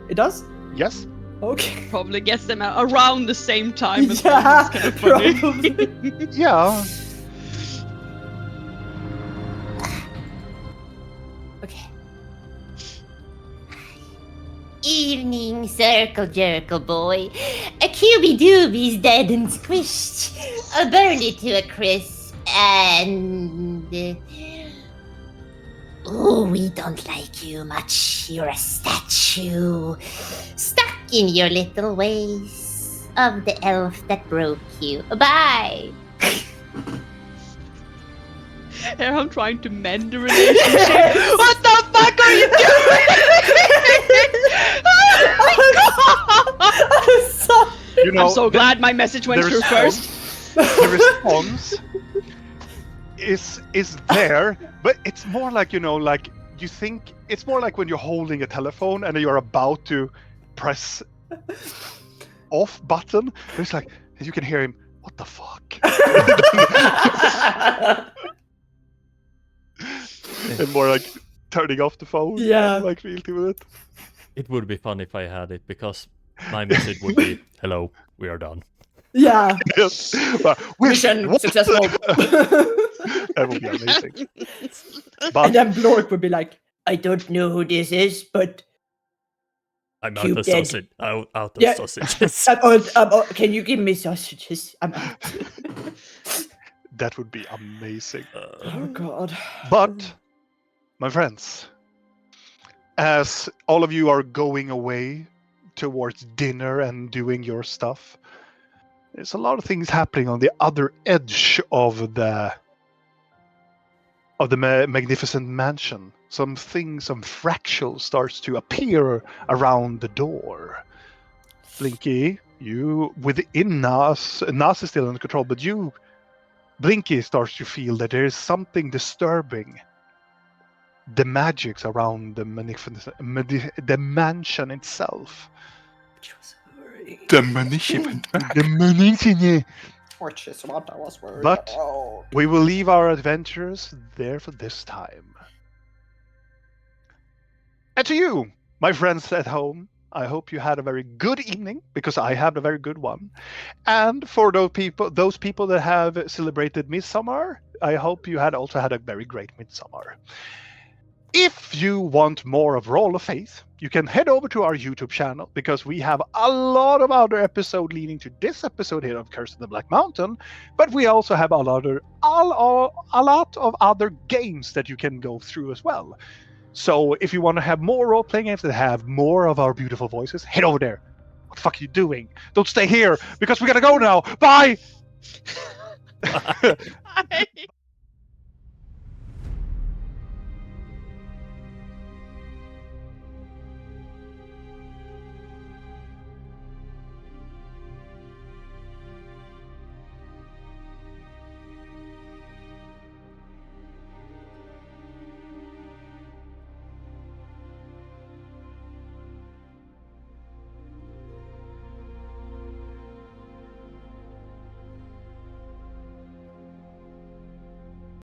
It does. Yes. Okay. Probably gets them around the same time as Yeah, well. It's kind of funny. probably. Yeah. Okay. Evening, Circle Jerkle boy. A Cubie Doobie's dead and squished. I burned it to a crisp, and... Oh, we don't like you much. You're a statue. Stuck in your little ways of the elf that broke you. Bye! Here I'm trying to mend the relationship. What the fuck are you doing? I'm sorry. You know, I'm so glad my message went the through response- first. the response is there, but it's more like, like you think it's more like when you're holding a telephone and you're about to press off button. It's like you can hear him. What the fuck? And more like turning off the phone. Yeah. Like feeling with it. It would be fun if I had it, because my message would be, hello, we are done. Yeah. Yes. But Mission what? successful. That would be amazing. But And then Blork would be like, I don't know who this is, but I'm You out of dead. sausage. Out of Yeah. sausages. Can you give me sausages? I'm out. that would be amazing. Oh god. But, my friends, as all of you are going away towards dinner and doing your stuff, there's a lot of things happening on the other edge of the magnificent mansion. Some fractals starts to appear around the door. Blinky, you within Nas is still under control, but you, Blinky, starts to feel that there is something disturbing the magics around the mansion itself. The management. The mansion. Which is what I was worried But- about. We will leave our adventures there for this time. And to you, my friends at home, I hope you had a very good evening, because I had a very good one. And for those people that have celebrated Midsummer, I hope you also had a very great Midsummer. If you want more of Roll of Faith, you can head over to our YouTube channel, because we have a lot of other episodes leading to this episode here of Curse of the Black Mountain, but we also have a lot of other games that you can go through as well. So if you want to have more role-playing games that have more of our beautiful voices, head over there. What the fuck are you doing? Don't stay here, because we gotta go now. Bye! Bye.